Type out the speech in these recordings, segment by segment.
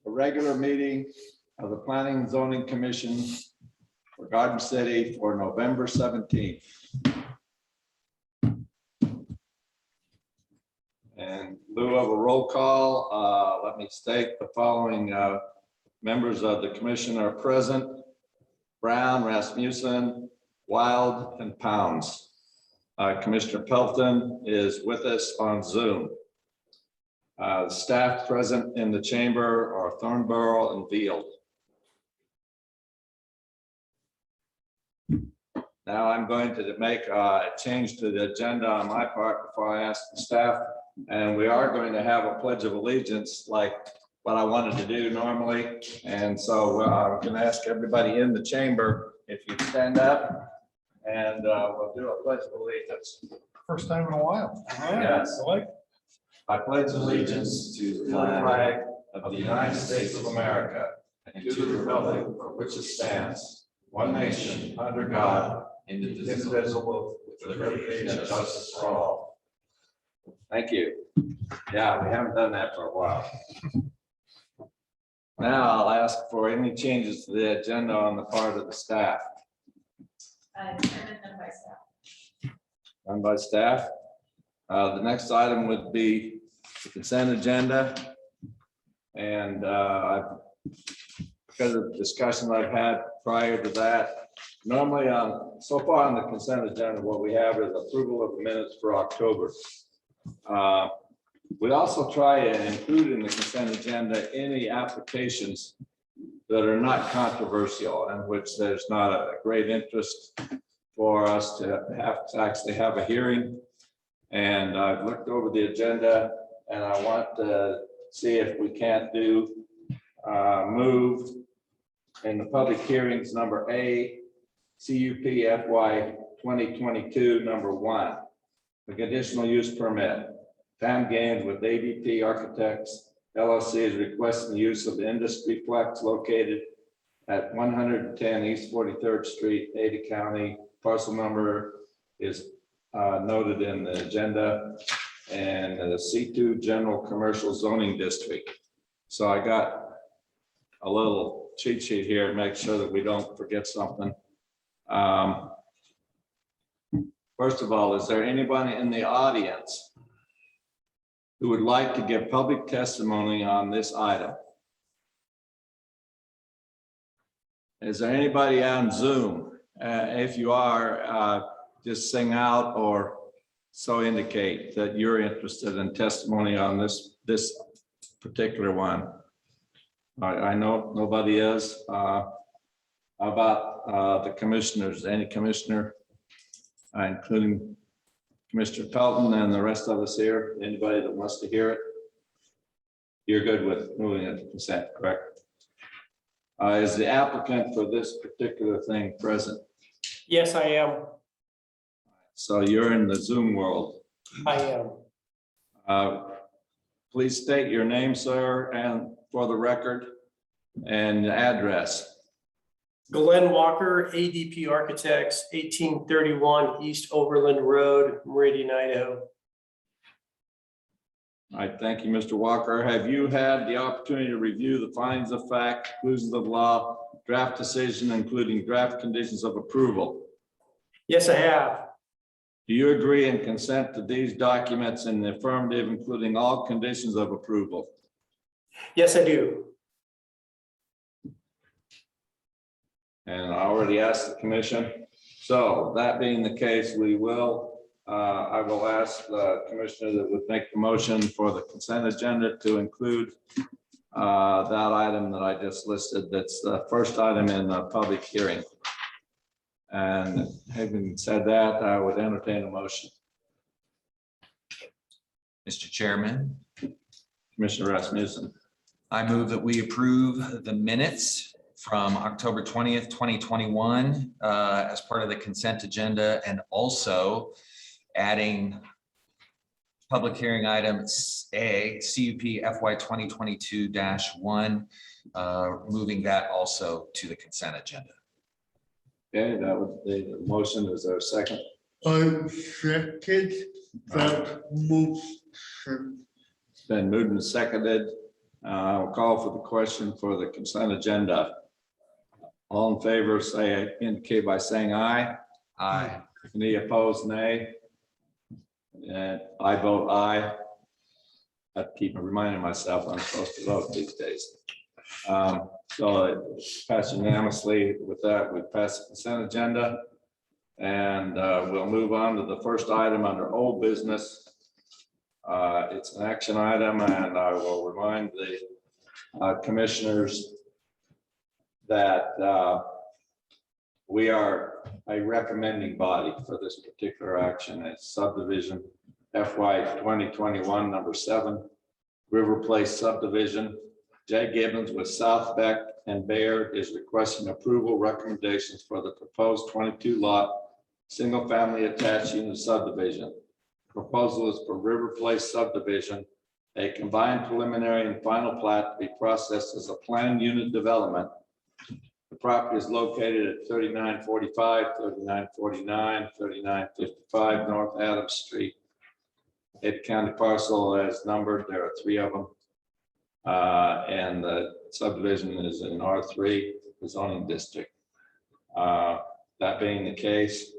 a regular meeting of the Planning and Zoning Commission for Garden City for November 17th. And in lieu of a roll call, let me state the following members of the commission are present: Brown, Rasmussen, Wild, and Pounds. Commissioner Pelton is with us on Zoom. Staff present in the chamber are Thornborough and Veal. Now I'm going to make a change to the agenda on my part before I ask the staff. And we are going to have a pledge of allegiance like what I wanted to do normally. And so I'm going to ask everybody in the chamber if you stand up, and we'll do a pledge of allegiance. First time in a while. Yes. I like. I pledge allegiance to the flag of the United States of America and to the republic for which it stands, one nation, under God, indivisible, with liberty and justice for all. Thank you. Yeah, we haven't done that for a while. Now I'll ask for any changes to the agenda on the part of the staff. Done by staff. Done by staff. The next item would be the consent agenda. And because of the discussion I've had prior to that, normally so far on the consent agenda, what we have is approval of the minutes for October. We also try and include in the consent agenda any applications that are not controversial and which there's not a great interest for us to actually have a hearing. And I've looked over the agenda, and I want to see if we can't do move in the public hearings number A, CUP FY 2022 number 1, the conditional use permit. Pam Gaines with AVP Architects LLC is requesting the use of the industry flex located at 110 East 43rd Street, Ada County. Parcel number is noted in the agenda, and the C2 General Commercial Zoning District. So I got a little cheat sheet here to make sure that we don't forget something. First of all, is there anybody in the audience who would like to give public testimony on this item? Is there anybody on Zoom? If you are, just sing out or so indicate that you're interested in testimony on this particular one. I know nobody is. How about the commissioners? Any commissioner, including Commissioner Pelton and the rest of us here? Anybody that wants to hear it? You're good with moving it to consent, correct? Is the applicant for this particular thing present? Yes, I am. So you're in the Zoom world. I am. Please state your name, sir, and for the record, and address. Glenn Walker, ADP Architects, 1831 East Overland Road, Meridian, Idaho. All right, thank you, Mr. Walker. Have you had the opportunity to review the findings of fact, conclusions of law, draft decision, including draft conditions of approval? Yes, I have. Do you agree and consent to these documents in the affirmative, including all conditions of approval? Yes, I do. And I already asked the commission. So that being the case, we will, I will ask the commissioner that would make the motion for the consent agenda to include that item that I just listed. That's the first item in the public hearing. And having said that, I would entertain a motion. Mr. Chairman, Commissioner Rasmussen. I move that we approve the minutes from October 20th, 2021 as part of the consent agenda, and also adding public hearing item A, CUP FY 2022-1, moving that also to the consent agenda. Okay, that was the motion. Is there a second? I second that motion. It's been moved and seconded I'll call for the question for the consent agenda. All in favor, indicate by saying aye. Aye. Any opposed, nay? And I vote aye. I keep reminding myself I'm supposed to vote these days. So it passed unanimously. With that, we pass the consent agenda. And we'll move on to the first item under old business. It's an action item, and I will remind the commissioners that we are a recommending body for this particular action. It's subdivision FY 2021 number 7, RiverPlace Subdivision. Jay Gibbons with South Beck and Baird is requesting approval recommendations for the proposed 22 lot single family attached unit subdivision. Proposal is for RiverPlace Subdivision, a combined preliminary and final plat to be processed as a planned unit development. The property is located at 3945, 3949, 3955 North Adams Street. County Parcel as numbered, there are 3 of them. And the subdivision is in R3, the zoning district. That being the case,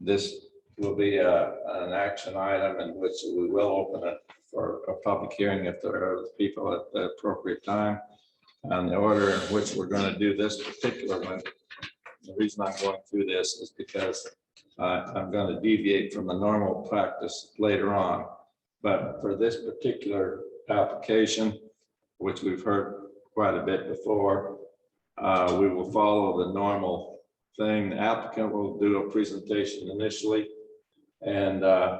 this will be an action item in which we will open it for a public hearing if there are people at the appropriate time. And the order in which we're going to do this particular one, the reason I'm going through this is because I'm going to deviate from the normal practice later on. But for this particular application, which we've heard quite a bit before, we will follow the normal thing. The applicant will do a presentation initially, and I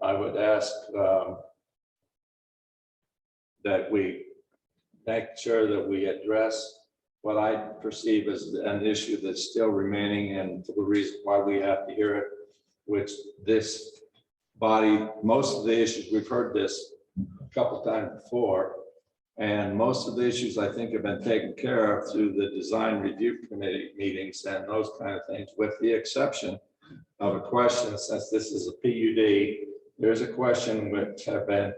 would ask that we make sure that we address what I perceive as an issue that's still remaining, and the reason why we have to hear it, which this body, most of the issues, we've heard this a couple times before, and most of the issues I think have been taken care of through the design review committee meetings and those kind of things, with the exception of a question, since this is a PUD, there's a question which have been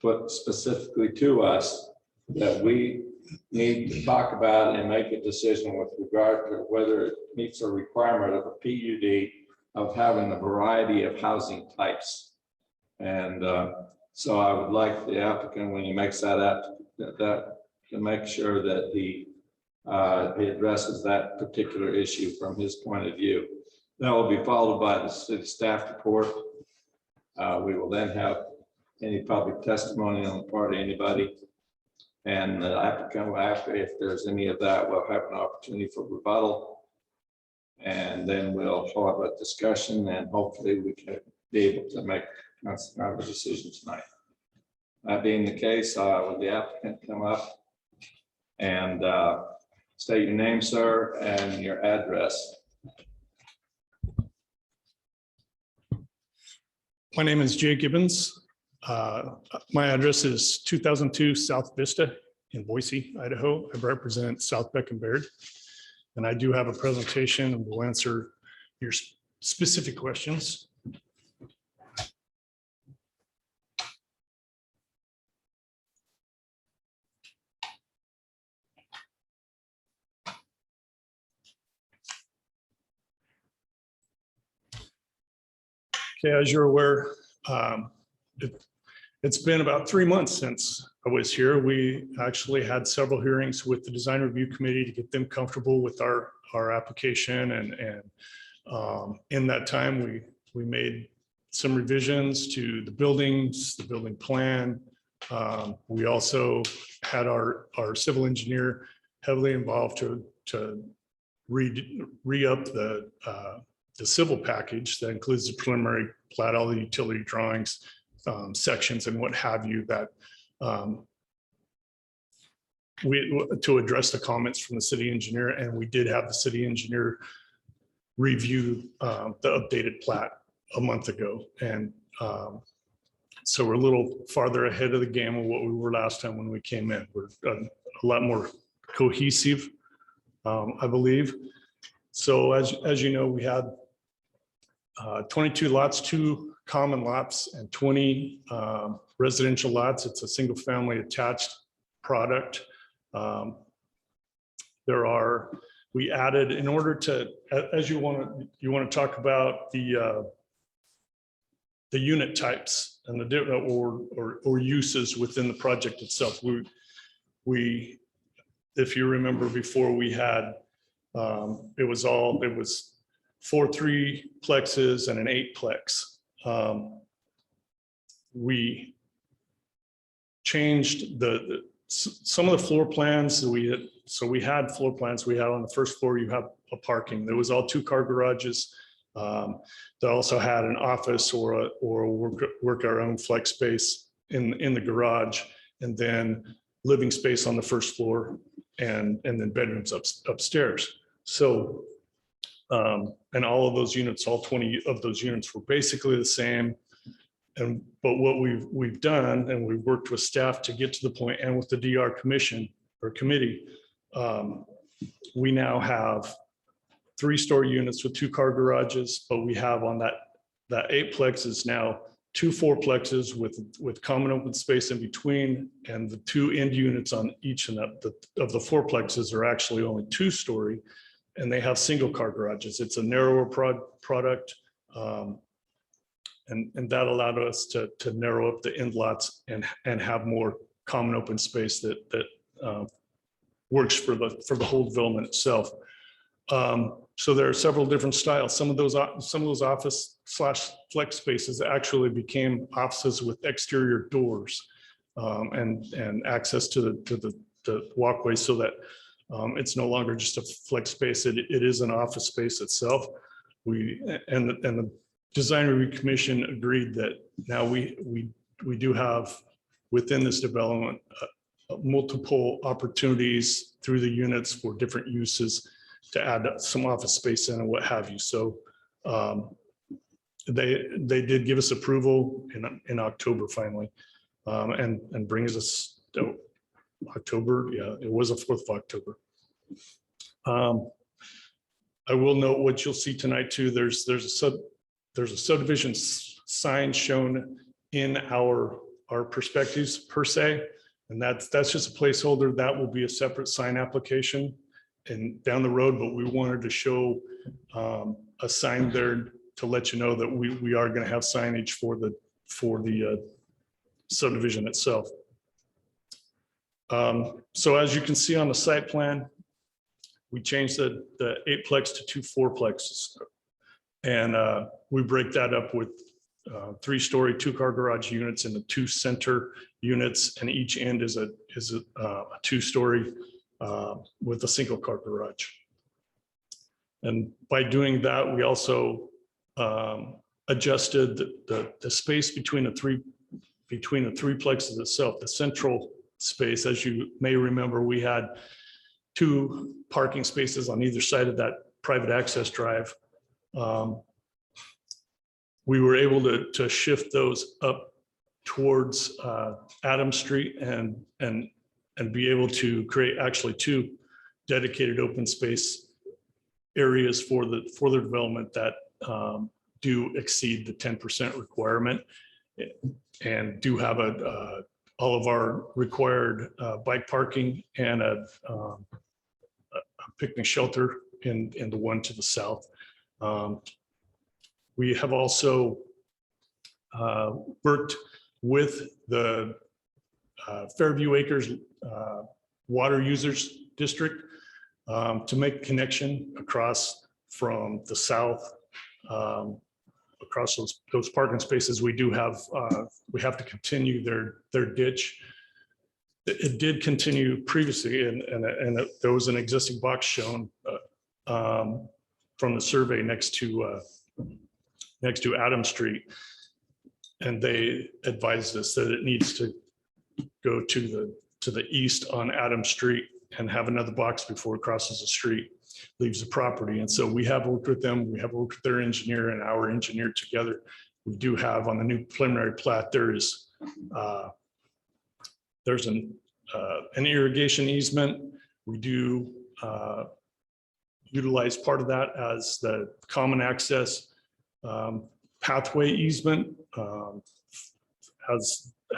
put specifically to us that we need to talk about and make a decision with regard to whether it meets a requirement of a PUD of having a variety of housing types. And so I would like the applicant, when he makes that to make sure that he addresses that particular issue from his point of view. That will be followed by the city staff report. We will then have any public testimony on the part of anybody. And the applicant will, after, if there's any of that, we'll have an opportunity for rebuttal. And then we'll have a discussion, and hopefully we can be able to make kind of a decision tonight. That being the case, will the applicant come up and state your name, sir, and your address. My name is Jay Gibbons. My address is 2002 South Vista in Boise, Idaho. I represent South Beck and Baird. And I do have a presentation and will answer your specific questions. Okay, as you're aware, it's been about 3 months since I was here. We actually had several hearings with the design review committee to get them comfortable with our application. And in that time, we made some revisions to the buildings, the building plan. We also had our civil engineer heavily involved to re-up the civil package that includes the preliminary plat, all the utility drawings, sections and what have you, that to address the comments from the city engineer. And we did have the city engineer review the updated plat a month ago. And so we're a little farther ahead of the game of what we were last time when we came in. We're a lot more cohesive, I believe. So as you know, we had 22 lots, 2 common lots and 20 residential lots. It's a single family attached product. We added, in order to, as you want to talk about the unit types and the different or uses within the project itself. We, if you remember before, we had it was 4 3-plexes and an 8-plex. We changed some of the floor plans that we had. So we had floor plans. We had on the first floor, you have a parking. There was all 2-car garages. They also had an office or a work our own flex space in the garage, and then living space on the first floor, and then bedrooms upstairs. So, and all of those units, all 20 of those units were basically the same. But what we've done, and we've worked with staff to get to the point, and with the DR commission or committee, we now have 3-story units with 2-car garages, but we have on that 8-plex is now 2 4-plexes with common open space in between, and the 2 end units on each of the 4-plexes are actually only 2-story, and they have single-car garages. It's a narrower product. And that allowed us to narrow up the end lots and have more common open space that works for the whole development itself. So there are several different styles. Some of those office/flex spaces actually became offices with exterior doors and access to the walkway, so that it's no longer just a flex space. It is an office space itself. The Design Review Commission agreed that now we do have within this development multiple opportunities through the units for different uses to add some office space in and what have you. So they did give us approval in October finally, and brings us to October. Yeah, it was the 4th of October. I will note what you'll see tonight too. There's a subdivision sign shown in our perspectives per se, and that's just a placeholder. That will be a separate sign application and down the road, but we wanted to show a sign there to let you know that we are going to have signage for the subdivision itself. So as you can see on the site plan, we changed the 8-plex to 2 4-plexes. And we break that up with 3-story 2-car garage units and the 2 center units, and each end is a 2-story with a single-car garage. And by doing that, we also adjusted the space between the 3-plexes itself. The central space, as you may remember, we had 2 parking spaces on either side of that private access drive. We were able to shift those up towards Adams Street and be able to create actually 2 dedicated open space areas for the development that do exceed the 10% requirement, and do have all of our required bike parking and a picnic shelter in the one to the south. We have also worked with the Fairview Acres Water Users District to make a connection across from the south, across those parking spaces. We do have, we have to continue their ditch. It did continue previously, and there was an existing box shown from the survey next to Adams Street, and they advised us that it needs to go to the east on Adams Street and have another box before it crosses the street, leaves the property. And so we have worked with them. We have worked with their engineer and our engineer together. We do have on the new preliminary plat, there's an irrigation easement. We do utilize part of that as the common access pathway easement.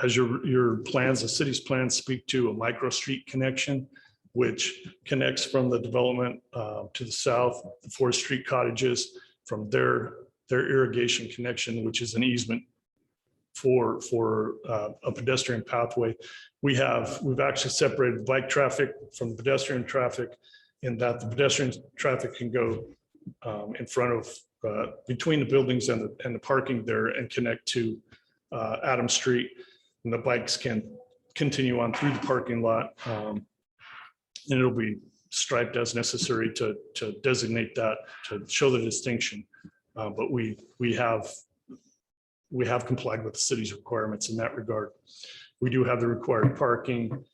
As your plans, the city's plans speak to a micro street connection, which connects from the development to the south, the Forest Street cottages, from their irrigation connection, which is an easement for a pedestrian pathway. We've actually separated bike traffic from pedestrian traffic, in that the pedestrian traffic can go in front of between the buildings and the parking there and connect to Adams Street, and the bikes can continue on through the parking lot. And it'll be striped as necessary to designate that, to show the distinction. But we have complied with the city's requirements in that regard. We do have the required parking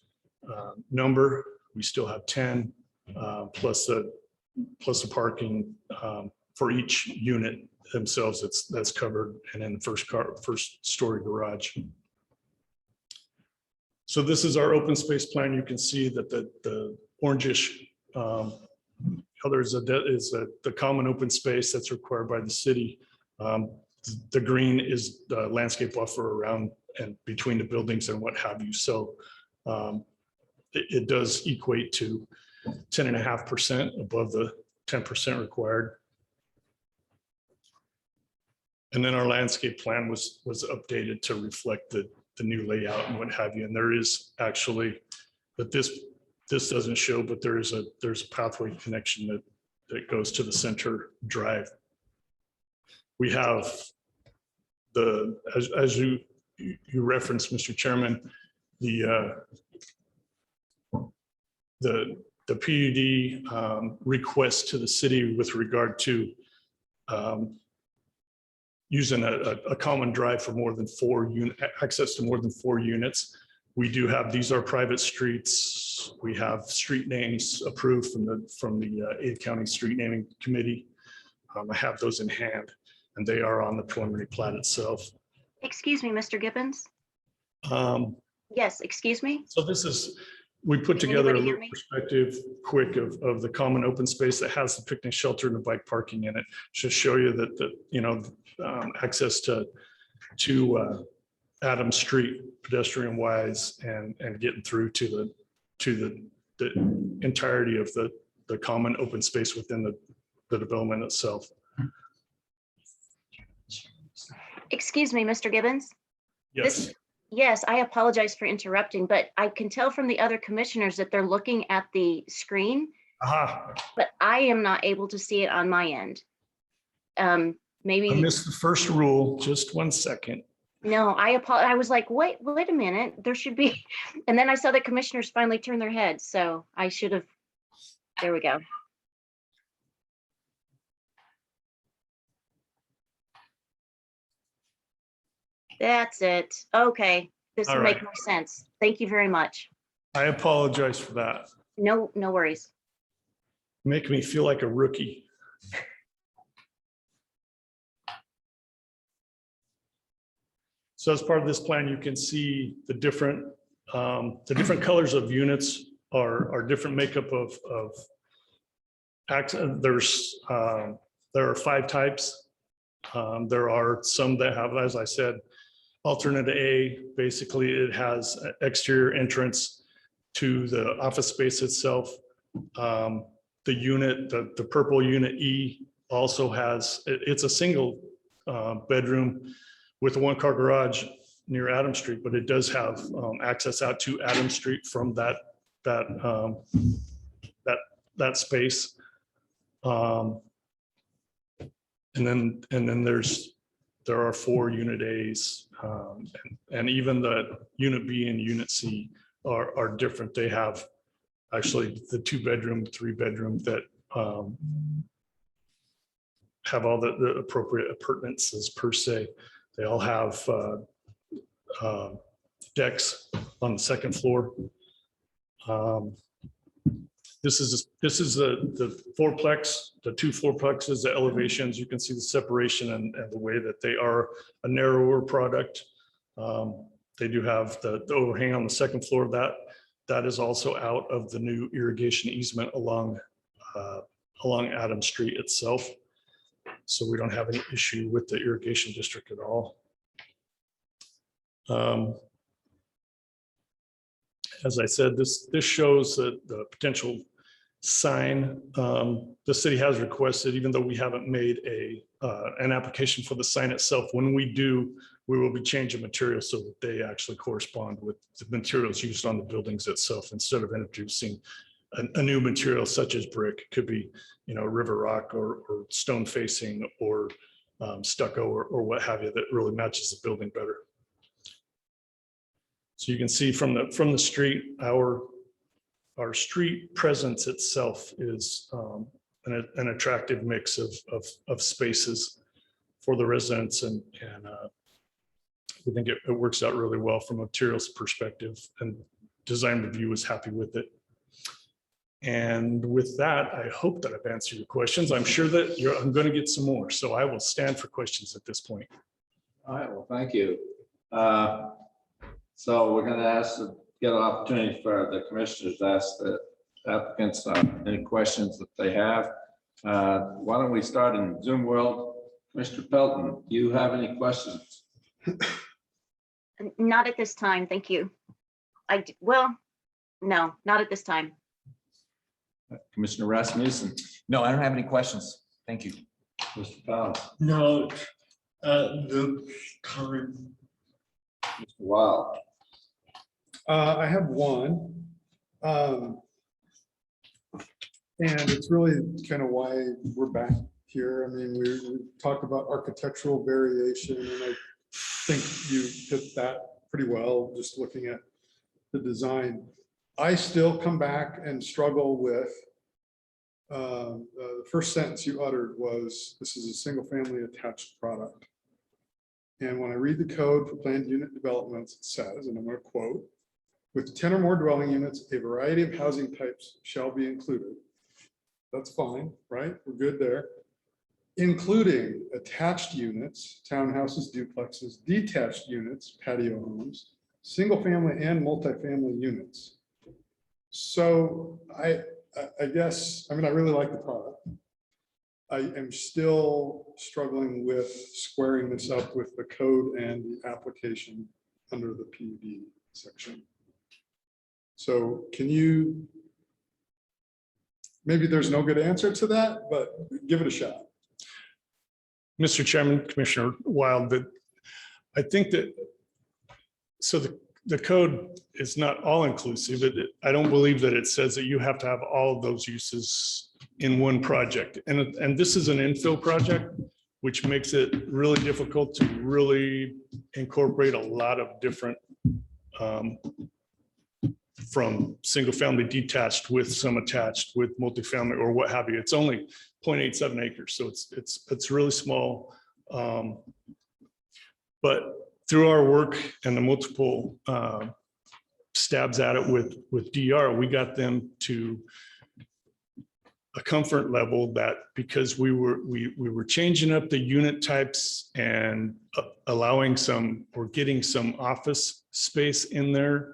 number. We still have 10 plus the parking for each unit themselves that's covered, and then the first story garage. So this is our open space plan. You can see that the orangish color is the common open space that's required by the city. The green is the landscape buffer around and between the buildings and what have you. So it does equate to 10.5% above the 10% required. And then our landscape plan was updated to reflect the new layout and what have you. And there is actually, but this doesn't show, but there's a pathway connection that goes to the center drive. We have as you referenced, Mr. Chairman, the PUD request to the city with regard to using a common drive for more than access to more than 4 units. We do have, these are private streets. We have street names approved from the Ada County Street Naming Committee. I have those in hand, and they are on the preliminary plat itself. Excuse me, Mr. Gibbons? Yes, excuse me? So this is, we put Can together a anybody hear little me? perspective quick of the common open space that has the picnic shelter and the bike parking in it. Just show you that access to Adams Street pedestrian wise and getting through to the entirety of the common open space within the development itself. Excuse me, Mr. Gibbons? Yes. Yes, I apologize for interrupting, but I can tell from the other commissioners that they're looking at the screen, Aha. but I am not able to see it on my end. I Maybe, missed the first rule. Just 1 second. no, I was like, wait a minute, there should be, and then I saw the commissioners finally turn their heads, so I should have, there we go. That's it. Okay, this will All make right. more sense. Thank you very much. I apologize for that. No worries. Make me feel like a rookie. So as part of this plan, you can see the different colors of units are different makeup of there are 5 types. There are some that have, as I said, alternate A. Basically, it has an exterior entrance to the office space itself. The unit, the purple unit E also has, it's a single bedroom with a 1-car garage near Adams Street, but it does have access out to Adams Street from that space. And then there are 4 unit A's, and even the unit B and unit C are different. They have actually the 2-bedroom, 3-bedroom that have all the appropriate appurtenances per se. They all have decks on the 2nd floor. This is the fourplex, the 2 floorplexes, the elevations. You can see the separation and the way that they are a narrower product. They do have the overhang on the 2nd floor. That is also out of the new irrigation easement along Adams Street itself. So we don't have any issue with the irrigation district at all. As I said, this shows the potential sign. The city has requested, even though we haven't made an application for the sign itself, when we do, we will be changing materials so that they actually correspond with the materials used on the buildings itself, instead of introducing a new material such as brick. It could be, river rock or stone facing or stucco or what have you, that really matches the building better. So you can see from the street, our street presence itself is an attractive mix of spaces for the residents, and we think it works out really well from a materials perspective, and design review is happy with it. And with that, I hope that I've answered your questions. I'm sure that I'm going to get some more, so I will stand for questions at this point. All right, well, thank you. So we're going to ask to get an opportunity for the commissioners to ask the applicants any questions that they have. Why don't we start in Zoom world? Mr. Pelton, do you have any questions? Not at this time, thank you. Well, no, not at this time. Commissioner Rasmussen, No, I don't have any questions. Thank you. Mr. Powell, No, the current, Mr. Wild. I have one. And it's really kind of why we're back here. I mean, we talked about architectural variation, and I think you hit that pretty well, just looking at the design. I still come back and struggle with the first sentence you uttered was, this is a single family attached product. And when I read the code for planned unit developments, it says, and I'm going to quote, with 10 or more dwelling units, a variety of housing types shall be included. That's fine, right? We're good there. Including attached units, townhouses, duplexes, detached units, patio homes, single family and multifamily units. So I guess, I mean, I really like the product. I am still struggling with squaring this up with the code and the application under the PUD section. So can you, maybe there's no good answer to that, but give it a shot. Mr. Chairman, Commissioner Wild, that I think that, so the code is not all inclusive. I don't believe that it says that you have to have all of those uses in one project. And this is an infill project, which makes it really difficult to really incorporate a lot of different from single family detached with some attached with multifamily or what have you. It's only 0.87 acres. So it's really small. But through our work and the multiple stabs at it with DR, we got them to a comfort level that, because we were changing up the unit types and allowing some, or getting some office space in there,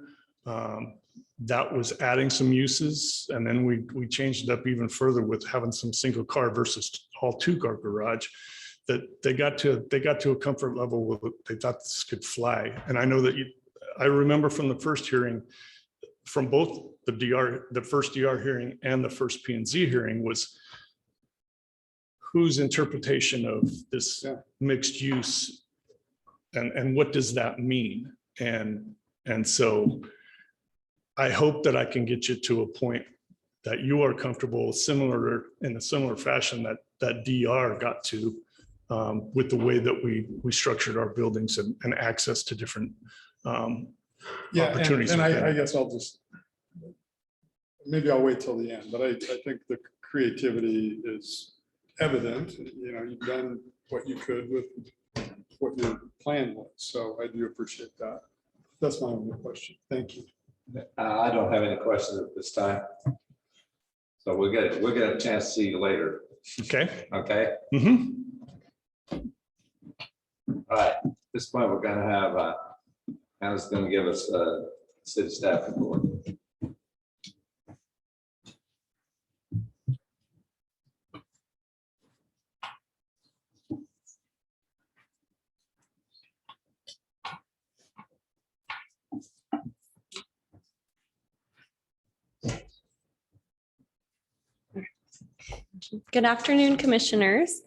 that was adding some uses. And then we changed it up even further with having some single car versus all 2-car garage, that they got to a comfort level where they thought this could fly. And I know that I remember from the first hearing, from both the first DR hearing and the first P&Z hearing, was whose interpretation of this mixed use and what does that mean? And so I hope that I can get you to a point that you are comfortable in a similar fashion that DR got to with the way that we structured our buildings and access to different opportunities. And I guess I'll just, maybe I'll wait till the end, but I think the creativity is evident. You know, you've done what you could with what your plan was. So I do appreciate that. That's my only question. Thank you. I don't have any questions at this time. So we'll get a chance to see you later. Okay. Okay. Mm-hmm. All right. At this point, we're going to have Hannah's going to give us a city staff report. Good afternoon, commissioners.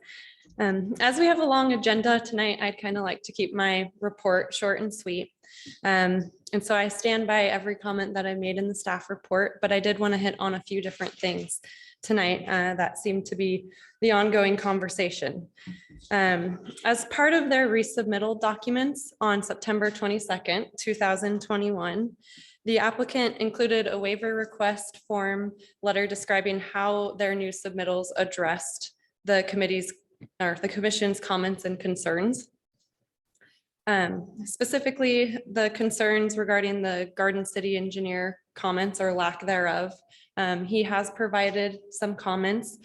As we have a long agenda tonight, I'd kind of like to keep my report short and sweet. And so I stand by every comment that I made in the staff report, but I did want to hit on a few different things tonight that seem to be the ongoing conversation. As part of their resubmittal documents on September 22nd, 2021, the applicant included a waiver request form letter describing how their new submittals addressed the committee's or the commission's comments and concerns. Specifically, the concerns regarding the Garden City engineer comments or lack thereof. He has provided some comments,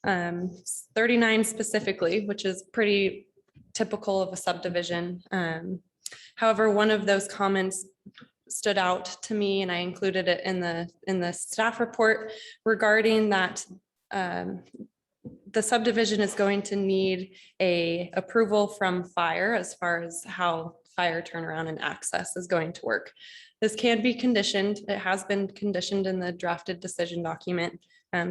39 specifically, which is pretty typical of a subdivision. However, one of those comments stood out to me, and I included it in the staff report regarding that the subdivision is going to need a approval from fire as far as how fire turnaround and access is going to work. This can be conditioned. It has been conditioned in the drafted decision document.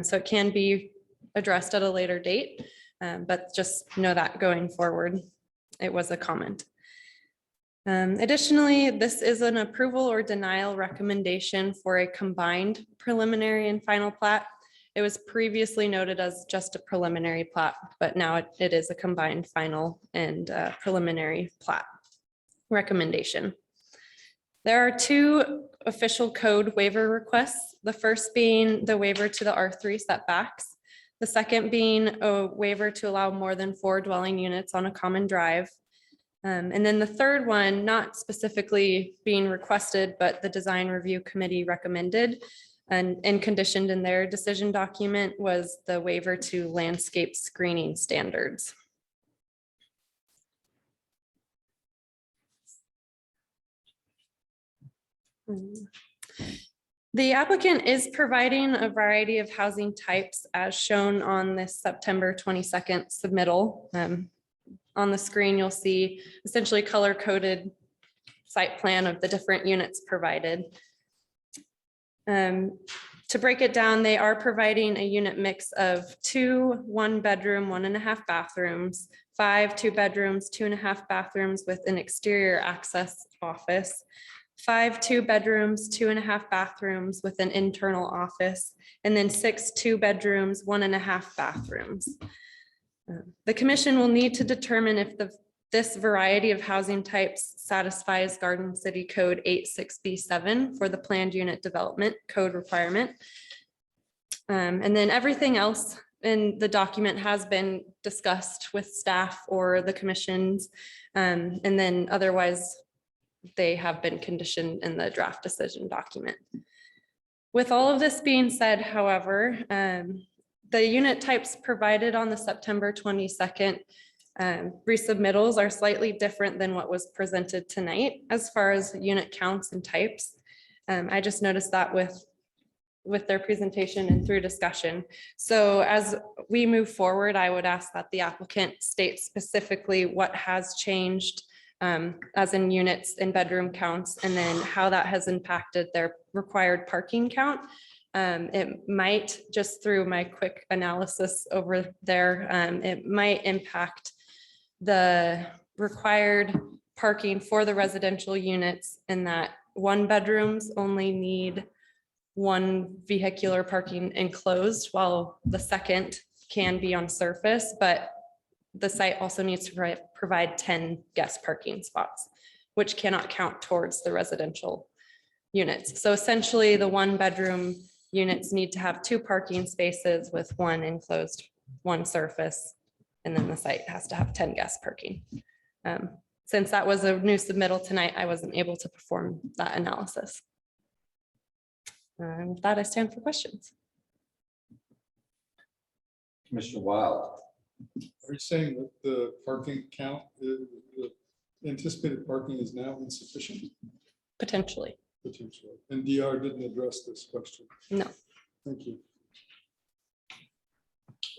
So it can be addressed at a later date, but just know that going forward, it was a comment. Additionally, this is an approval or denial recommendation for a combined preliminary and final plat. It was previously noted as just a preliminary plat, but now it is a combined final and preliminary plat recommendation. There are two official code waiver requests. The first being the waiver to the R3 setbacks. The second being a waiver to allow more than 4 dwelling units on a common drive. And then the third one, not specifically being requested, but the design review committee recommended and conditioned in their decision document, was the waiver to landscape screening standards. The applicant is providing a variety of housing types as shown on this September 22nd submittal. On the screen, you'll see essentially color-coded site plan of the different units provided. To break it down, they are providing a unit mix of 2 1-bedroom, 1.5 bathrooms, 5 2-bedrooms, 2.5 bathrooms with an exterior access office, 5 2-bedrooms, 2.5 bathrooms with an internal office, and then 6 2-bedrooms, 1.5 bathrooms. The commission will need to determine if this variety of housing types satisfies Garden City Code 86B7 for the planned unit development code requirement. And then everything else in the document has been discussed with staff or the commissions. And then otherwise, they have been conditioned in the draft decision document. With all of this being said, however, the unit types provided on the September 22nd resubmittals are slightly different than what was presented tonight as far as unit counts and types. I just noticed that with their presentation and through discussion. So as we move forward, I would ask that the applicant state specifically what has changed as in units and bedroom counts, and then how that has impacted their required parking count. It might, just through my quick analysis over there, it might impact the required parking for the residential units in that 1-bedrooms only need 1 vehicular parking enclosed, while the second can be on surface, but the site also needs to provide 10 guest parking spots, which cannot count towards the residential units. So essentially the 1-bedroom units need to have 2 parking spaces with 1 enclosed, 1 surface, and then the site has to have 10 guest parking. Since that was a new submittal tonight, I wasn't able to perform that analysis. With that, I stand for questions. Commissioner Wild. Are you saying that the parking count, the anticipated parking is now insufficient? Potentially. Potentially. And DR didn't address this question. No. Thank you.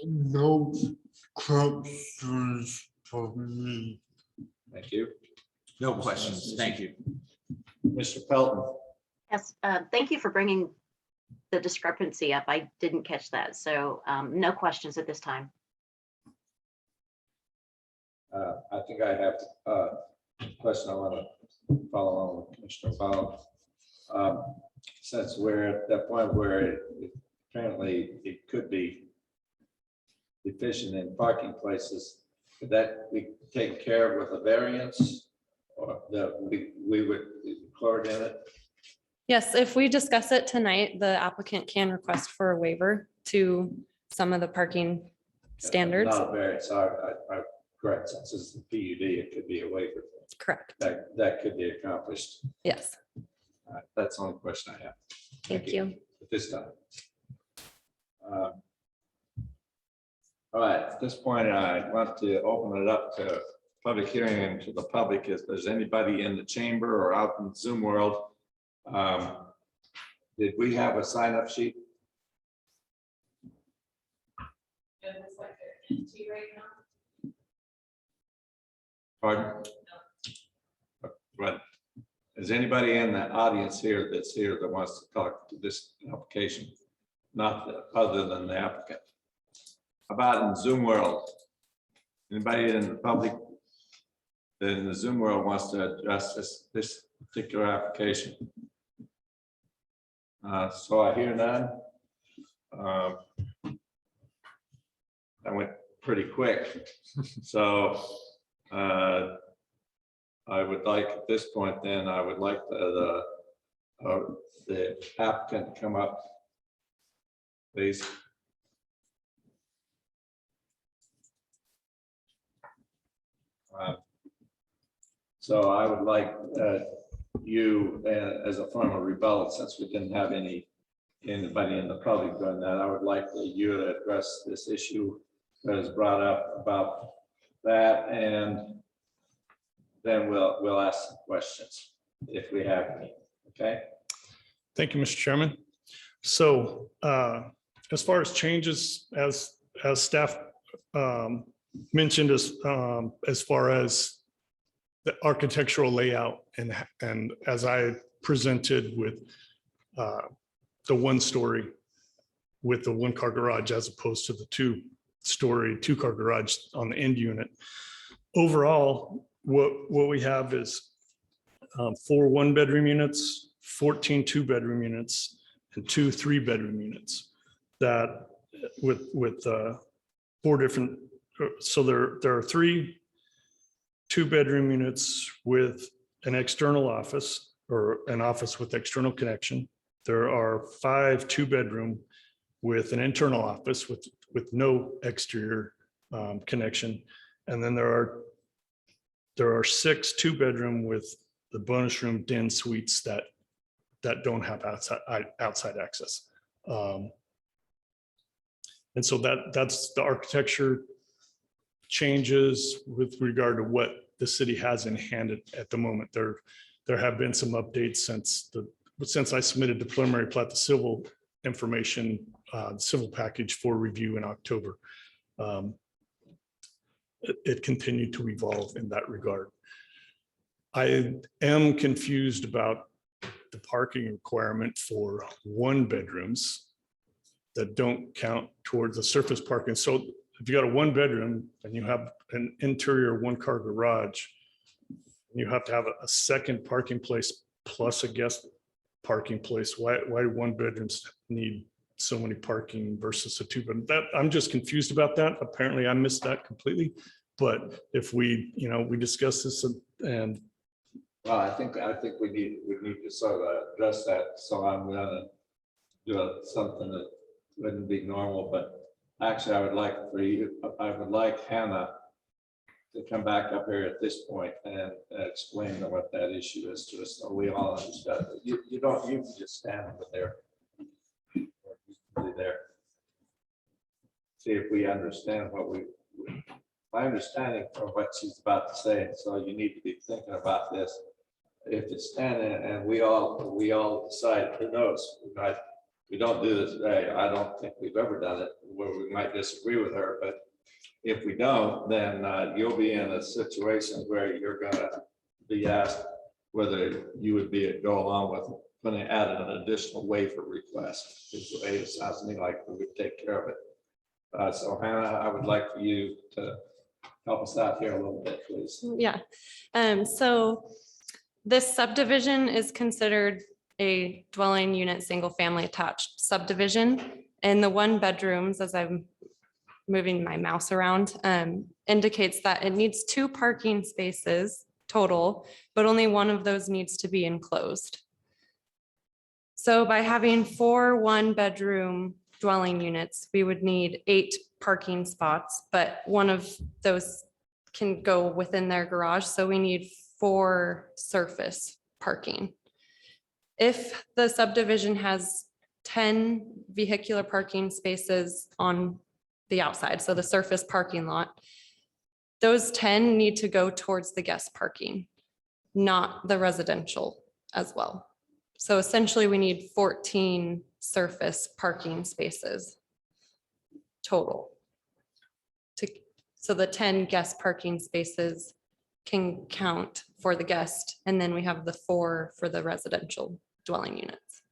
No questions for me. Thank you. No questions. Thank you. Mr. Pelton. Yes, thank you for bringing the discrepancy up. I didn't catch that. So no questions at this time. I think I have a question I want to follow on with Commissioner Bob. Since we're at that point where apparently it could be deficient in parking places, could that be taken care of with a variance, or that we would include in it? Yes, if we discuss it tonight, the applicant can request for a waiver to some of the parking standards. Not a variance, I correct, since it's the PUD, it could be a waiver. Correct. That could be accomplished. Yes. That's the only question I have. Thank you. At this time. All right, at this point, I want to open it up to public hearing and to the public. If there's anybody in the chamber or out in Zoom world, did we have a sign-up sheet? It looks like they're empty right now. Pardon? Right. Is anybody in the audience here that's here that wants to talk to this application? Not other than the applicant. How about in Zoom world? Anybody in the public that in the Zoom world wants to address this particular application? So I hear none. That went pretty quick. So I would like at this point, then I would like the applicant to come up, please. So I would like you, as a form of rebuttal, since we didn't have anybody in the public doing that, I would like you to address this issue that is brought up about that, and then we'll ask some questions if we have any. Okay. Thank you, Mr. Chairman. So as far as changes, as staff mentioned, as far as the architectural layout and as I presented with the 1-story with the 1-car garage as opposed to the 2-story 2-car garage on the end unit. Overall, what we have is 4 1-bedroom units, 14 2-bedroom units, and 2 3-bedroom units that with 4 different. So there are 3 2-bedroom units with an external office or an office with external connection. There are 5 2-bedroom with an internal office with no exterior connection. And then there are 6 2-bedroom with the bonus room den suites that don't have outside access. And so that's the architecture changes with regard to what the city has in hand at the moment. There have been some updates since I submitted the preliminary plat, the civil information, civil package for review in October. It continued to evolve in that regard. I am confused about the parking requirement for 1-bedrooms that don't count towards the surface parking. So if you got a 1-bedroom and you have an interior 1-car garage, you have to have a second parking place plus a guest parking place. Why do 1-bedrooms need so many parking versus a 2-bedroom? That I'm just confused about that. Apparently I missed that completely. But if we discuss this and Well, I think we need to sort of address that. So I'm gonna do something that wouldn't be normal, but actually I would like Hannah to come back up here at this point and explain what that issue is to us, so we all understand. You can just stand over there. There. See if we understand my understanding from what she's about to say. So you need to be thinking about this. If it's standing and we all decide, who knows, we don't do this today. I don't think we've ever done it where we might disagree with her, but if we don't, then you'll be in a situation where you're gonna be asked, whether you would go along with putting added an additional waiver request. Is the way it sounds to me like we would take care of it. So Hannah, I would like for you to help us out here a little bit, please. Yeah, so this subdivision is considered a dwelling unit, single family attached subdivision. And the 1 bedrooms, as I'm moving my mouse around, indicates that it needs 2 parking spaces total, but only one of those needs to be enclosed. So by having 4 1-bedroom dwelling units, we would need 8 parking spots, but one of those can go within their garage. So we need 4 surface parking. If the subdivision has 10 vehicular parking spaces on the outside, so the surface parking lot, those 10 need to go towards the guest parking, not the residential as well. So essentially we need 14 surface parking spaces total. So the 10 guest parking spaces can count for the guest, and then we have the 4 for the residential dwelling units.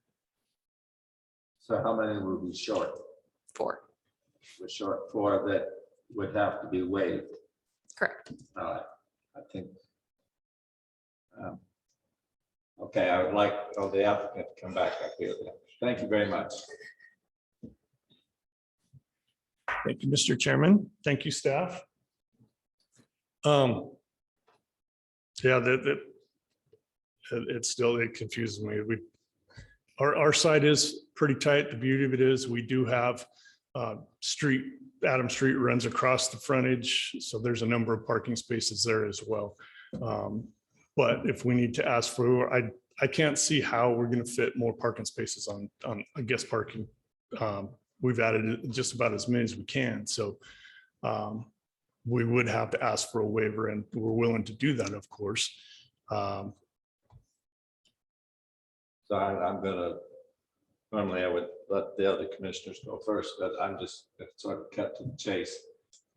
So how many would be short? 4, We're short 4 that would have to be waived. correct. I think. Okay, I would like the applicant to come back up here. Thank you very much. Thank you, Mr. Chairman. Thank you, staff. Yeah, it confuses me. Our site is pretty tight. The beauty of it is we do have Adam Street runs across the frontage, so there's a number of parking spaces there as well. But if we need to ask for, I can't see how we're going to fit more parking spaces on a guest parking. We've added just about as many as we can, so we would have to ask for a waiver, and we're willing to do that, of course. So I'm gonna, normally I would let the other commissioners go first, but I'm just sort of cut to the chase.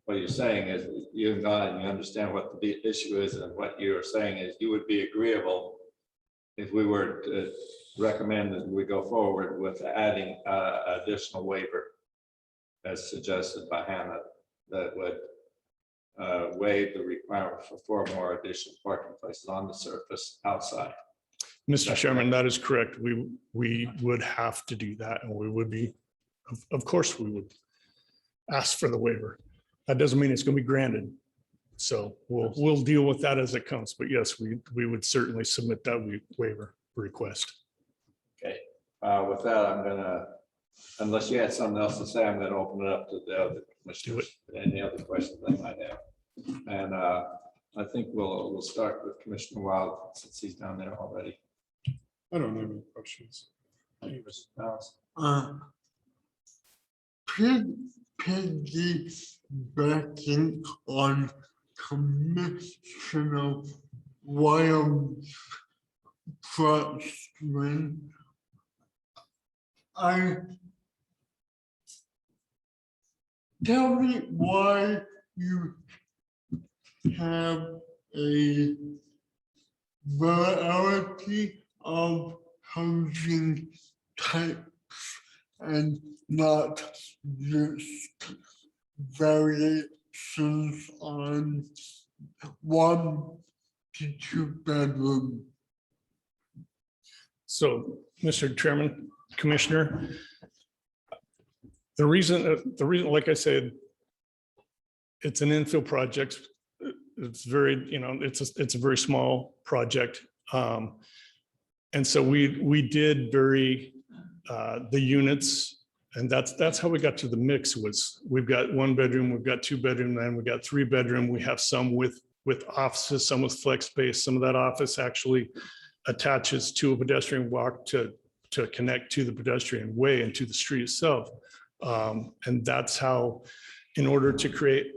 What you're saying is you've gone and you understand what the issue is, and what you're saying is you would be agreeable if we were to recommend that we go forward with adding additional waiver as suggested by Hannah, that would waive the requirement for 4 more additional parking places on the surface outside. Mr. Chairman, that is correct. We would have to do that, and we would be, of course, we would ask for the waiver. That doesn't mean it's going to be granted. So we'll deal with that as it comes. But yes, we would certainly submit that waiver request. Okay, with that, I'm gonna, unless you had something else to say, I'm gonna open it up to the other commissioners. Any other questions they might have. And I think we'll start with Commissioner Wild since he's down there already. I don't have any questions. Piggybacking on Commissioner Wild's question, tell me why you have a variety of housing types and not just variations on 1 to 2 bedroom. So, Mr. Chairman, Commissioner, the reason, like I said, it's an infill project. It's very, it's a very small project. And so we did vary the units, and that's how we got to the mix. Was we've got 1 bedroom, we've got 2 bedroom, then we got 3 bedroom. We have some with offices, some with flex space. Some of that office actually attaches to a pedestrian walk to connect to the pedestrian way and to the street itself. And that's how, in order to create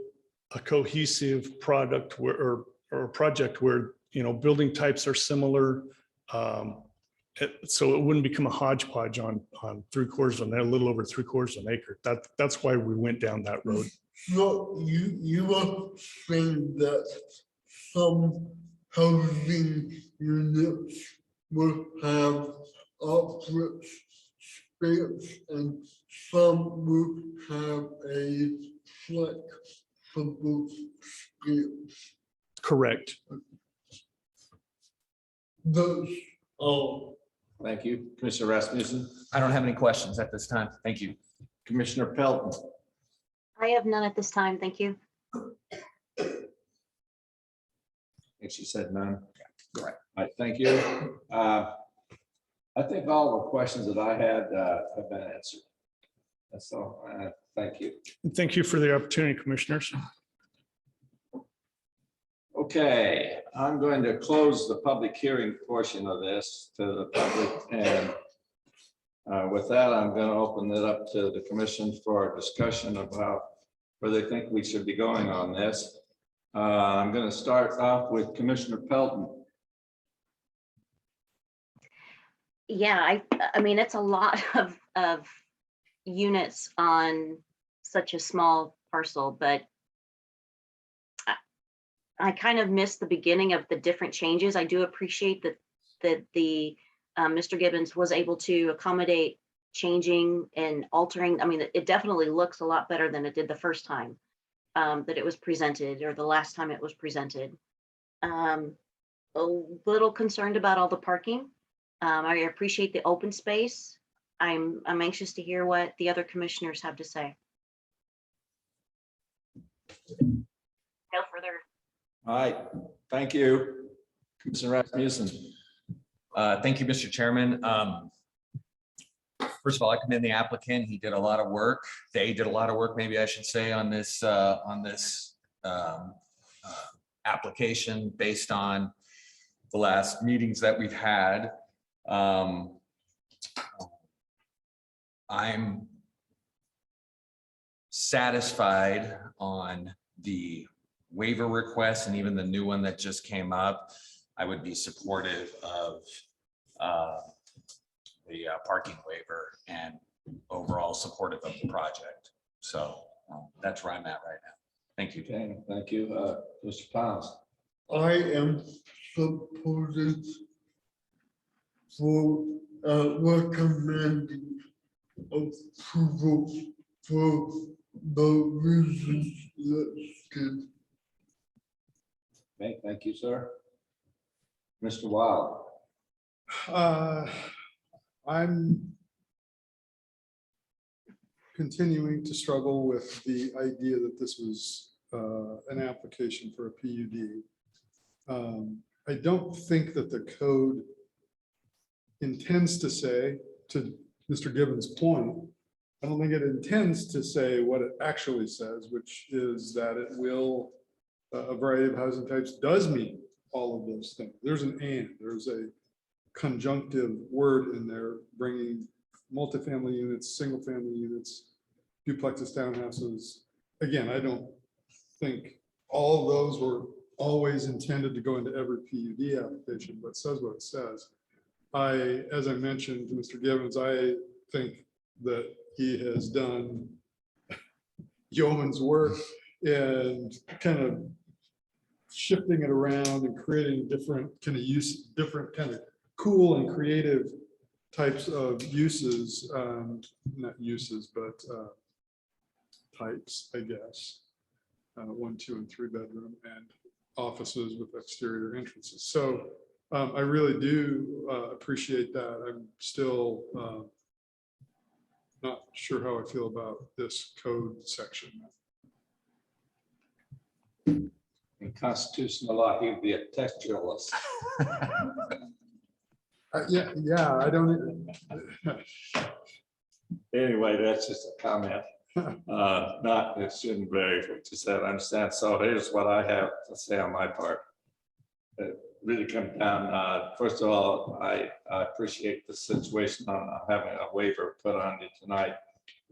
a cohesive product or a project where, building types are similar, so it wouldn't become a hodgepodge on 3/4 of a little over 3/4 of an acre. That's why we went down that road. So you were saying that some housing units will have upright space and some will have a flexible space. Correct. Those all. Thank you. Commissioner Rasmussen, I don't have any questions at this time. Thank you. Commissioner Pelton. I have none at this time. Thank you. I think she said none. Right. All right, thank you. I think all the questions that I had have been answered. That's all. Thank you. Thank you for the opportunity, commissioners. Okay, I'm going to close the public hearing portion of this to the public, and with that, I'm going to open it up to the commission for a discussion about where they think we should be going on this. I'm going to start off with Commissioner Pelton. Yeah, I mean, it's a lot of units on such a small parcel, but I kind of missed the beginning of the different changes. I do appreciate that the Mr. Gibbons was able to accommodate changing and altering. I mean, it definitely looks a lot better than it did the first time that it was presented, or the last time it was presented. A little concerned about all the parking. I appreciate the open space. I'm anxious to hear what the other commissioners have to say. No further. All right, thank you. Commissioner Rasmussen. Thank you, Mr. Chairman. First of all, I commend the applicant. He did a lot of work. They did a lot of work, maybe I should say, on this application based on the last meetings that we've had. I'm satisfied on the waiver request and even the new one that just came up. I would be supportive of the parking waiver and overall supportive of the project. So that's where I'm at right now. Thank you. Okay, thank you. Mr. Piles. I am supportive for recommending approval for the reasons listed. Okay, thank you, sir. Mr. Wild. I'm continuing to struggle with the idea that this was an application for a PUD. I don't think that the code intends to say, to Mr. Gibbons' point, I don't think it intends to say what it actually says, which is that it will, a variety of housing types does mean all of those things. There's an and, there's a conjunctive word in there, bringing multifamily units, single family units, duplexes, townhouses. Again, I don't think all of those were always intended to go into every PUD application, but it says what it says. As I mentioned to Mr. Gibbons, I think that he has done yeoman's work and kind of shifting it around and creating different kind of different kind of cool and creative types of uses, not uses, but types, I guess. 1, 2, and 3 bedroom and offices with exterior entrances. So I really do appreciate that. I'm still not sure how I feel about this code section. In constitutional law, he would be a textualist. Yeah, I don't. Anyway, that's just a comment. Not, it shouldn't vary what you said. I understand. So here's what I have to say on my part. It really comes down, first of all, I appreciate the situation on having a waiver put on you tonight.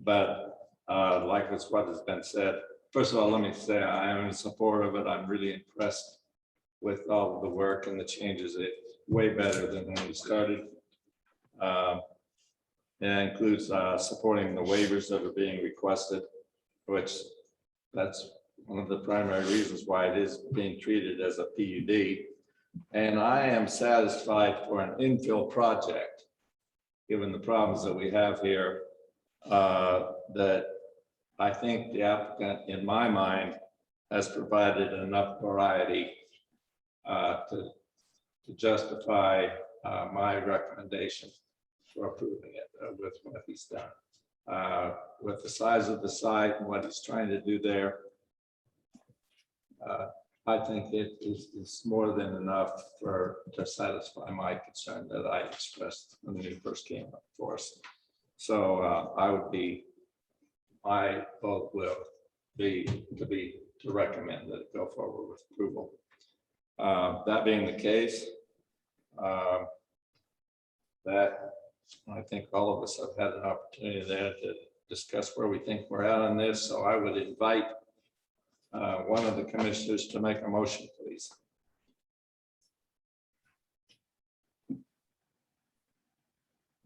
But like it's what has been said, first of all, let me say I am in support of it. I'm really impressed with all of the work and the changes. It's way better than when we started. It includes supporting the waivers that are being requested, which that's one of the primary reasons why it is being treated as a PUD. And I am satisfied for an infill project, given the problems that we have here, that I think the applicant, in my mind, has provided enough variety to justify my recommendation for approving it with what he's done. With the size of the site and what he's trying to do there, I think it is more than enough to satisfy my concern that I expressed when he first came up for us. So my vote will be to recommend that it go forward with approval. That being the case, that I think all of us have had an opportunity there to discuss where we think we're at on this. So I would invite one of the commissioners to make a motion, please.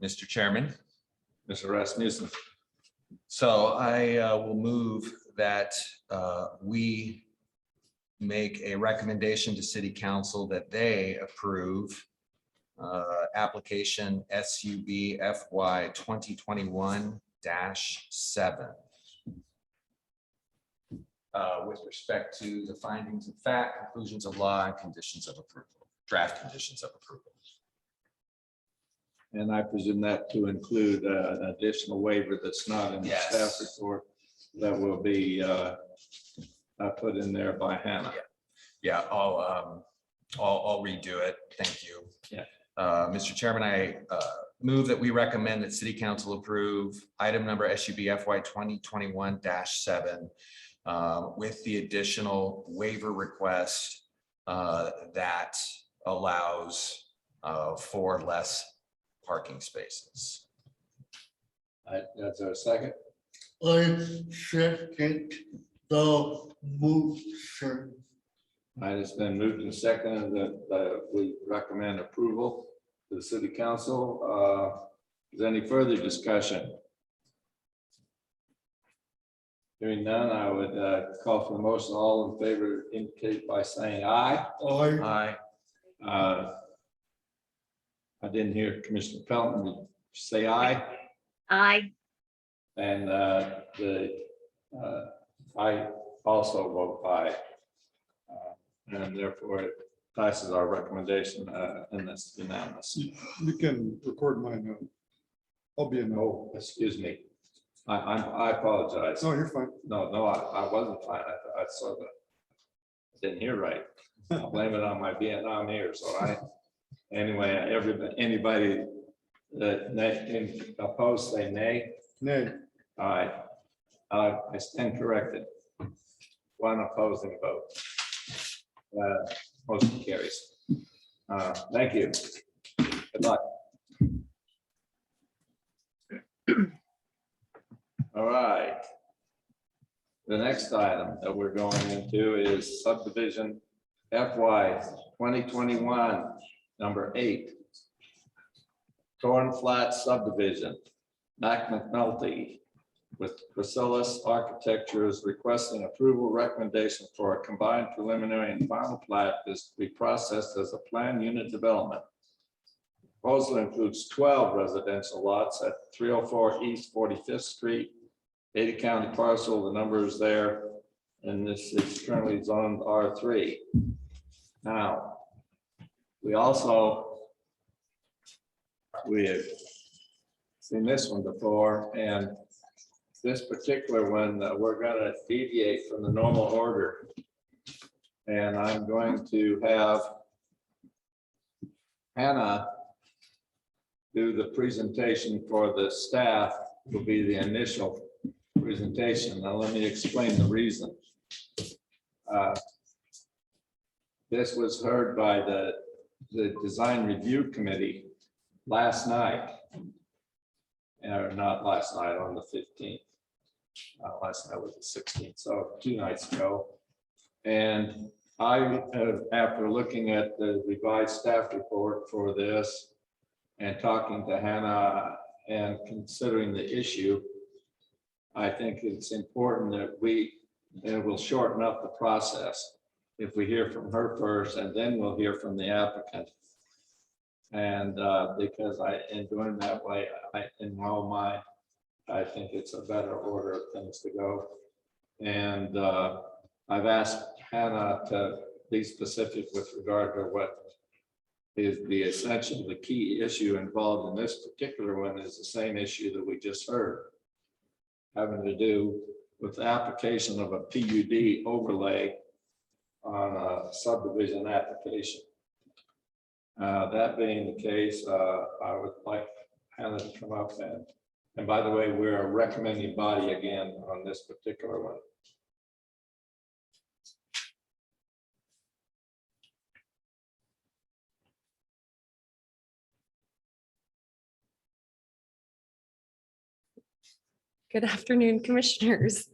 Mr. Chairman. Mr. Rasmussen. So I will move that we make a recommendation to City Council that they approve application SUB FY 2021-7 with respect to the findings of fact, conclusions of law, and conditions of approval, draft conditions of approval. And I presume that to include an additional waiver that's not in the Yes. staff report that will be put in there by Hannah. Yeah, I'll redo it. Thank you. Yeah. Mr. Chairman, I move that we recommend that City Council approve item number SUB FY 2021-7 with the additional waiver request that allows for less parking spaces. Is there a second? I second the motion. It's been moved and seconded that we recommend approval to the city council. Is there any further discussion? Hearing none, I would call for the motion. All in favor indicate by saying aye. I Aye. I didn't hear Commissioner Pelton say aye. Aye. And I also vote aye. And therefore it passes our recommendation and that's unanimous. You can record my note. I'll be a no. Oh, excuse me. I apologize. No, you're fine. No, I wasn't fine. I saw that. I didn't hear right. I'll blame it on my Vietnam ears. Anyway, anybody that opposed say nay. Nay. Aye. I stand corrected. One opposing vote. Motion carries. Thank you. Good luck. All right. The next item that we're going into is subdivision FY 2021, number 8. Torn Flat Subdivision, Mac McNulty with Chrysalis Architecture is requesting approval recommendation for a combined preliminary and final plat is to be processed as a planned unit development. Proposal includes 12 residential lots at 304 East 45th Street, Ada County Parcel. The number is there, and this is currently zoned R3. Now, we have seen this one before, and this particular one, we're going to deviate from the normal order. And I'm going to have Hannah do the presentation for the staff, will be the initial presentation. Now, let me explain the reason. This was heard by the Design Review Committee last night. Or not last night, on the 15th. Last night was the 16th, so 2 nights ago. And I have, after looking at the revised staff report for this and talking to Hannah and considering the issue, I think it's important that it will shorten up the process. if we hear from her first, and then we'll hear from the applicant. And because in doing that way, in my own mind, I think it's a better order of things to go. And I've asked Hannah to be specific with regard to what is the key issue involved in this particular one is the same issue that we just heard, having to do with the application of a PUD overlay on a subdivision application. That being the case, I would like Hannah to come up and by the way, we're a recommending body again on this particular one. Good afternoon, commissioners.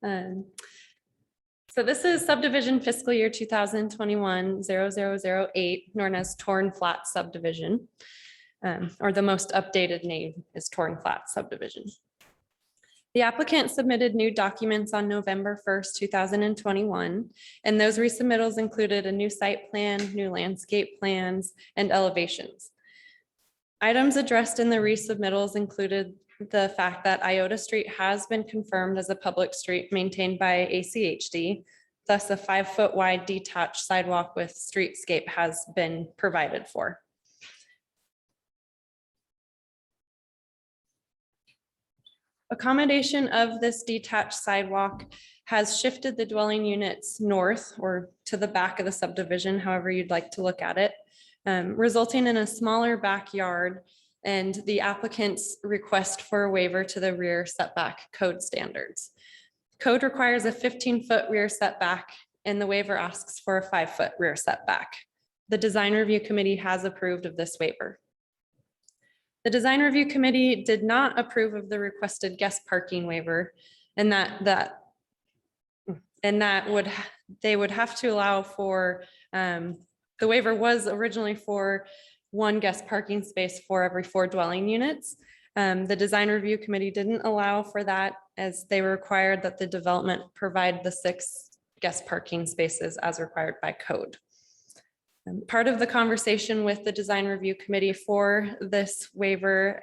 So this is subdivision fiscal year 2021-0008, known as Torn Flat Subdivision, or the most updated name is Torn Flat Subdivision. The applicant submitted new documents on November 1st, 2021, and those resubmittals included a new site plan, new landscape plans, and elevations. Items addressed in the resubmittals included the fact that Iota Street has been confirmed as a public street maintained by ACHD. Thus, a 5-foot wide detached sidewalk with streetscape has been provided for. Accommodation of this detached sidewalk has shifted the dwelling units north or to the back of the subdivision, however you'd like to look at it, resulting in a smaller backyard and the applicant's request for a waiver to the rear setback code standards. Code requires a 15-foot rear setback and the waiver asks for a 5-foot rear setback. The design review committee has approved of this waiver. The design review committee did not approve of the requested guest parking waiver, and they would have to allow for, the waiver was originally for 1 guest parking space for every 4 dwelling units. The design review committee didn't allow for that as they required that the development provide the 6 guest parking spaces as required by code. Part of the conversation with the design review committee for this waiver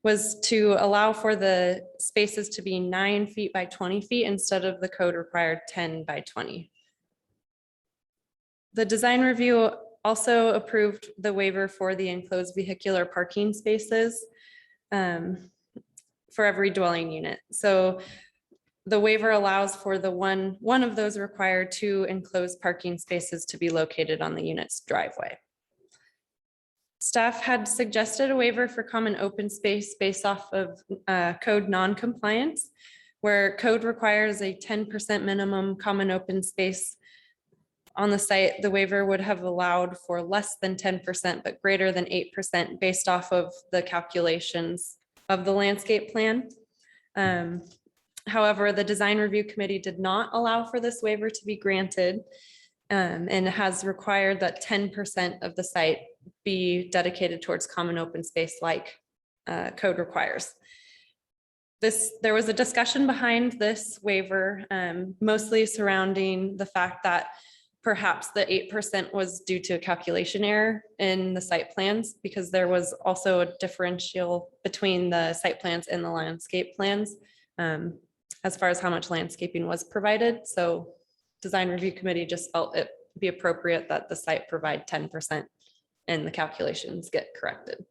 was to allow for the spaces to be 9 feet by 20 feet instead of the code required 10 by 20. The design review also approved the waiver for the enclosed vehicular parking spaces for every dwelling unit. So the waiver allows for the one of those required 2 enclosed parking spaces to be located on the unit's driveway. Staff had suggested a waiver for common open space based off of code non-compliance, where code requires a 10% minimum common open space on the site. The waiver would have allowed for less than 10%, but greater than 8% based off of the calculations of the landscape plan. However, the design review committee did not allow for this waiver to be granted and has required that 10% of the site be dedicated towards common open space like code requires. There was a discussion behind this waiver, mostly surrounding the fact that perhaps the 8% was due to a calculation error in the site plans, because there was also a differential between the site plans and the landscape plans as far as how much landscaping was provided. So design review committee just felt it be appropriate that the site provide 10% and the calculations get corrected.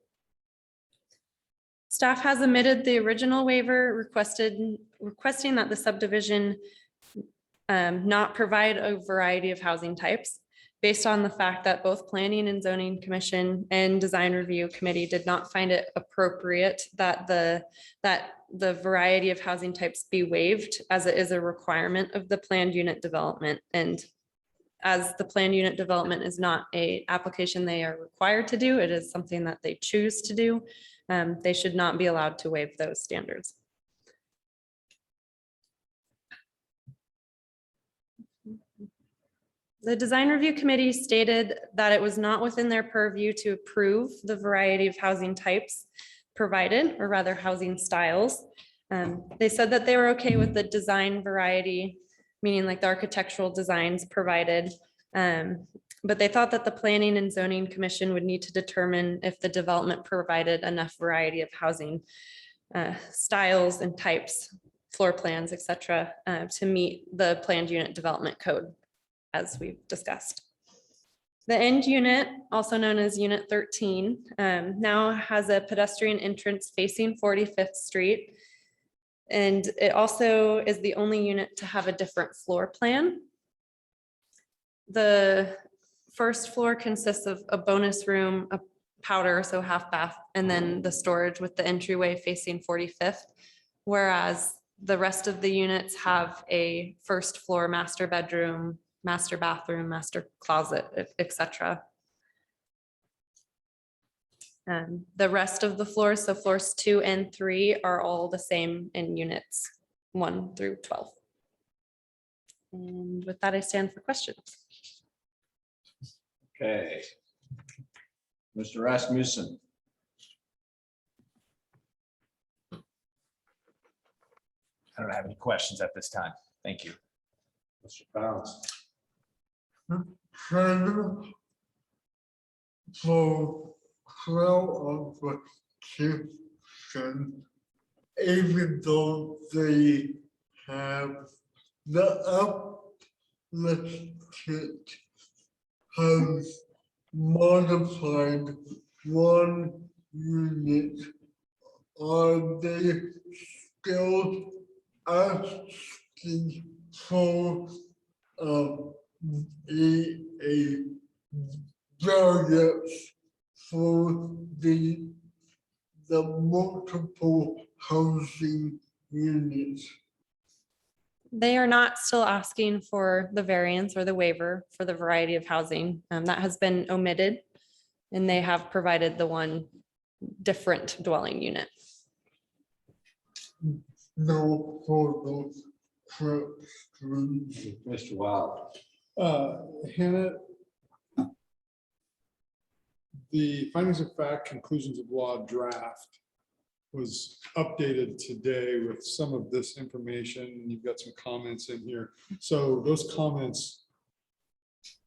Staff has omitted the original waiver requesting that the subdivision not provide a variety of housing types, based on the fact that both Planning and Zoning Commission and Design Review Committee did not find it appropriate that the variety of housing types be waived, as it is a requirement of the planned unit development. And as the planned unit development is not an application they are required to do, it is something that they choose to do. They should not be allowed to waive those standards. The design review committee stated that it was not within their purview to approve the variety of housing types provided, or rather housing styles. They said that they were okay with the design variety meaning like the architectural designs provided. But they thought that the Planning and Zoning Commission would need to determine if the development provided enough variety of housing styles and types, floor plans, et cetera, to meet the planned unit development code, as we've discussed. The end unit, also known as Unit 13, now has a pedestrian entrance facing 45th Street. And it also is the only unit to have a different floor plan. The first floor consists of a bonus room, a powder, so half bath, and then the storage with the entryway facing 45th. Whereas the rest of the units have a first floor master bedroom, master bathroom, master closet, etc. The rest of the floors, so floors 2 and 3, are all the same in units 1 through 12. And with that, I stand for questions. Okay. Mr. Rasmussen. I don't have any questions at this time. Thank you. Mr. Pounds. For flow of kitchen, even though they have the uplifted has modified one unit, are they still asking for a variance for the multiple housing units? They are not still asking for the variance or the waiver for the variety of housing. That has been omitted, and they have provided the one different dwelling unit. No further questions. Mr. Wild. Hannah, the findings of fact, conclusions of law draft was updated today with some of this information. You've got some comments in here. So those comments,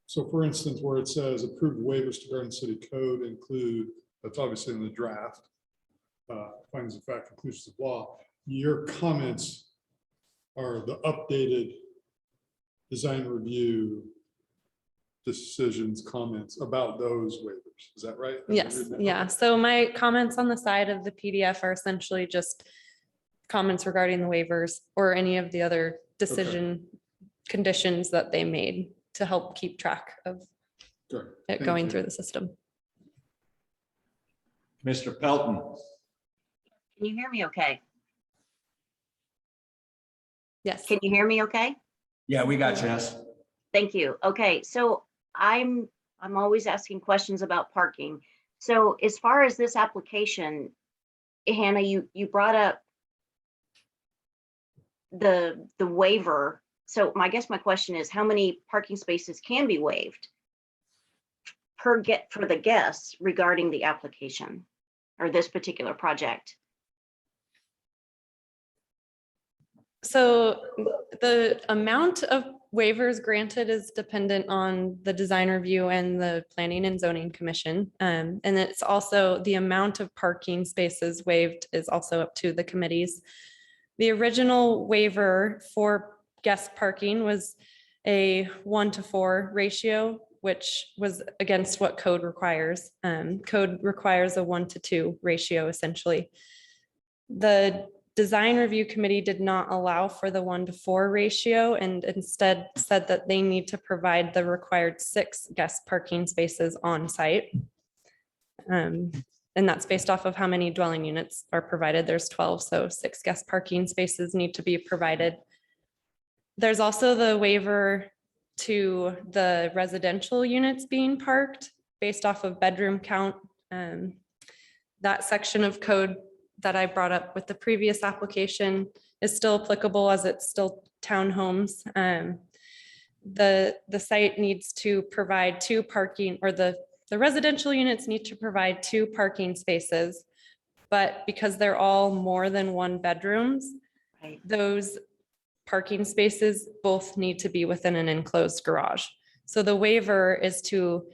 so for instance, where it says approved waivers to Garden City Code include, that's obviously in the draft, findings of fact, conclusions of law. Your comments are the updated design review decisions, comments about those waivers. Is that right? Yes, yeah. So my comments on the side of the PDF are essentially just comments regarding the waivers or any of the other decision conditions that they made to help keep track of Sure. it Thank going you. through the system. Mr. Pelton. Can you hear me okay? Yes. Can you hear me okay? Yeah, we got you. Yes. Thank you. Okay, so I'm always asking questions about parking. So as far as this application, Hannah, you brought up the waiver. So I guess my question is, how many parking spaces can be waived for the guests regarding the application or this particular project? So the amount of waivers granted is dependent on the design review and the Planning and Zoning Commission. And it's also the amount of parking spaces waived is also up to the committees. The original waiver for guest parking was a 1-to-4 ratio, which was against what code requires. Code requires a 1-to-2 ratio, essentially. The Design Review Committee did not allow for the 1-to-4 ratio and instead said that they need to provide the required 6 guest parking spaces on site. And that's based off of how many dwelling units are provided. There's 12, so 6 guest parking spaces need to be provided. There's also the waiver to the residential units being parked based off of bedroom count. That section of code that I brought up with the previous application is still applicable as it's still townhomes. The site needs to provide 2 parking, or the residential units need to provide 2 parking spaces, but because they're all more than 1 bedrooms, Right. those parking spaces both need to be within an enclosed garage. So the waiver is to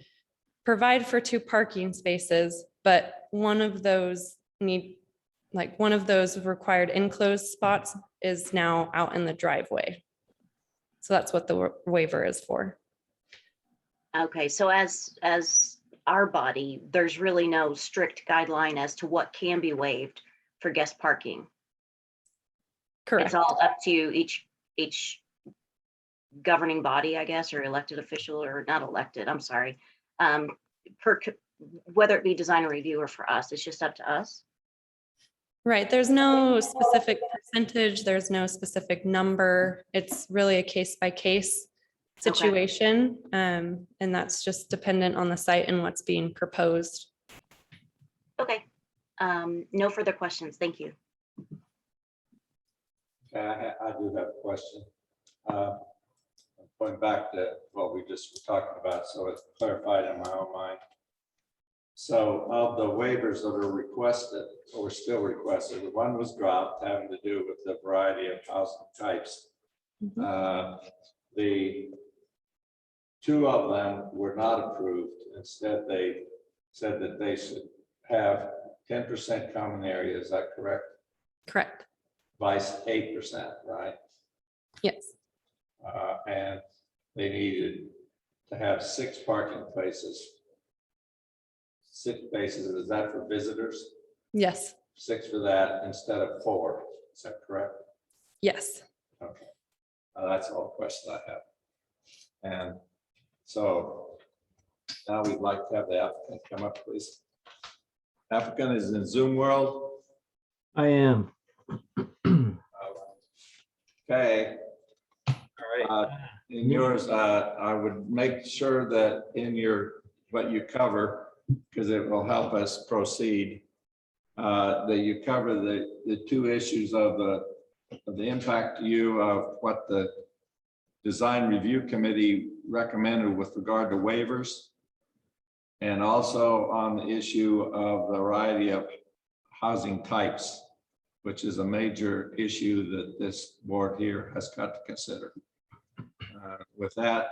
provide for 2 parking spaces, but one of those required enclosed spots is now out in the driveway. So that's what the waiver is for. Okay, so as our body, there's really no strict guideline as to what can be waived for guest parking. Correct. It's all up to each governing body, I guess, or elected official, or not elected, I'm sorry. Whether it be design or review or for us, it's just up to us. Right, there's no specific percentage, there's no specific number. It's really a case by case situation. And that's just dependent on the site and what's being proposed. Okay, no further questions. Thank you. Okay, I do have a question. Going back to what we just were talking about, so it's clarified in my own mind. So of the waivers that are requested or still requested, one was dropped, having to do with the variety of housing types. The 2 of them were not approved. Instead, they said that they should have 10% common area. Is that correct? Correct. Vice 8%, right? Yes. And they needed to have 6 parking places. 6 spaces, is that for visitors? Yes. 6 for that instead of 4, is that correct? Yes. Okay, that's all the questions I have. And so now we'd like to have the applicant come up, please. Applicant is in Zoom world. I am. Okay. All right. In yours, I would make sure that in what you cover, because it will help us proceed, that you cover the 2 issues of the impact to you of what the design review committee recommended with regard to waivers, and also on the issue of a variety of housing types, which is a major issue that this board here has got to consider. With that,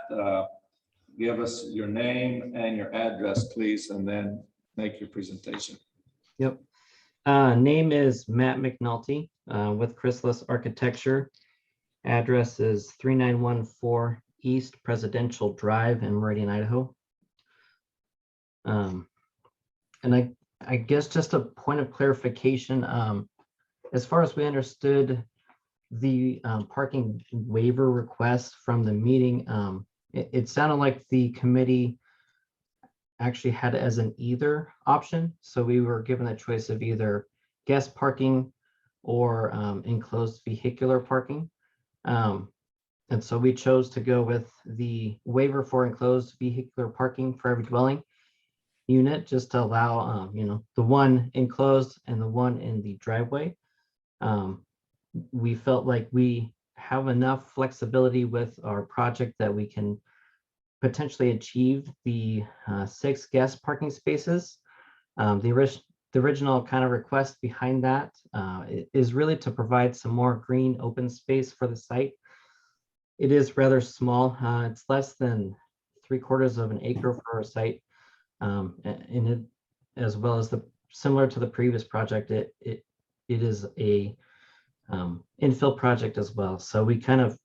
give us your name and your address, please, and then make your presentation. Yep. Name is Matt McNulty with Chrysalis Architecture. Address is 3914 East Presidential Drive in Meridian, Idaho. And I guess just a point of clarification, as far as we understood the parking waiver request from the meeting, it sounded like the committee actually had it as an either option. So we were given a choice of either guest parking or enclosed vehicular parking. And so we chose to go with the waiver for enclosed vehicular parking for every dwelling unit, just to allow, the one enclosed and the one in the driveway. We felt like we have enough flexibility with our project that we can potentially achieve the 6 guest parking spaces. The original kind of request behind that is really to provide some more green open space for the site. It is rather small. It's less than 3/4 of an acre for a site. And it, as well as similar to the previous project, it is a infill project as well. So we kind of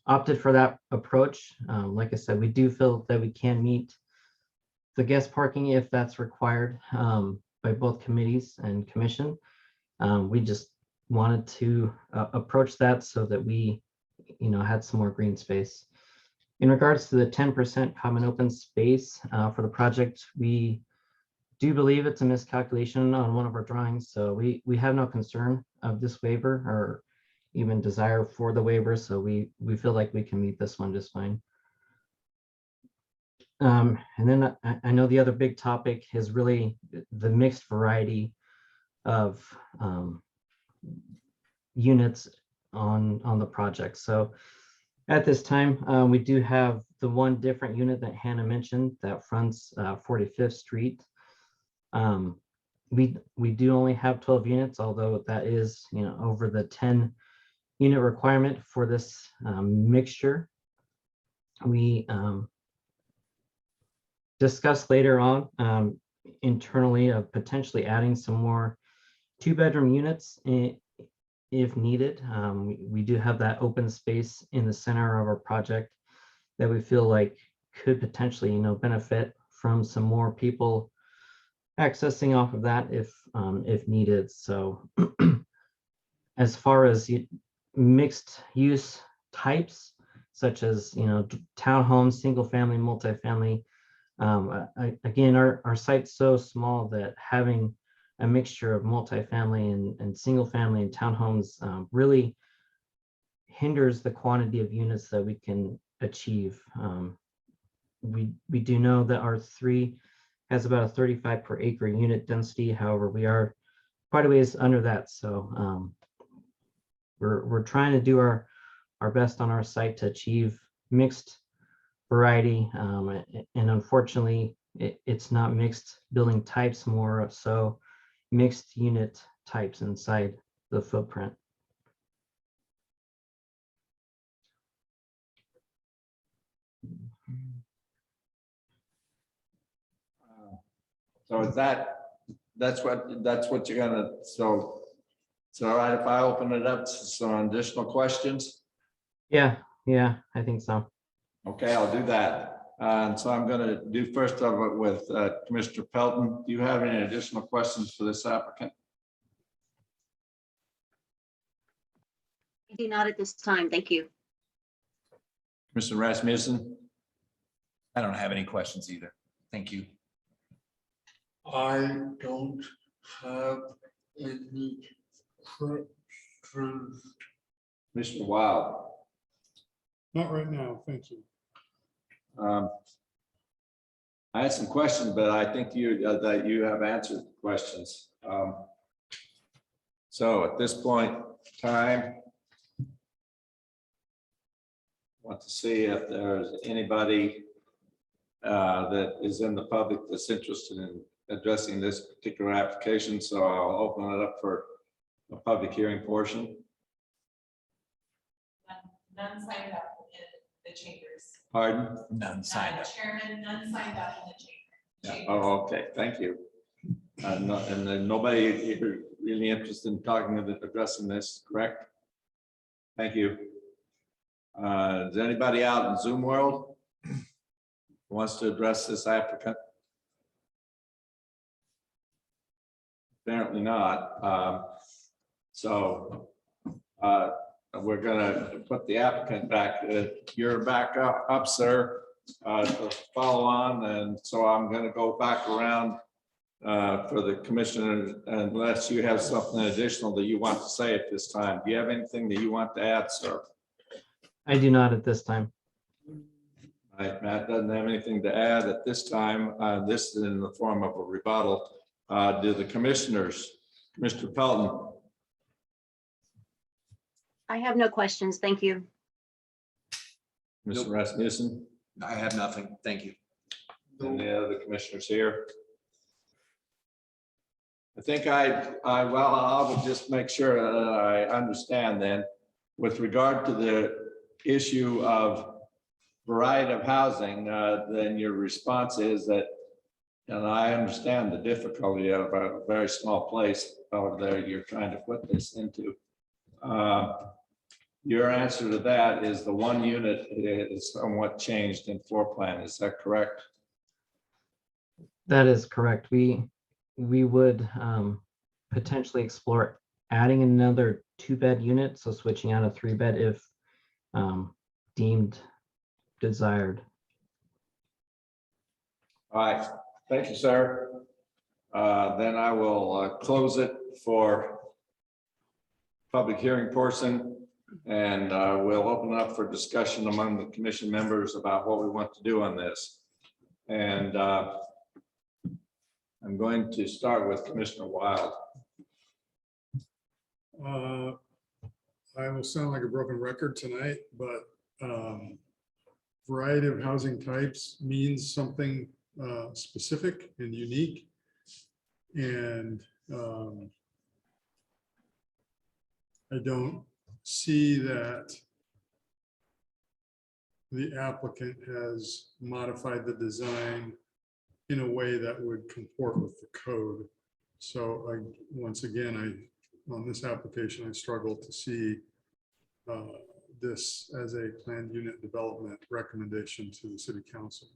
opted for that approach. Like I said, we do feel that we can meet the guest parking if that's required by both committees and commission. We just wanted to approach that so that we, had some more green space. In regards to the 10% common open space for the project, we do believe it's a miscalculation on one of our drawings. So we have no concern of this waiver or even desire for the waiver. So we feel like we can meet this one just fine. And then I know the other big topic is really the mixed variety of units on the project. So at this time, we do have the one different unit that Hannah mentioned that fronts 45th Street. We do only have 12 units, although that is, over the 10 unit requirement for this mixture. We discussed later on internally of potentially adding some more 2-bedroom units if needed. We do have that open space in the center of our project that we feel like could potentially, benefit from some more people accessing off of that if needed. So as far as mixed use types, such as, townhomes, single family, multifamily, again, our site's so small that having a mixture of multifamily and single family and townhomes really hinders the quantity of units that we can achieve. We do know that R3 has about a 35 per acre unit density. However, we are quite a ways under that. So we're trying to do our best on our site to achieve mixed variety. And unfortunately, it's not mixed building types, more so mixed unit types inside the footprint. So is that's what you're gonna, so all right, if I open it up to some additional questions? Yeah, I think so. Okay, I'll do that. And so I'm gonna do first of it with Commissioner Pelton. Do you have any additional questions for this applicant? I do not at this time. Thank you. Mr. Rasmussen? I don't have any questions either. Thank you. I don't have any questions. Mr. Wild? Not right now, thank you. I had some questions, but I think that you have answered the questions. So at this point in time, want to see if there's anybody that is in the public that's interested in addressing this particular application. So I'll open it up for a public hearing portion. None signed up in the chambers. Pardon? None signed up. Chairman, none signed up in the chamber. Yeah. Oh, okay, thank you. And then nobody really interested in talking about addressing this, correct? Thank you. Is anybody out in Zoom world who wants to address this applicant? Apparently not. So we're gonna put the applicant back. You're back up, sir, to follow on. And so I'm gonna go back around for the commissioner, unless you have something additional that you want to say at this time. Do you have anything that you want to add, sir? I do not at this time. All right, Matt doesn't have anything to add at this time. This is in the form of a rebuttal. Do the commissioners, Mr. Pelton? I have no questions. Thank you. Mr. Rasmussen? I have nothing. Thank you. And the other commissioners here? I think well, I will just make sure that I understand then, with regard to the issue of variety of housing, then your response is that, and I understand the difficulty of a very small place over there you're trying to put this into. Your answer to that is the one unit is somewhat changed in floor plan. Is that correct? That is correct. We would potentially explore adding another 2-bed unit, so switching out a 3-bed if deemed desired. All right, thank you, sir. Then I will close it for public hearing portion, and we'll open up for discussion among the commission members about what we want to do on this. And I'm going to start with Commissioner Wild. I will sound like a broken record tonight, but variety of housing types means something specific and unique. And I don't see that the applicant has modified the design in a way that would comport with the code. So once again, on this application, I struggle to see this as a planned unit development recommendation to the city council.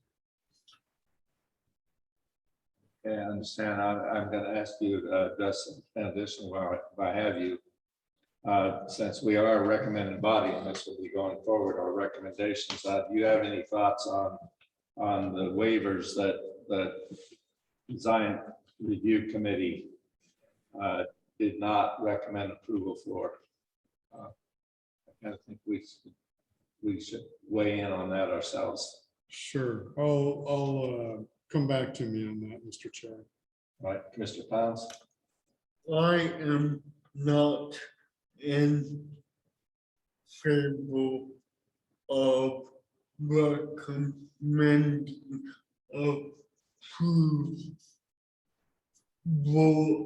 Okay, I understand. I'm going to ask you to address an addition while I have you. Since we are a recommended body and this will be going forward, our recommendations, do you have any thoughts on the waivers that the design review committee did not recommend approval for? I kind of think we should weigh in on that ourselves. Sure, I'll come back to me on that, Mr. Chair. All right, Mr. Pounds? I am not in favor of recommending approval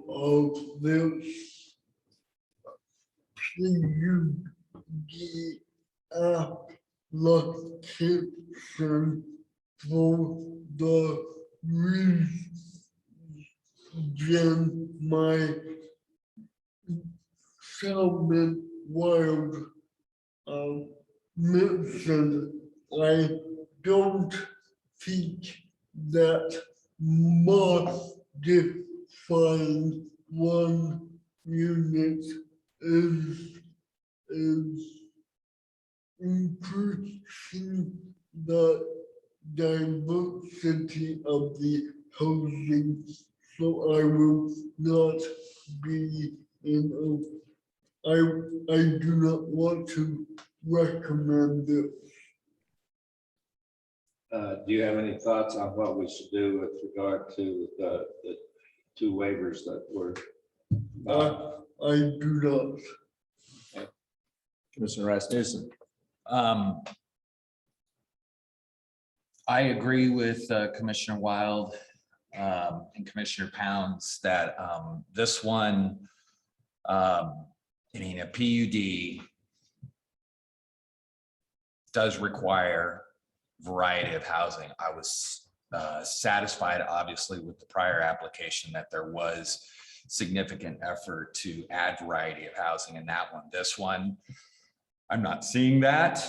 of this PUD application for the reason my Settlement Wild mentioned. I don't think that modifying one unit is increasing the diversity of the housing, so I will not be I do not want to recommend this. Do you have any thoughts on what we should do with regard to the two waivers that were? I do not. Okay. Commissioner Rasmussen. I agree with Commissioner Wild and Commissioner Pounds that this one, I mean, a PUD does require variety of housing. I was satisfied, obviously, with the prior application that there was significant effort to add variety of housing in that one. This one, I'm not seeing that.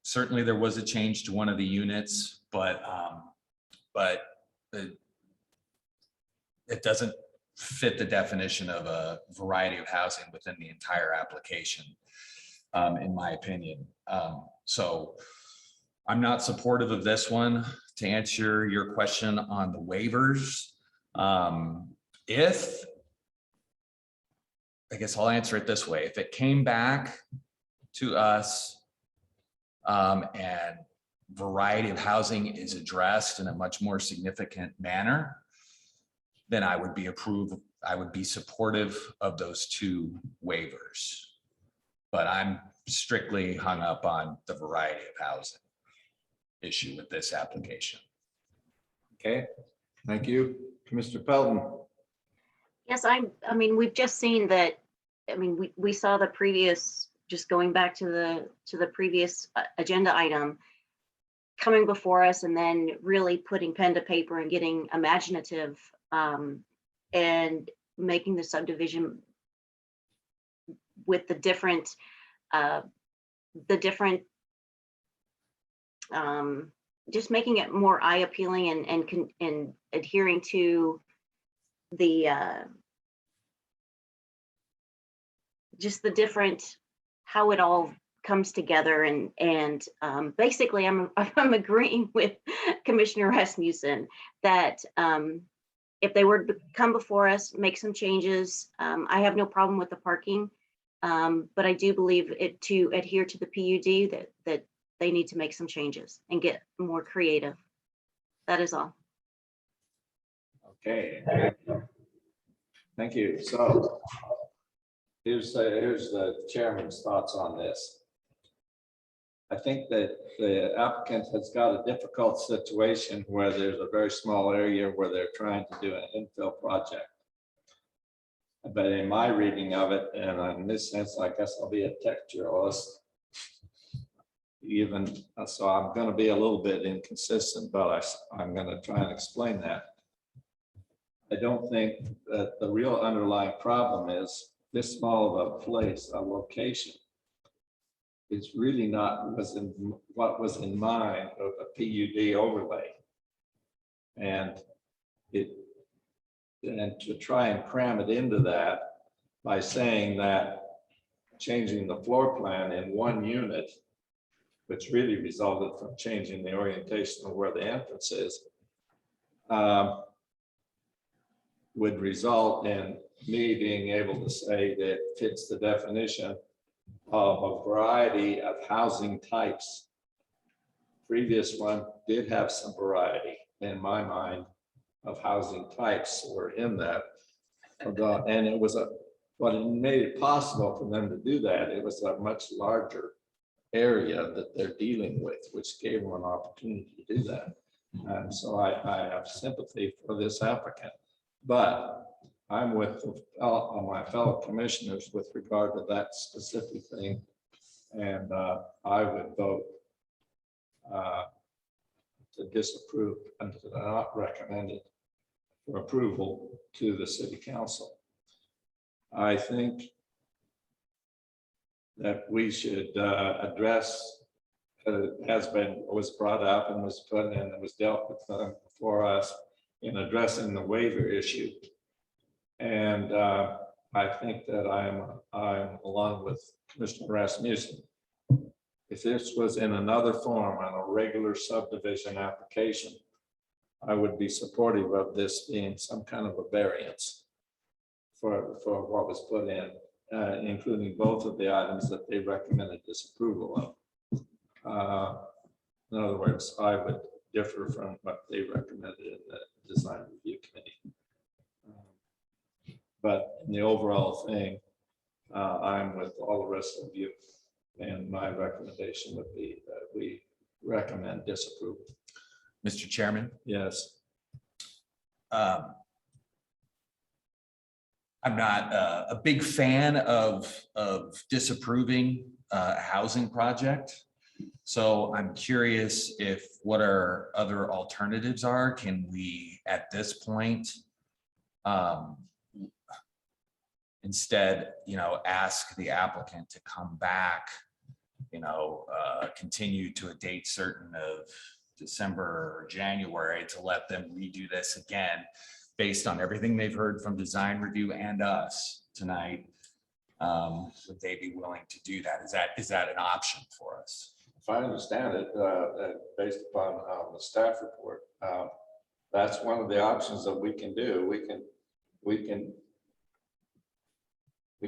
Certainly there was a change to one of the units, but it doesn't fit the definition of a variety of housing within the entire application, in my opinion. So I'm not supportive of this one. To answer your question on the waivers, I guess I'll answer it this way. If it came back to us and variety of housing is addressed in a much more significant manner, then I would be supportive of those two waivers. But I'm strictly hung up on the variety of housing issue with this application. Okay, thank you. Mr. Pelton. Yes, I mean, we've just seen that, I mean, we saw the previous, just going back to the previous agenda item coming before us and then really putting pen to paper and getting imaginative and making the subdivision with the different just making it more eye appealing and adhering to the just the different, how it all comes together and basically I'm agreeing with Commissioner Rasmussen that if they were to come before us, make some changes, I have no problem with the parking, but I do believe it to adhere to the PUD that they need to make some changes and get more creative. That is all. Okay. Thank you. So here's the chairman's thoughts on this. I think that the applicant has got a difficult situation where there's a very small area where they're trying to do an infill project. but in my reading of it, and in this sense, I guess I'll be a textualist. Even, so I'm gonna be a little bit inconsistent, but I'm gonna try and explain that. I don't think that the real underlying problem is this small of a place, a location. It's really not what was in mind of a PUD overlay. And to try and cram it into that by saying that changing the floor plan in one unit, which really resulted from changing the orientation of where the entrance is, would result in me being able to say that it fits the definition of a variety of housing types. Previous one did have some variety in my mind of housing types were in that. And it was what made it possible for them to do that. It was a much larger area that they're dealing with, which gave them an opportunity to do that. And so I have sympathy for this applicant, but I'm with my fellow commissioners with regard to that specific thing. And I would vote to disapprove and to not recommend it for approval to the city council. I think that we should address, was brought up and was put in and was dealt with for us in addressing the waiver issue. And I think that I'm along with Commissioner Rasmussen. If this was in another form on a regular subdivision application, I would be supportive of this being some kind of a variance for what was put in, including both of the items that they recommended disapproval of. In other words, I would differ from what they recommended in the design review committee. But in the overall thing, I'm with all the rest of you. And my recommendation would be that we recommend disapproval. Mr. Chairman. Yes. I'm not a big fan of disapproving a housing project. So I'm curious if what our other alternatives are. Can we, at this point, instead, ask the applicant to come back, continue to a date certain of December or January to let them redo this again, based on everything they've heard from design review and us tonight. Would they be willing to do that? Is that an option for us? If I understand it, based upon the staff report, that's one of the options that we can do. We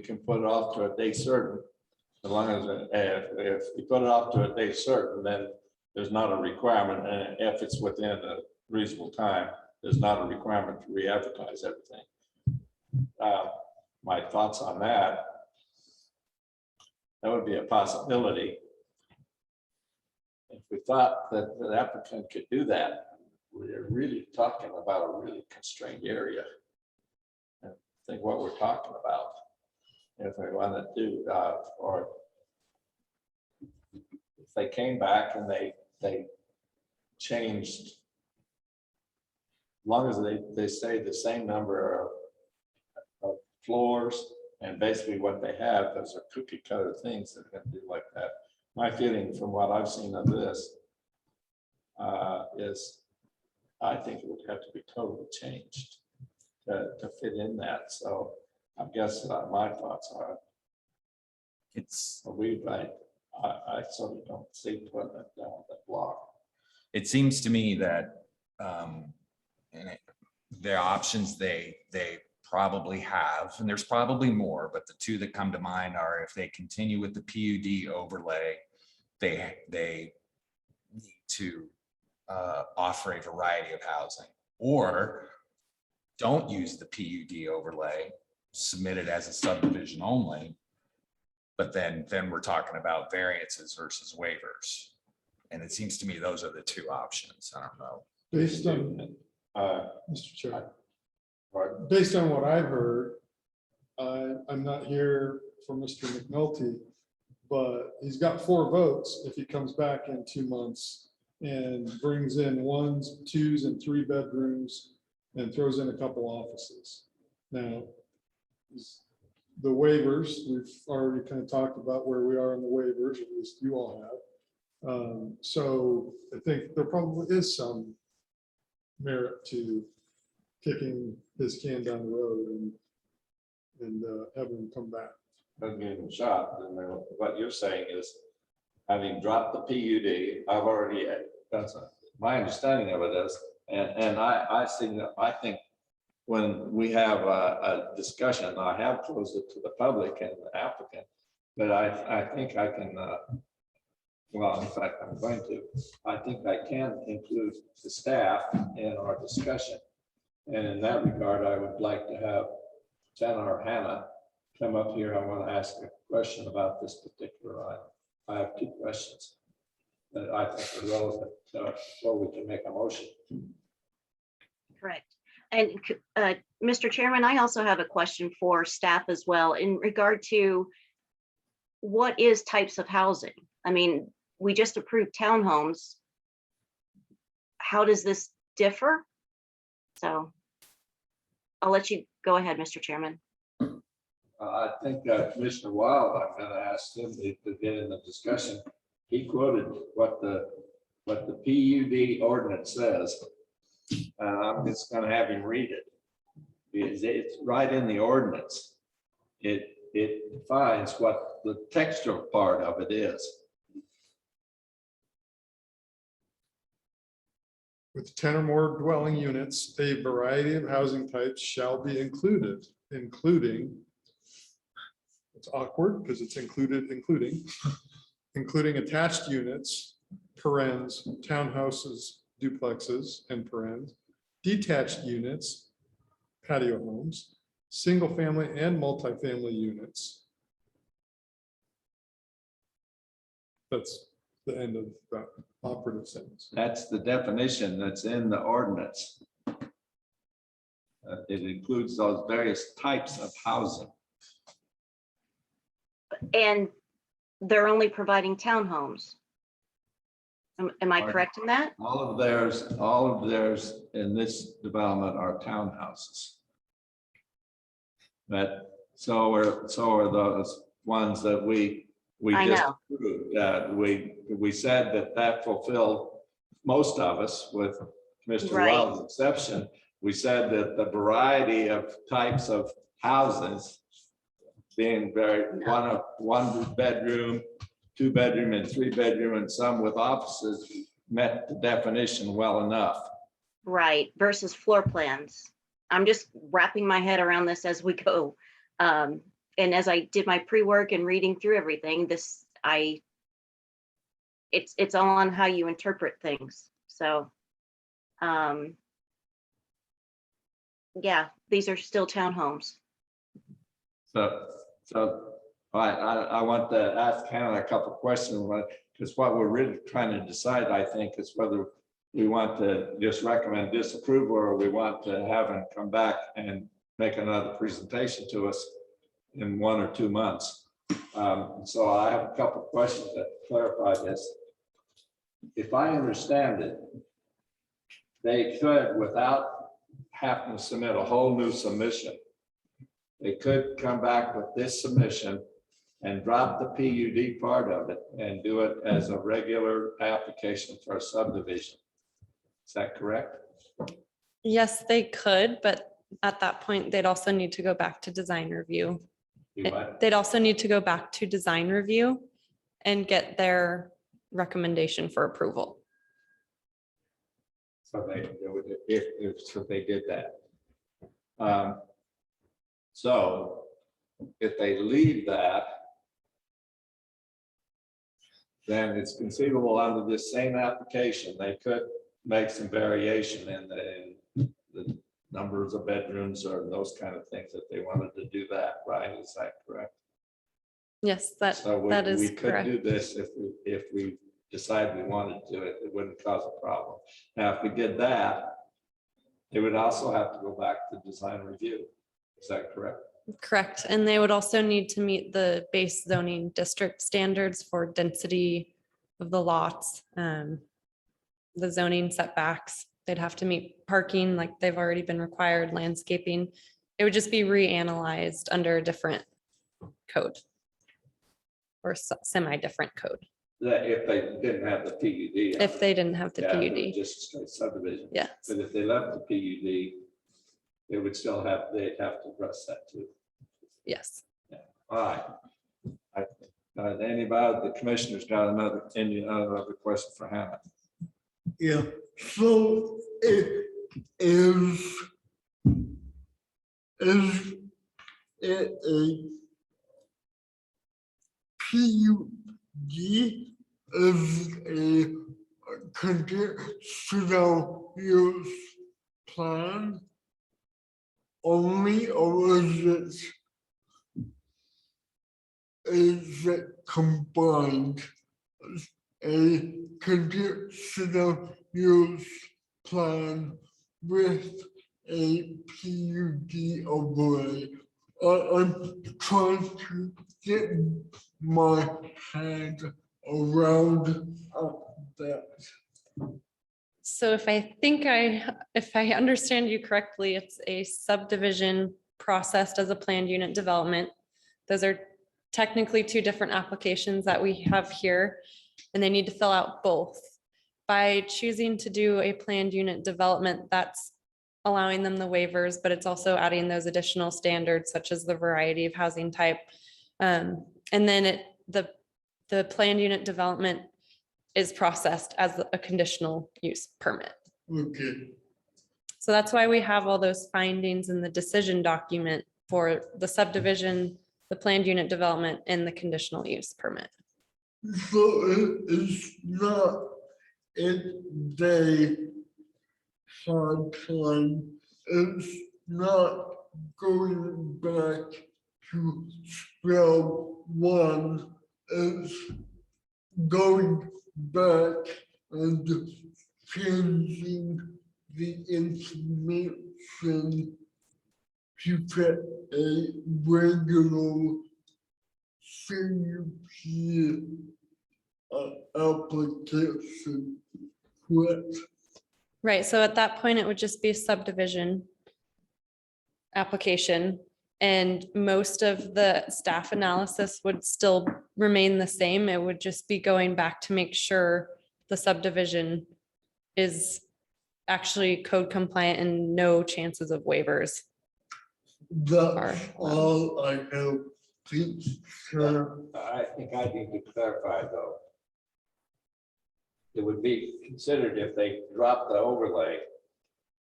can put it off to a date certain, as long as if we put it off to a date certain, then there's not a requirement, and if it's within a reasonable time, there's not a requirement to re-advertise everything. My thoughts on that would be a possibility. If we thought that the applicant could do that, we're really talking about a really constrained area. I think what we're talking about, if they want to do, or if they came back and they changed, as long as they say the same number of floors, and basically what they have, those are cookie cutter things that are going to do like that. My feeling from what I've seen of this is I think it would have to be totally changed to fit in that. So I guess my thoughts are I sort of don't see putting it down that block. It seems to me that the options they probably have, and there's probably more, but the two that come to mind are if they continue with the PUD overlay, they need to offer a variety of housing, or don't use the PUD overlay, submit it as a subdivision only, but then we're talking about variances versus waivers. And it seems to me those are the two options. I don't know. Based on, Mr. Chair, based on what I've heard, I'm not here for Mr. McNulty, but he's got 4 votes if he comes back in 2 months and brings in 1s, 2s, and 3 bedrooms and throws in a couple offices. Now, the waivers, we've already kind of talked about where we are in the waivers, at least you all have. So I think there probably is some merit to kicking this can down the road and having him come back. But give him a shot. And then what you're saying is, having dropped the PUD, I've already, that's my understanding of it is, and I think when we have a discussion, I have closed it to the public and the applicant, but I think I can, well, in fact, I'm going to, I think I can include the staff in our discussion. And in that regard, I would like to have Jenna or Hannah come up here. I want to ask a question about this particular item. I have 2 questions that I think are relevant, so we can make a motion. Correct. And Mr. Chairman, I also have a question for staff as well in regard to what is types of housing? I mean, we just approved townhomes. How does this differ? So I'll let you go ahead, Mr. Chairman. I think Commissioner Wild, I'm going to ask him to get in the discussion. He quoted what the PUD ordinance says. I'm just going to have him read it. It's right in the ordinance. It defines what the textual part of it is. With 10 or more dwelling units, a variety of housing types shall be included, including, it's awkward because it's including attached units, parens, townhouses, duplexes, and parens, detached units, patio homes, single family and multifamily units. That's the end of that operative sentence. That's the definition that's in the ordinance. It includes those various types of housing. And they're only providing townhomes. Am I correct in that? All of theirs in this development are townhouses. But so are those ones that we I just know. approved. We said that fulfilled most of us, with Mr. Right. Wild's exception. We said that the variety of types of houses being one bedroom, 2 bedroom, and 3 bedroom, and some with offices met the definition well enough. Right, versus floor plans. I'm just wrapping my head around this as we go. And as I did my pre-work and reading through everything, it's all on how you interpret things. So, yeah, these are still townhomes. So I want to ask Hannah a couple of questions, because what we're really trying to decide, I think, is whether we want to just recommend disapproval or we want to have him come back and make another presentation to us in 1 or 2 months. So I have a couple of questions that clarify this. If I understand it, they could, without having to submit a whole new submission, they could come back with this submission and drop the PUD part of it and do it as a regular application for a subdivision. Is that correct? Yes, they could, but at that point, they'd also need to go back to design review. Do what? They'd also need to go back to design review and get their recommendation for approval. So if they did that. So if they leave that, then it's conceivable under this same application, they could make some variation in the numbers of bedrooms or those kind of things if they wanted to do that, right? Is that correct? Yes, that is We could correct. do this if we decide we wanted to, it wouldn't cause a problem. Now, if we did that, they would also have to go back to design review. Is that correct? Correct. And they would also need to meet the base zoning district standards for density of the lots, the zoning setbacks. They'd have to meet parking like they've already been required, landscaping. It would just be reanalyzed under a different code or semi-different code That if they didn't have the PUD. if they didn't have the Yeah, it would PUD. just straight subdivision. Yes. But if they left the PUD, they would still have, they'd have to address that too. Yes. All right. Anybody, the commissioner's got any other question for Hannah? Yeah, so it is it a PUD is a conditional use plan only, or is it combined? A conditional use plan with a PUD overlay. I'm trying to get my head around that. So if I understand you correctly, it's a subdivision processed as a planned unit development. Those are technically two different applications that we have here, and they need to fill out both. By choosing to do a planned unit development, that's allowing them the waivers, but it's also adding those additional standards such as the variety of housing type. And then the planned unit development is processed as a conditional use permit. Okay, So that's why we have all those findings in the decision document for the subdivision, the planned unit development, and the conditional use permit. so it's not in the hard time, it's not going back to square one, it's going back and changing the information to get a regular CUP application, correct? Right, so at that point, it would just be a subdivision application, and most of the staff analysis would still remain the same. It would just be going back to make sure the subdivision is actually code compliant and no chances of waivers. That's all I have. Please, sir. I think I need to clarify though. It would be considered if they dropped the overlay,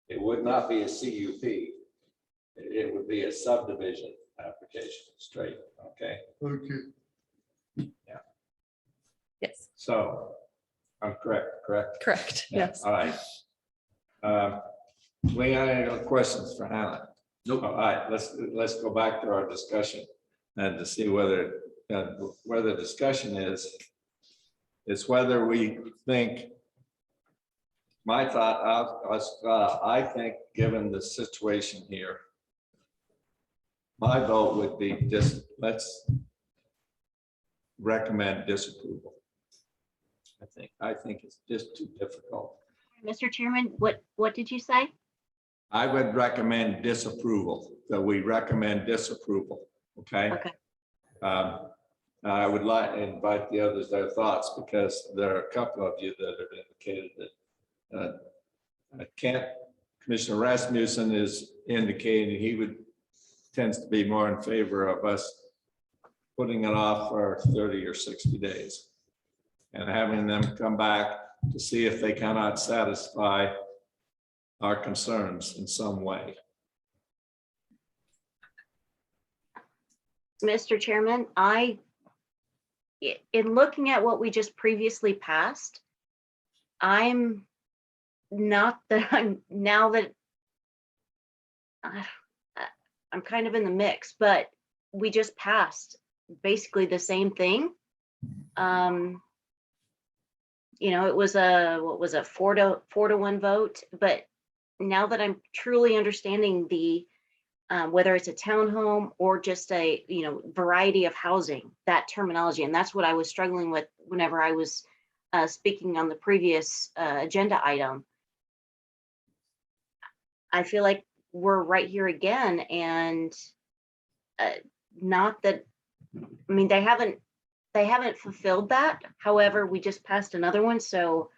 it would not be a CUP. It would be a subdivision application straight, okay? Okay. Yes, So I'm correct? correct, Yeah, yes. all right. We got any other questions for Hannah? Nope. All right, let's go back to our discussion and to see whether where the discussion is whether we think. My thought, I think, given the situation here, my vote would be just let's recommend disapproval. I think it's just too difficult. Mr. Chairman, what did you say? I would recommend disapproval, that we recommend disapproval, okay? Okay. I would like to invite the others their thoughts, because there are a couple of you that have indicated that Commissioner Rasmussen is indicating he tends to be more in favor of us putting it off for 30 or 60 days and having them come back to see if they cannot satisfy our concerns in some way. Mr. Chairman, in looking at what we just previously passed, I'm not that I'm kind of in the mix, but we just passed basically the same thing. It was what was a 4-1 vote, but now that I'm truly understanding the whether it's a townhome or just a, variety of housing, that terminology. And that's what I was struggling with whenever I was speaking on the previous agenda item. I feel like we're right here again, and not that, I mean, they haven't fulfilled that. However, we just passed another one. So,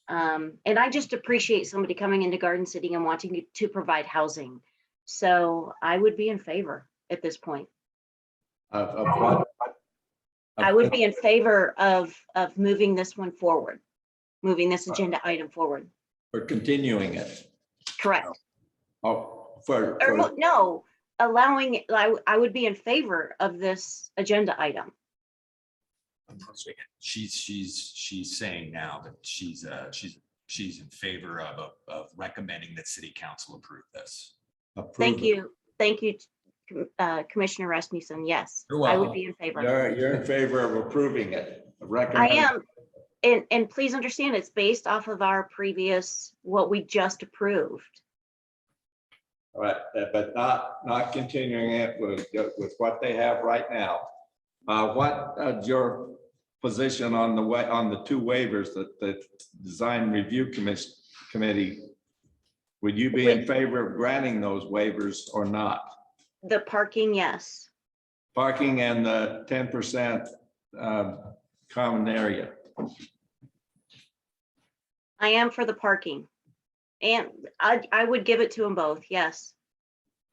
and I just appreciate somebody coming into Garden City and wanting to provide housing. So I would be in favor at this point. Of what? I would be in favor of moving this one forward, moving this agenda item forward. For continuing it. Correct. Oh, Or no, allowing, I would be in favor of this agenda item. She's saying now that she's in favor of recommending that city council approve this. Thank you. Thank you, Commissioner Rasmussen. Yes, You're I would welcome. be in favor. You're in favor of approving it. I Recommend. am. And please understand, it's based off of our previous, what we just approved. All right, but not continuing it with what they have right now. What your position on the two waivers that the Design Review Committee, would you be in favor of granting those waivers or not? The parking, yes. Parking and the 10% common area. I am for the parking. And I would give it to them both, yes.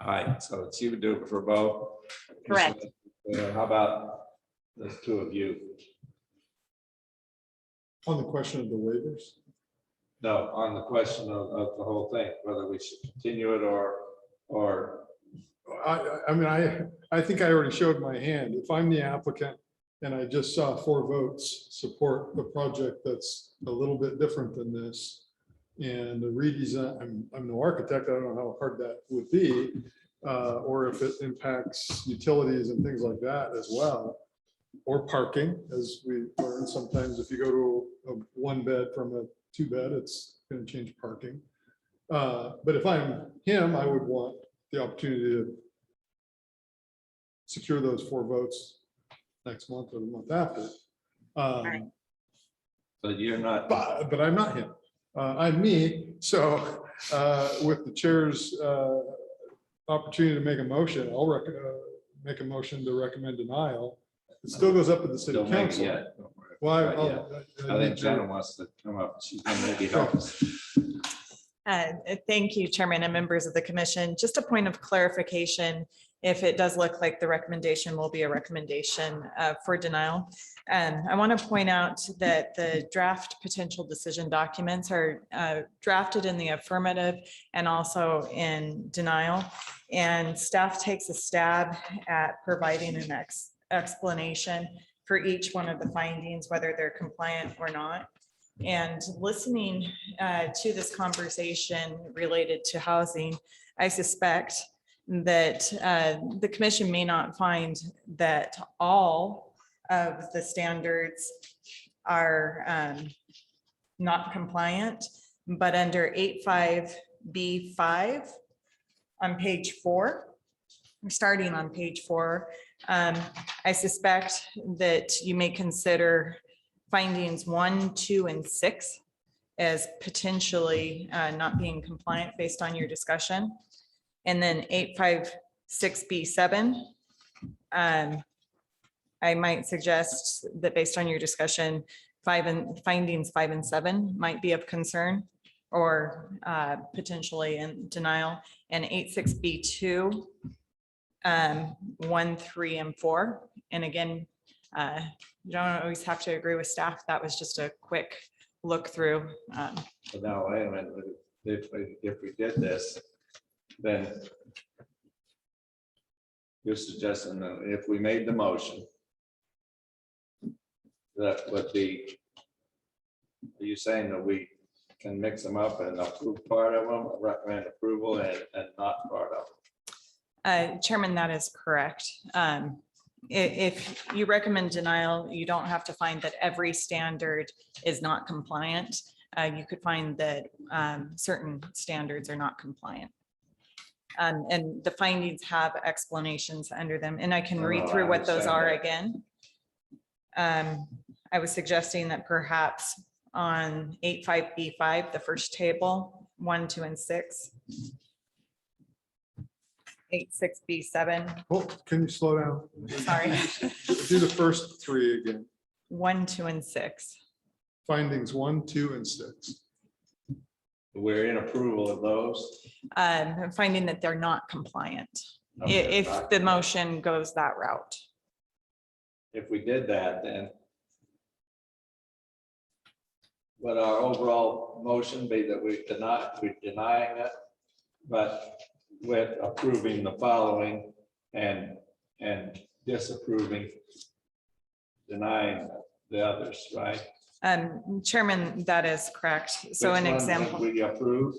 All right, so she would do it for both. Correct. How about the two of you? On the question of the waivers, No, on the question of the whole thing, whether we should continue it or I mean, I think I already showed my hand. If I'm the applicant and I just saw 4 votes support the project that's a little bit different than this, and the redesign, I'm no architect, I don't know how hard that would be, or if it impacts utilities and things like that as well, or parking, as we learn sometimes if you go to a 1-bed from a 2-bed, it's going to change parking. But if I'm him, I would want the opportunity to secure those 4 votes next month or the month after. Right. but you're not. But I'm not him. I'm me. So with the chair's opportunity to make a motion, I'll make a motion to recommend denial. It still goes up to the city Don't make it council. yet. Don't worry. Why? Not yet. I think Jenna wants to come up. She's gonna maybe help us. Thank you, Chairman and members of the commission. Just a point of clarification, if it does look like the recommendation will be a recommendation for denial. I want to point out that the draft potential decision documents are drafted in the affirmative and also in denial. And staff takes a stab at providing an explanation for each one of the findings, whether they're compliant or not. And listening to this conversation related to housing, I suspect that the commission may not find that all of the standards are not compliant, but under 85B5 on page 4, starting on page 4, I suspect that you may consider findings 1, 2, and 6 as potentially not being compliant based on your discussion. And then 856B7, I might suggest that based on your discussion, findings 5 and 7 might be of concern or potentially in denial. And 86B2, 1, 3, and 4. And again, you don't always have to agree with staff. That was just a quick look through. But now, wait a minute, if we did this, then you're suggesting that if we made the motion, that would be, are you saying that we can mix them up and approve part of them, recommend approval and not part of them? Chairman, that is correct. If you recommend denial, you don't have to find that every standard is not compliant. You could find that certain standards are not compliant. And the findings have explanations under them, and I can Oh, read I through what those understand are that. again. I was suggesting that perhaps on 85B5, the first table, 1, 2, and 6. 86B7, Oh, can you slow down? sorry, Do the first three again. 1, 2, and 6. Findings 1, 2, and 6. We're in approval of those. Finding that they're not compliant. Okay, If the motion goes that route. If we did that, then would our overall motion be that we're denying it, but with approving the following and disapproving, denying the others, right? Chairman, that is correct. So Which an one example, would we approve?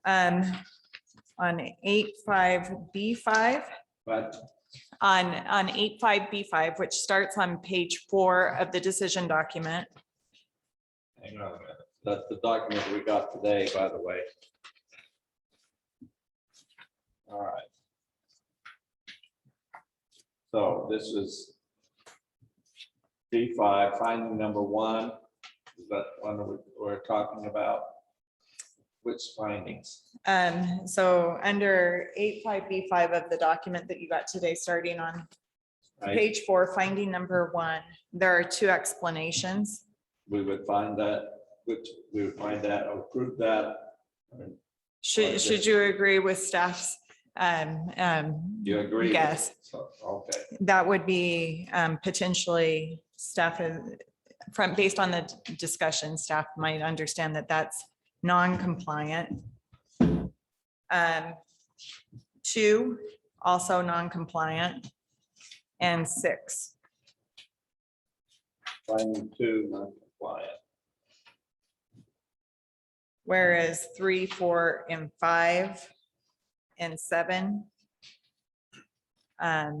on 85B5, But on 85B5, which starts on page 4 of the decision document. hang on a minute, that's the document we got today, by the way. All right. So this is B5, finding number 1. Is that one we're talking about? Which findings? So under 85B5 of the document that you got today, starting on Right? page 4, finding number 1, there are 2 explanations. We would find that, which we would find that, or approve that. Should you agree with staff's? You agree? Yes. So, okay, That would be potentially staff from, based on the discussion, staff might understand that that's non-compliant. 2, also non-compliant. And 6. finding 2 non-compliant. Whereas 3, 4, and 5, and 7. I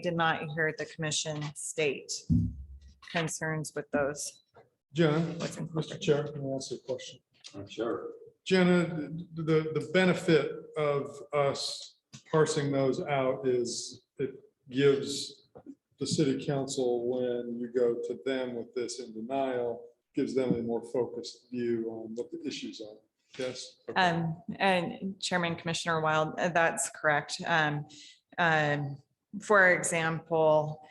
did not hear the commission state concerns with those. Jenna, What's in- Mr. Chair, can I ask you a question? I'm sure. Jenna, the benefit of us parsing those out is it gives the city council, when you go to them with this in denial, gives them a more focused view on what the issues are. Yes? Okay. And Chairman Commissioner Wild, that's correct. For example,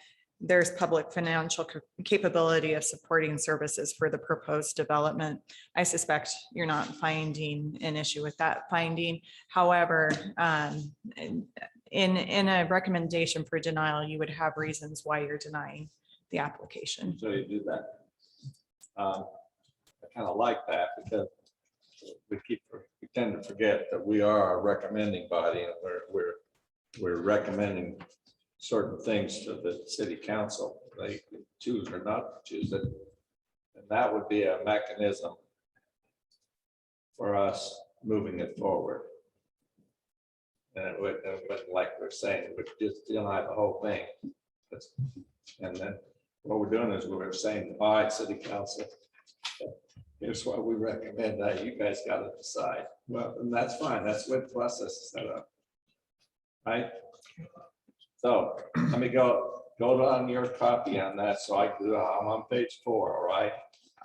there's public financial capability of supporting services for the proposed development. I suspect you're not finding an issue with that finding. However, in a recommendation for denial, you would have reasons why you're denying the application. So you do that. I kind of like that because we tend to forget that we are a recommending body and we're recommending certain things to the city council. They can choose or not to choose it. And that would be a mechanism for us moving it forward. And it wouldn't, like we're saying, we just deny the whole thing. And then what we're doing is we're saying, all right, city council, here's what we recommend. You guys got to decide. Well, and that's fine. That's what the process is set up. Right? So let me go on your copy on that. So I'm on page 4, all right?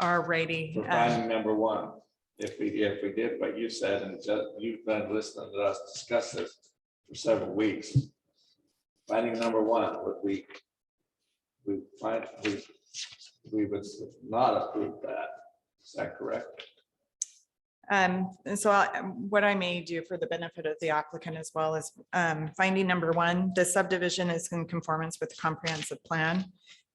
Alrighty. For finding number 1. If we did what you said, and you've been listening to us discuss this for several weeks. Finding number 1, would we would not approve that. Is that correct? So what I may do for the benefit of the applicant as well is finding number 1, the subdivision is in conformance with the comprehensive plan.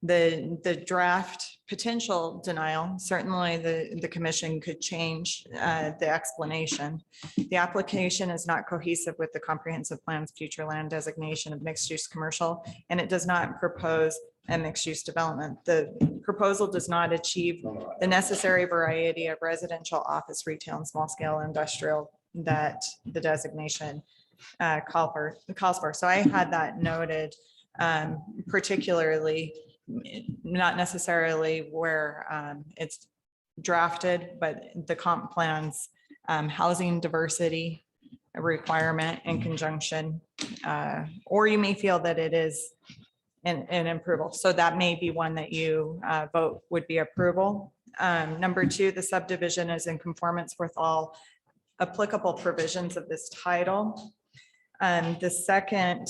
The draft potential denial, certainly the commission could change the explanation. The application is not cohesive with the comprehensive plan's future land designation of mixed use commercial, and it does not propose a mixed use development. The proposal does not achieve the necessary variety of residential, office, retail, and small scale industrial that the designation calls for. So I had that noted, particularly not necessarily where it's drafted, but the comp plans, housing diversity, a requirement in conjunction, or you may feel that it is an approval. So that may be one that you vote would be approval. Number two, the subdivision is in conformance with all applicable provisions of this title. The second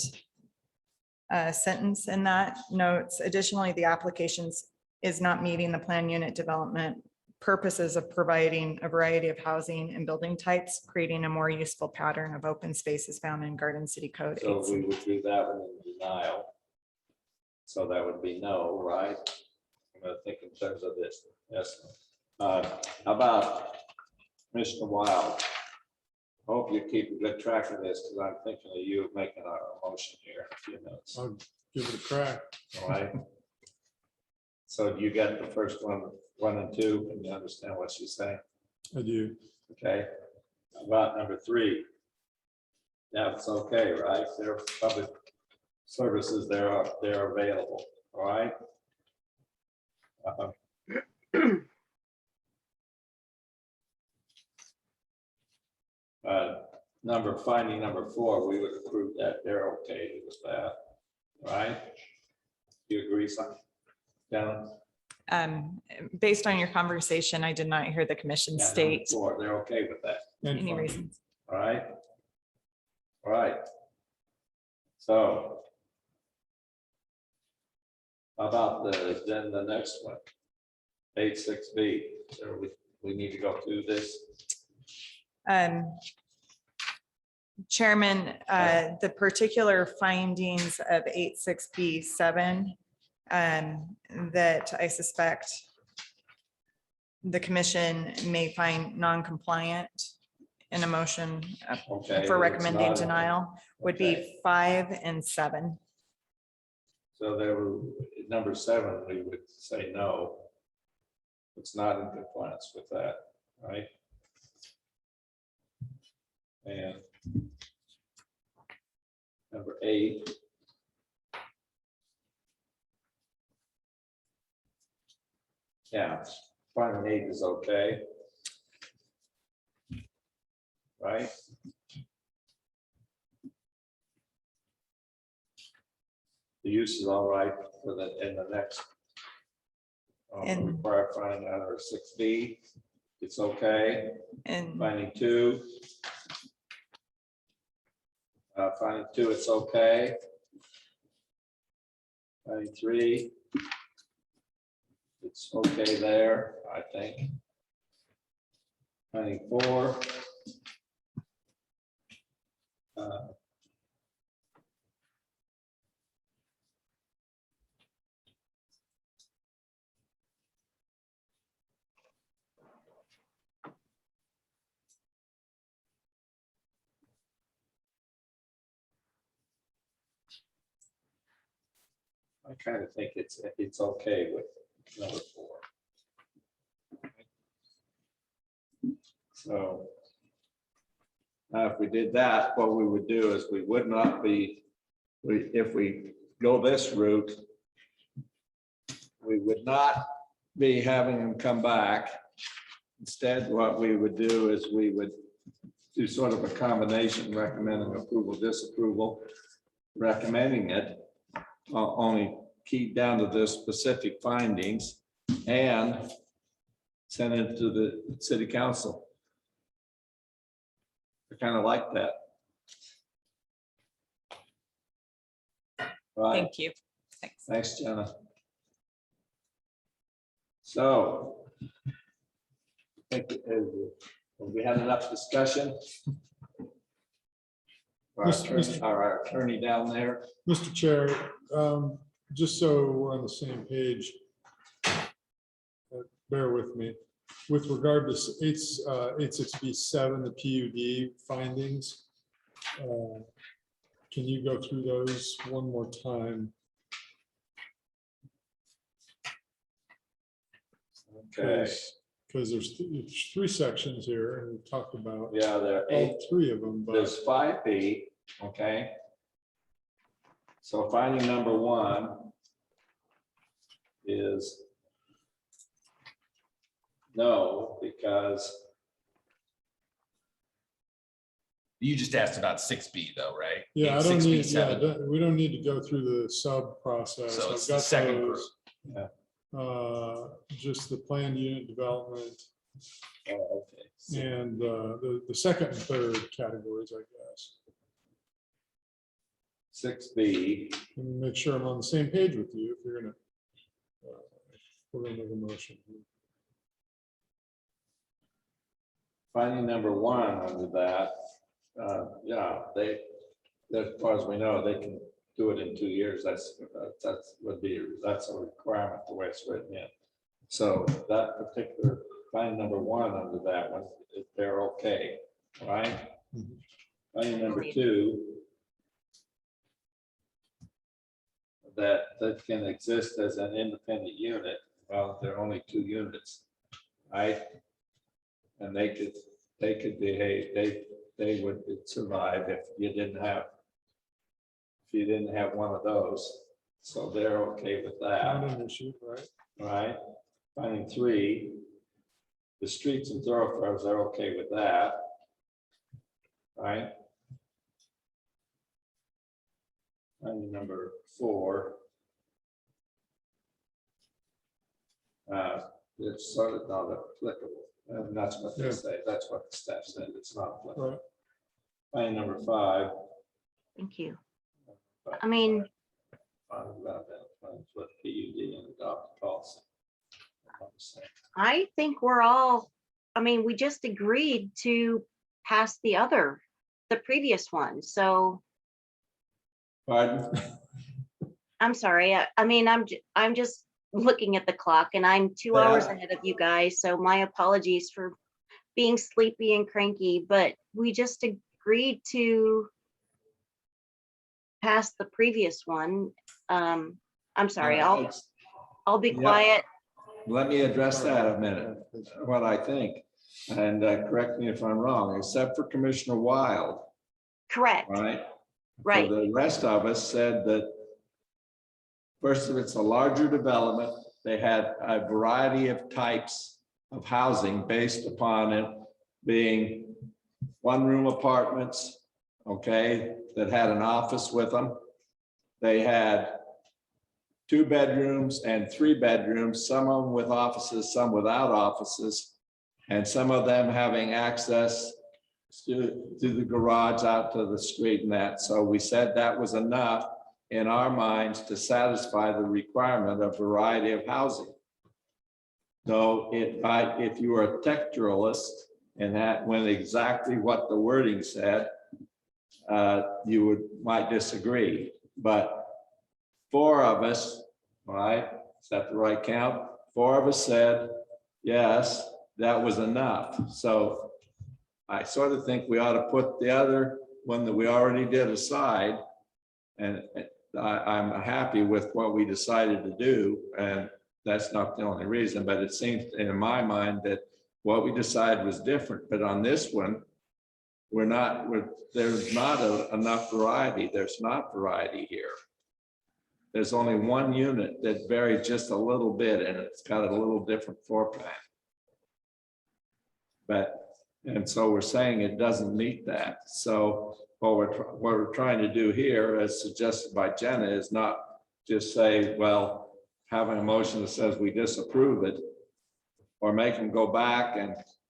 sentence in that notes, additionally, the applications is not meeting the plan unit development purposes of providing a variety of housing and building types, creating a more useful pattern of open spaces found in Garden City Code. So we would do that one in denial. So that would be no, right? I'm gonna think in terms of this, yes. How about Commissioner Wild? Hope you keep a good track of this, because I'm thinking of you making our motion here in a few minutes, I'll give it a crack. all right? So do you get the first one and two, and you understand what she's saying? I do. Okay, how about number three? That's okay, right? There are public services, they're available, all right? Finding number four, we would approve that, they're okay with that, right? Do you agree, son? Down? Based on your conversation, I did not hear the commission state Four, they're okay with that. any reasons. All right. All right. So. How about then the next one? 8.6B, so we need to go through this. Chairman, the particular findings of 8.6B7 that I suspect the commission may find non-compliant in a motion Okay, for it's recommending not- denial would okay. be 5 and 7. So there were, number 7, we would say no. It's not in compliance with that, right? And number 8. Yeah, finding 8 is okay. Right? The use is all right for in the next. And- Require finding under 6B, it's okay. And Finding 2. Finding 2, it's okay. Finding 3. It's okay there, I think. Finding 4. I kind of think it's okay with number 4. So now if we did that, what we would do is we would not be, if we go this route, we would not be having them come back. Instead, what we would do is we would do sort of a combination, recommending approval, disapproval, recommending it, only keyed down to the specific findings, and send it to the city council. I kind of like that. Right, thank you. Thanks. thanks, Jenna. So, I think have we had enough discussion? Our attorney down there. Mr. Chair, just so we're on the same page, bear with me. With regard to 8.6B7, the PUD findings, can you go through those one more time? Okay, Because there's 3 sections here, and we talked about yeah, there are all 8. 3 of them, but There's 5B, okay? So finding number 1 is no, because You just asked about 6B though, right? Yeah, I don't 6B, need, yeah, 7. we don't need to go through the sub process. So I've it's the got second group. those. Yeah. Just the planned unit development Oh, okay. and the second and third categories, I guess. 6B, And make sure I'm on the same page with you if you're gonna, we're gonna make a motion. finding number 1 under that, yeah, they, as far as we know, they can do it in 2 years. That's a requirement the way it's written in. So that particular, finding number 1 under that one, if they're okay, right? Finding number 2, that can exist as an independent unit. Well, there are only 2 units, right? And they could behave, they would survive if you didn't have one of those. So they're okay with Not that, an issue, right? right? Finding 3, the streets and thoroughfares are okay with that, right? Finding number 4. It's sort of not applicable, and that's what they Yeah. say, that's what the staff said, it's not applicable. Right. Finding number 5. Thank you. I mean, With PUD and adopt policy. I think we're all, I mean, we just agreed to pass the previous one. So Pardon? I'm sorry. I mean, I'm just looking at the clock and I'm 2 hours ahead of you guys. So my apologies for being sleepy and cranky, but we just agreed to pass the previous one. I'm sorry. I'll be Yeah. quiet. Let me address that a minute, what I think, and correct me if I'm wrong, except for Commissioner Wild, Correct. right? Right. So the rest of us said that first, if it's a larger development, they had a variety of types of housing based upon it being 1-room apartments, okay, that had an office with them. They had 2 bedrooms and 3 bedrooms, some of them with offices, some without offices, and some of them having access to the garage out to the street and that. So we said that was enough in our minds to satisfy the requirement of variety of housing. Though if you were a textualist and that went exactly what the wording said, you might disagree. But 4 of us, right? Is that the right count? 4 of us said, yes, that was enough. So I sort of think we ought to put the other one that we already did aside. And I'm happy with what we decided to do. And that's not the only reason, but it seems in my mind that what we decided was different. But on this one, there's not enough variety. There's not variety here. There's only 1 unit that varied just a little bit, and it's got a little different floor plan. And so we're saying it doesn't meet that. So what we're trying to do here, as suggested by Jenna, is not just say, well, having a motion that says we disapprove it, or make them go back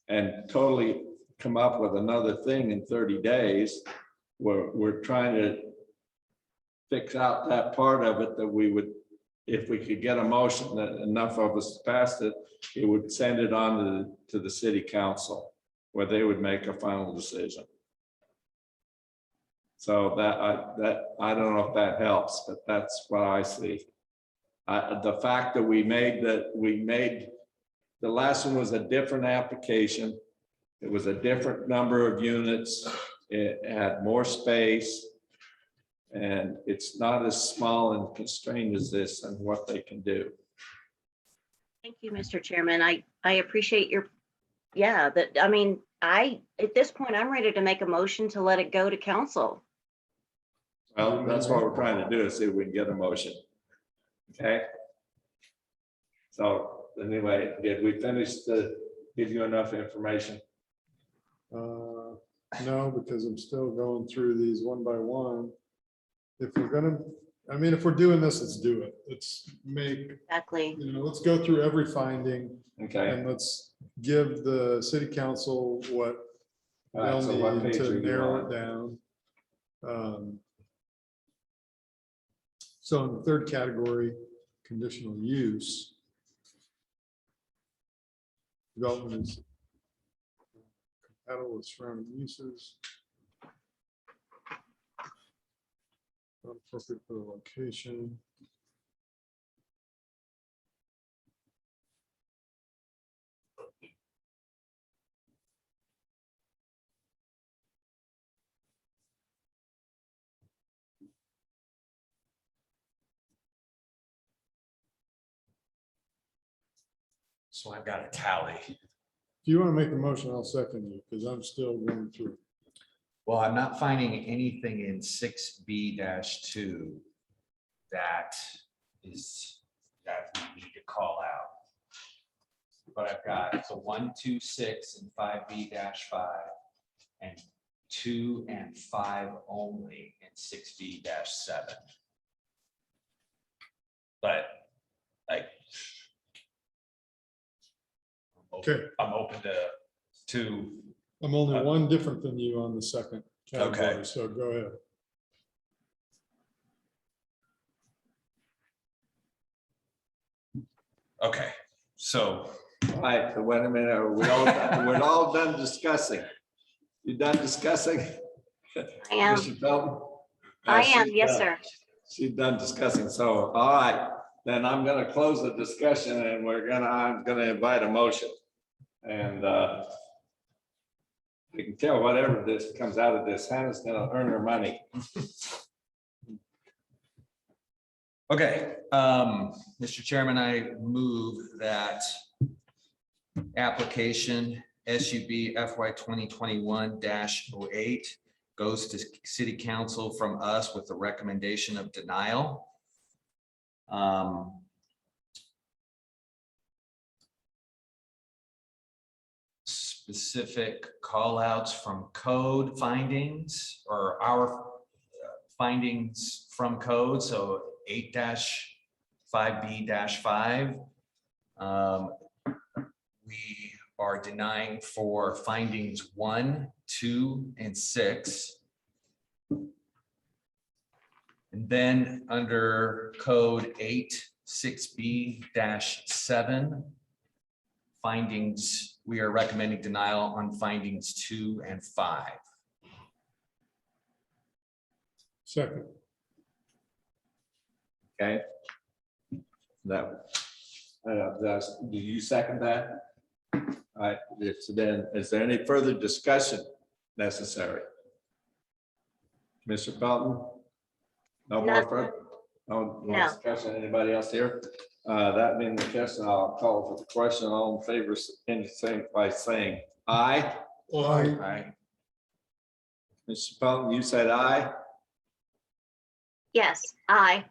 and totally come up with another thing in 30 days. We're trying to fix out that part of it that we would, if we could get a motion that enough of us passed it, it would send it on to the city council, where they would make a final decision. So I don't know if that helps, but that's what I see. The fact that we made the last one was a different application. It was a different number of units. It had more space. And it's not as small and constrained as this and what they can do. Thank you, Mr. Chairman. I appreciate your, I mean, at this point, I'm ready to make a motion to let it go to council. Well, that's what we're trying to do, is see if we can get a motion. Okay. So anyway, did we finish to give you enough information? No, because I'm still going through these one by one. If we're gonna, I mean, if we're doing this, let's do it. Let's make, Exactly. let's go through every finding Okay. and let's give the city council what All right, they'll so what need page to are you narrow on? it down. So in the third category, conditional use. Development is compatible with surrounding uses. Not appropriate for the location. So I've got a tally. If you want to make a motion, I'll second you because I'm still going through. Well, I'm not finding anything in 6B-2 that we need to call out. But I've got, so 1, 2, 6, and 5B-5, and 2 and 5 only in 6B-7. But like, Okay. I'm open to I'm only one different than you on the second category, Okay. so go ahead. okay, so All right, so wait a minute, we're all done discussing. You done discussing? I am. Mr. Felton? I am, She's yes, done. sir. She's done discussing, so, all right, then I'm gonna close the discussion and I'm gonna invite a motion. And you can tell whatever this comes out of this, Hannah's gonna earn her money. Okay, Mr. Chairman, I move that application SUB FY 2021-08 goes to city council from us with the recommendation of denial. Specific call outs from code findings or our findings from code, so 8-5B-5. We are denying for findings 1, 2, and 6. And then under code 8-6B-7, findings, we are recommending denial on findings 2 and 5. Second. Okay. Do you second that? All right, so then, is there any further discussion necessary? Mr. Felton? No more Nothing. further? No more No. discussion, anybody else here? That being the case, I'll call for the question, all in favor, indicate by saying aye. Aye. Mr. Felton, you said aye, Yes, aye.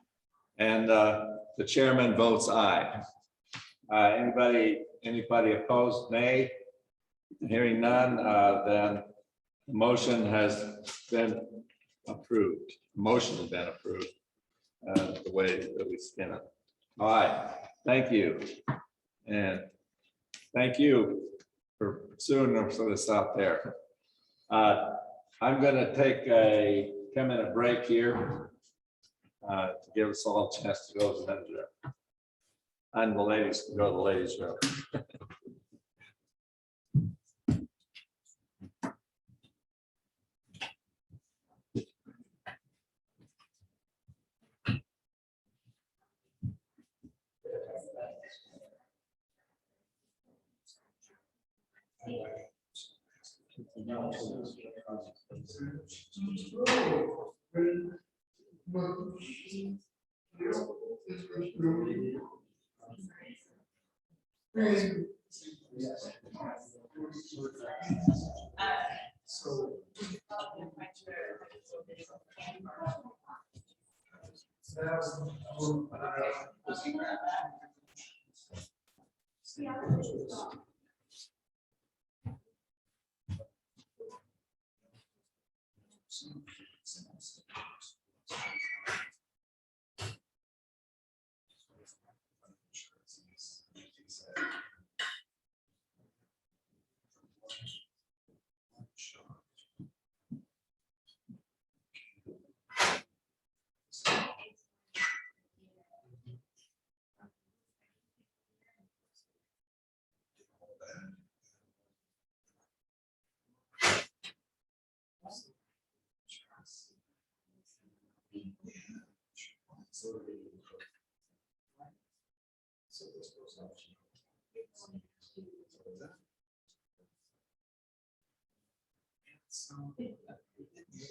and the chairman votes aye. Anybody opposed, nay? Hearing none, then the motion has been approved. Motion has been approved the way that we spin it. All right, thank you. And thank you for pursuing this out there. I'm going to take a 10-minute break here to give us all a chance to go to the men's room. And the ladies can go to the ladies' room.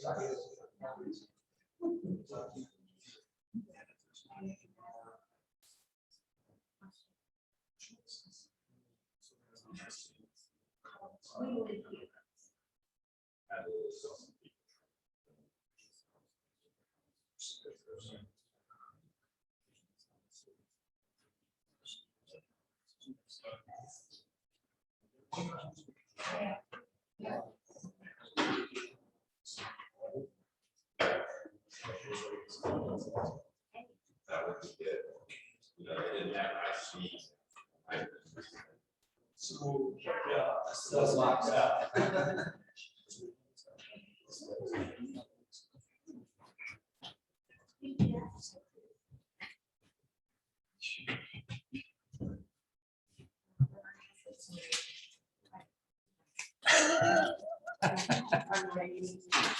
That would be good. You know, they didn't have IC. So, yeah, that's locked out.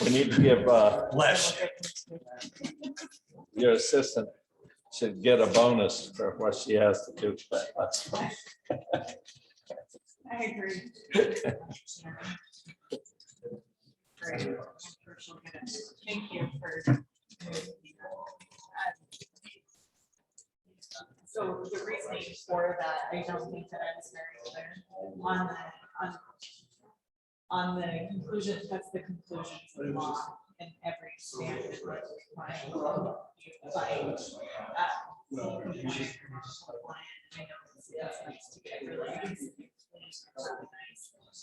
We need to give Flesh. your assistant should get a bonus for what she has to do. But that's fine. I agree. Thank you for. So the reasoning for that, I don't think that I was very clear on the conclusion, that's the conclusions of law in every standard.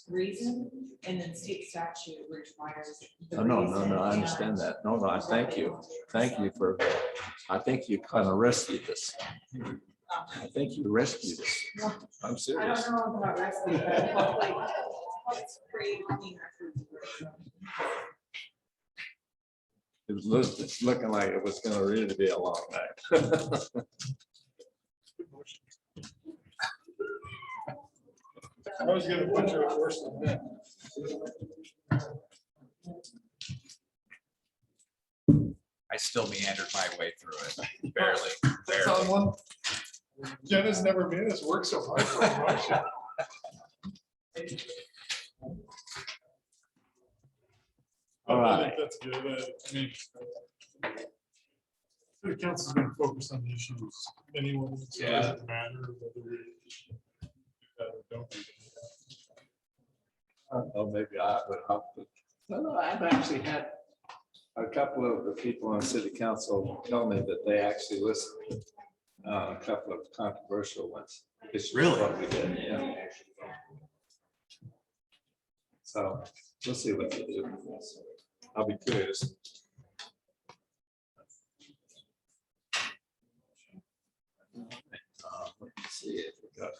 Reason and then state statute requires. No, I understand that. No, I thank you. Thank you for, I think you kind of rescued this. I think you rescued us. I'm I serious. don't know about rescue, but hopefully let's create cleaner food. It's looking like it was gonna really be a long night. I was gonna butcher it worse than that. I still meandered my way through it, barely. That's on one. Jenna's never made us work so hard for a motion. All I right. think that's good. I mean, the council's gonna focus on the issues anyway. So it doesn't matter whether we do that or don't do that. Oh, maybe I would hope. No, I've actually had a couple of the people on city council tell me that they actually listened to a couple of controversial ones. It's Really? what we did, yeah. So we'll see what they do. I'll be curious. Let's see if we got.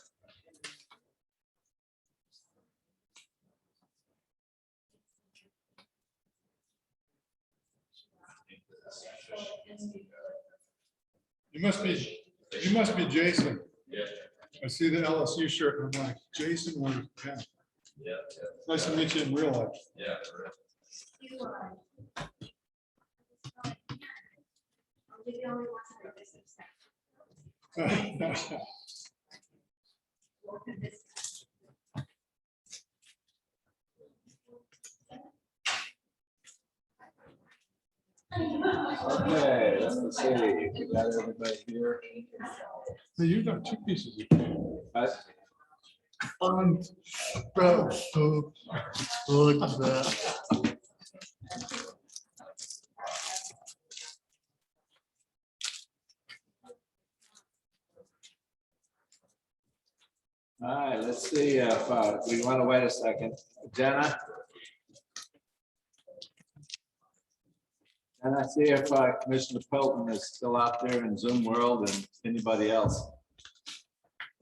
You must be Jason. Yeah. I see the LSU shirt and I'm like, Jason, where's Ken? Yeah. Nice to meet you in real life. Yeah. Okay, let's see. We got everybody here. So you've got two pieces. Us? Look at that. All right, let's see if we want to wait a second. Jenna? And I see if Commissioner Pelton is still out there in Zoom world and anybody else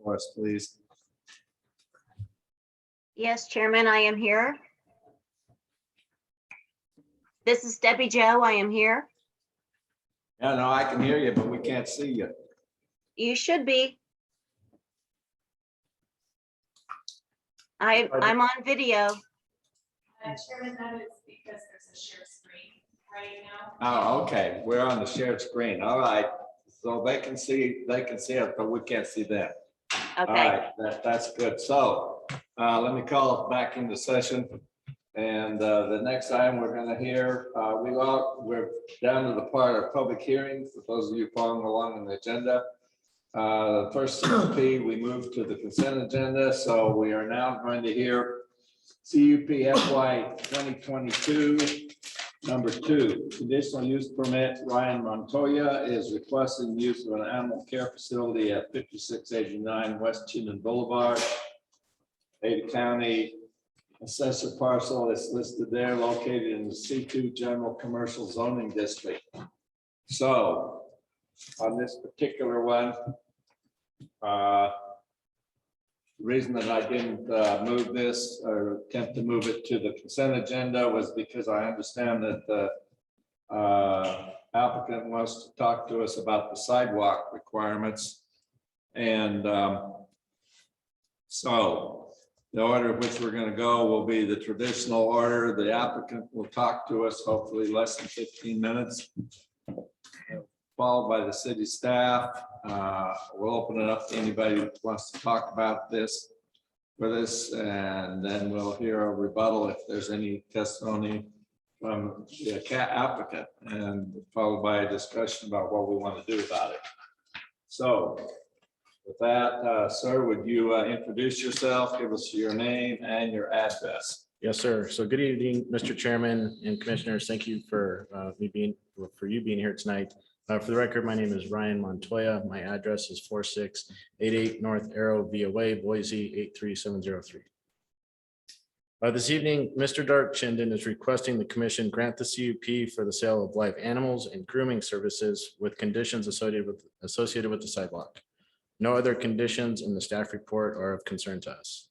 for us, please. Yes, Chairman, I am here. This is Debbie Joe. I am here. Yeah, no, I can hear you, but we can't see you. You should be. I'm on video. Chairman, that is because there's a share screen right now. Oh, okay. We're on the shared screen. All right. So they can see it, but we can't see them. All Okay. right, that's good. So let me call back into session. And the next item we're gonna hear, we're down to the part of public hearing, for those of you following along in the agenda. The first CUP, we moved to the consent agenda, so we are now going to hear CUP FY 2022, number 2, conditional use permit. Ryan Montoya is requesting use of an animal care facility at 5689 West Chinden Boulevard. Ada County assessor parcel is listed there, located in the C2 General Commercial Zoning District. So on this particular one, the reason that I didn't move this or attempt to move it to the consent agenda was because I understand that the applicant wants to talk to us about the sidewalk requirements. And so the order in which we're going to go will be the traditional order. The applicant will talk to us, hopefully less than 15 minutes, followed by the city staff. We'll open it up to anybody who wants to talk about this for this, and then we'll hear a rebuttal if there's any testimony from the applicant, and followed by a discussion about what we want to do about it. So with that, sir, would you introduce yourself, give us your name and your address? Yes, sir. So good evening, Mr. Chairman and Commissioners. Thank you for you being here tonight. For the record, my name is Ryan Montoya. My address is 4688 North Arrow Via Way, Boise 83703. This evening, Mr. Dark Chinden is requesting the commission grant the CUP for the sale of live animals and grooming services with conditions associated with the sidewalk. No other conditions in the staff report are of concern to us.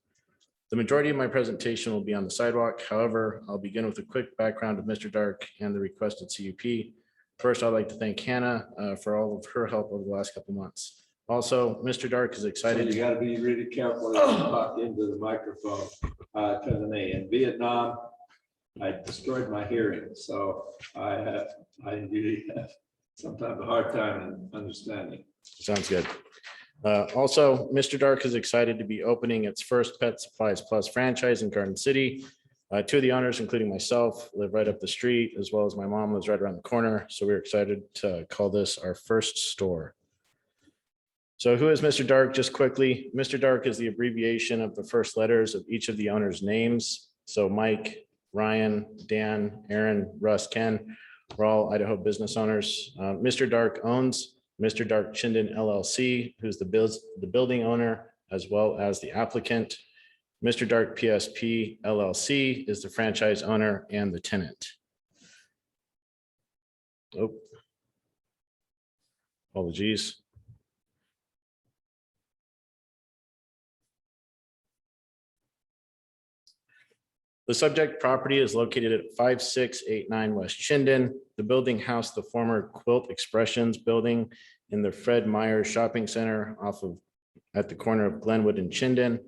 The majority of my presentation will be on the sidewalk. However, I'll begin with a quick background of Mr. Dark and the requested CUP. First, I'd like to thank Hannah for all of her help over the last couple months. Also, Mr. Dark is excited. So you got to be really careful as you talk into the microphone, because in Vietnam, I destroyed my hearing, so I really have sometimes a hard time in understanding. Sounds good. Also, Mr. Dark is excited to be opening its first Pet Supplies Plus franchise in Garden City. Two of the owners, including myself, live right up the street, as well as my mom lives right around the corner. So we're excited to call this our first store. So who is Mr. Dark? Just quickly, Mr. Dark is the abbreviation of the first letters of each of the owners' names. So Mike, Ryan, Dan, Aaron, Russ, Ken, we're all Idaho business owners. Mr. Dark owns Mr. Dark Chinden LLC, who's the building owner, as well as the applicant. Mr. Dark PSP LLC is the franchise owner and the tenant. Oh, apologies. The subject property is located at 5689 West Chinden. The building housed the former Quilt Expressions building in the Fred Meyer Shopping Center at the corner of Glenwood and Chinden.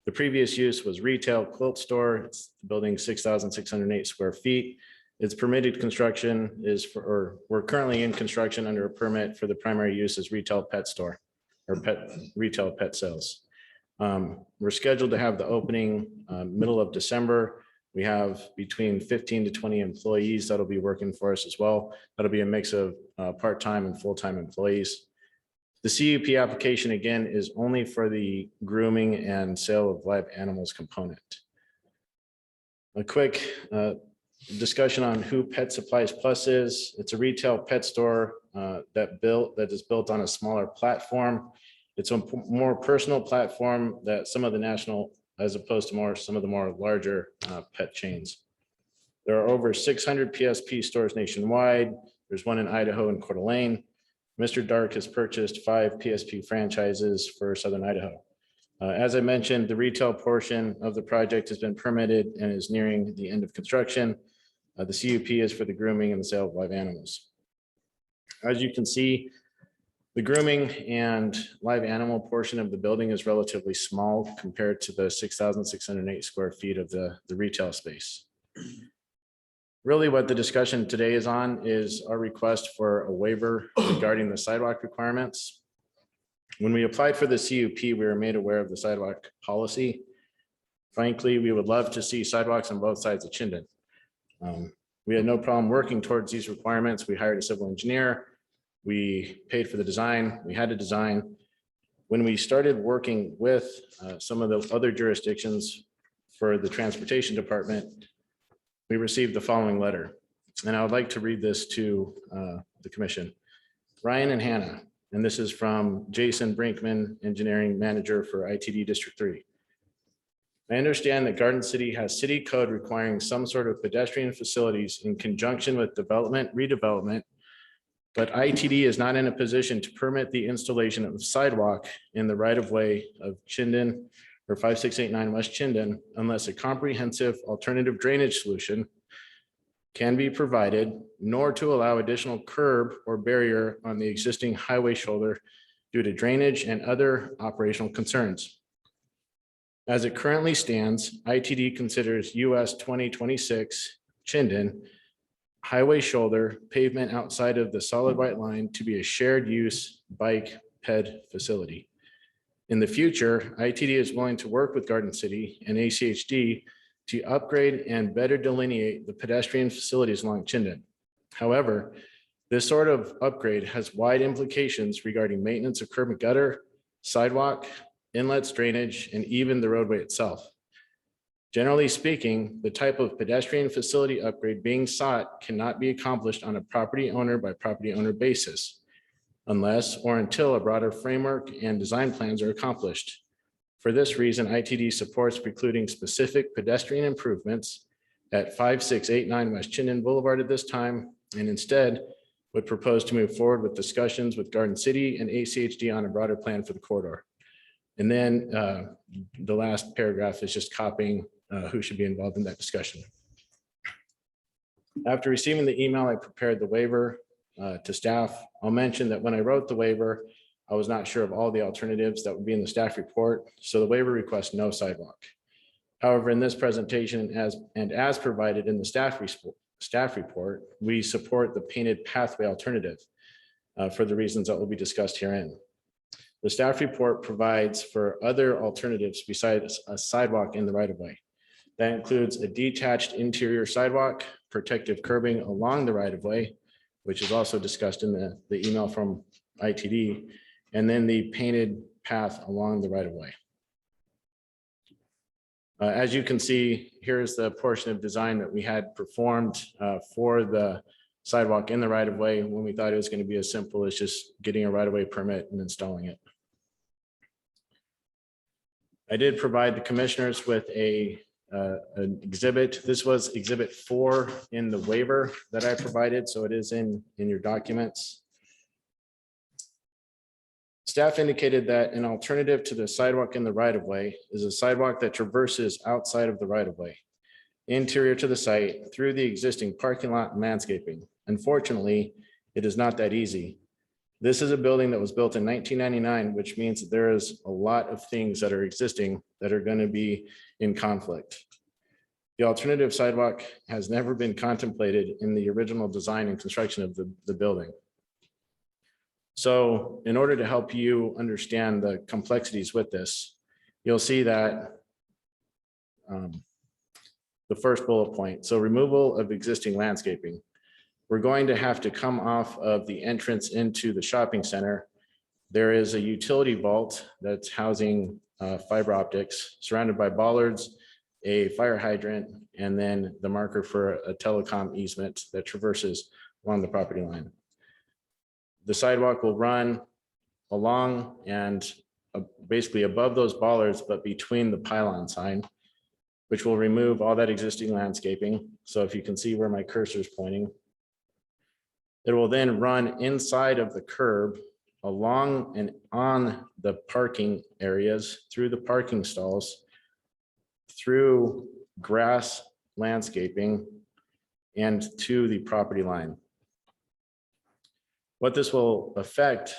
The previous use was retail quilt store. It's the building 6,608 square feet. Its permitted construction we're currently in construction under a permit for the primary use as retail pet store or retail pet sales. We're scheduled to have the opening middle of December. We have between 15 to 20 employees that'll be working for us as well. That'll be a mix of part-time and full-time employees. The CUP application, again, is only for the grooming and sale of live animals component. A quick discussion on who Pet Supplies Plus is. It's a retail pet store that is built on a smaller platform. It's a more personal platform that some of the national, as opposed to some of the more larger pet chains. There are over 600 PSP stores nationwide. There's one in Idaho and Coeur d'Alene. Mr. Dark has purchased 5 PSP franchises for Southern Idaho. As I mentioned, the retail portion of the project has been permitted and is nearing the end of construction. The CUP is for the grooming and the sale of live animals. As you can see, the grooming and live animal portion of the building is relatively small compared to the 6,608 square feet of the retail space. Really what the discussion today is on is our request for a waiver regarding the sidewalk requirements. When we applied for the CUP, we were made aware of the sidewalk policy. Frankly, we would love to see sidewalks on both sides of Chinden. We had no problem working towards these requirements. We hired a civil engineer. We paid for the design. We had a design. When we started working with some of the other jurisdictions for the transportation department, we received the following letter. And I would like to read this to the commission. Ryan and Hannah, and this is from Jason Brinkman, Engineering Manager for ITD District 3. I understand that Garden City has city code requiring some sort of pedestrian facilities in conjunction with development, redevelopment, but ITD is not in a position to permit the installation of sidewalk in the right-of-way of Chinden or 5689 West Chinden unless a comprehensive alternative drainage solution can be provided, nor to allow additional curb or barrier on the existing highway shoulder due to drainage and other operational concerns. As it currently stands, ITD considers US 2026 Chinden highway shoulder pavement outside of the solid white line to be a shared use bike ped facility. In the future, ITD is willing to work with Garden City and ACHD to upgrade and better delineate the pedestrian facilities along Chinden. However, this sort of upgrade has wide implications regarding maintenance of curb and gutter, sidewalk, inlets, drainage, and even the roadway itself. Generally speaking, the type of pedestrian facility upgrade being sought cannot be accomplished on a property owner by property owner basis unless or until a broader framework and design plans are accomplished. For this reason, ITD supports precluding specific pedestrian improvements at 5689 West Chinden Boulevard at this time, and instead would propose to move forward with discussions with Garden City and ACHD on a broader plan for the corridor. And then the last paragraph is just copying who should be involved in that discussion. After receiving the email, I prepared the waiver to staff. I'll mention that when I wrote the waiver, I was not sure of all the alternatives that would be in the staff report. So the waiver requests no sidewalk. However, in this presentation as provided in the staff report, we support the painted pathway alternative for the reasons that will be discussed herein. The staff report provides for other alternatives besides a sidewalk in the right of way. That includes a detached interior sidewalk, protective curbing along the right of way, which is also discussed in the email from ITD, and then the painted path along the right of way. As you can see, here's the portion of design that we had performed for the sidewalk in the right of way when we thought it was going to be as simple as just getting a right of way permit and installing it. I did provide the commissioners with an exhibit. This was exhibit 4 in the waiver that I provided, so it is in your documents. Staff indicated that an alternative to the sidewalk in the right of way is a sidewalk that traverses outside of the right of way, interior to the site through the existing parking lot and landscaping. Unfortunately, it is not that easy. This is a building that was built in 1999, which means that there is a lot of things that are existing that are going to be in conflict. The alternative sidewalk has never been contemplated in the original design and construction of the building. So in order to help you understand the complexities with this, you'll see that the first bullet point, so removal of existing landscaping. We're going to have to come off of the entrance into the shopping center. There is a utility vault that's housing fiber optics surrounded by bollards, a fire hydrant, and then the marker for a telecom easement that traverses along the property line. The sidewalk will run along and basically above those bollards, but between the pylon sign, which will remove all that existing landscaping. So if you can see where my cursor is pointing, it will then run inside of the curb along and on the parking areas, through the parking stalls, through grass landscaping, and to the property line. What this will affect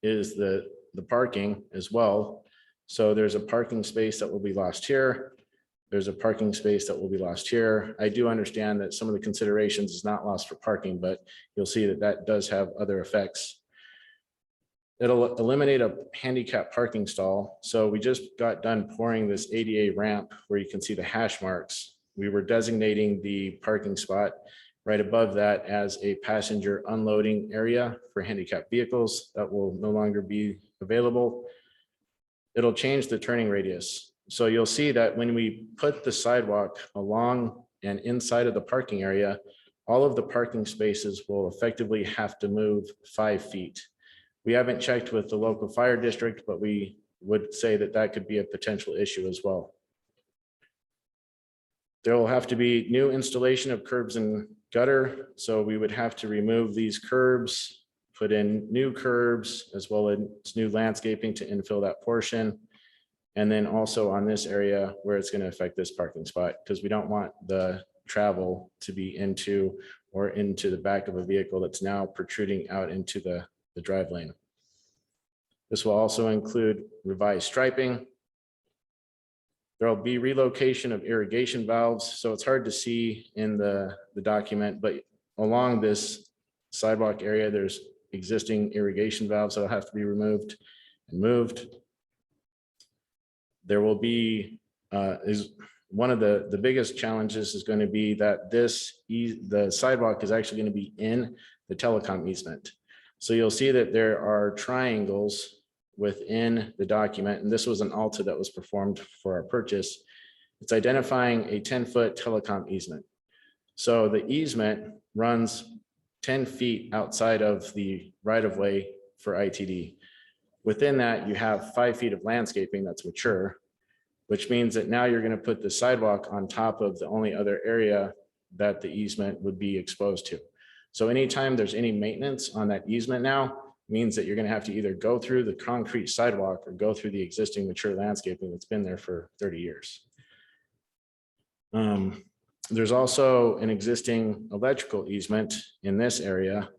is the parking as well. So there's a parking space that will be lost here. There's a parking space that will be lost here. I do understand that some of the considerations is not lost for parking, but you'll see that that does have other effects. It'll eliminate a handicap parking stall. So we just got done pouring this ADA ramp where you can see the hash marks. We were designating the parking spot right above that as a passenger unloading area for handicapped vehicles. That will no longer be available. It'll change the turning radius. So you'll see that when we put the sidewalk along and inside of the parking area, all of the parking spaces will effectively have to move 5 feet. We haven't checked with the local fire district, but we would say that that could be a potential issue as well. There will have to be new installation of curbs and gutter. So we would have to remove these curbs, put in new curbs, as well as new landscaping to infill that portion. And then also on this area where it's going to affect this parking spot, because we don't want the travel to be into or into the back of a vehicle that's now protruding out into the drive lane. This will also include revised striping. There will be relocation of irrigation valves. So it's hard to see in the document, but along this sidewalk area, there's existing irrigation valves that will have to be removed and moved. There will be, is one of the biggest challenges is going to be that the sidewalk is actually going to be in the telecom easement. So you'll see that there are triangles within the document, and this was an ALTA that was performed for our purchase. It's identifying a 10-foot telecom easement. So the easement runs 10 feet outside of the right-of-way for ITD. Within that, you have 5 feet of landscaping that's mature, which means that now you're going to put the sidewalk on top of the only other area that the easement would be exposed to. So anytime there's any maintenance on that easement now, means that you're going to have to either go through the concrete sidewalk or go through the existing mature landscaping that's been there for 30 years. There's also an existing electrical easement in this area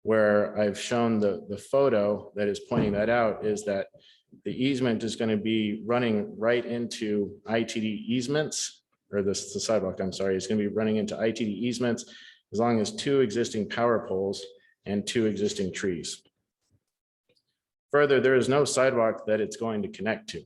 where I've shown the photo that is pointing that out, is that the easement is going to be running right into ITD easements, or the sidewalk, I'm sorry, is going to be running into ITD easements as long as 2 existing power poles and 2 existing trees. Further, there is no sidewalk that it's going to connect to.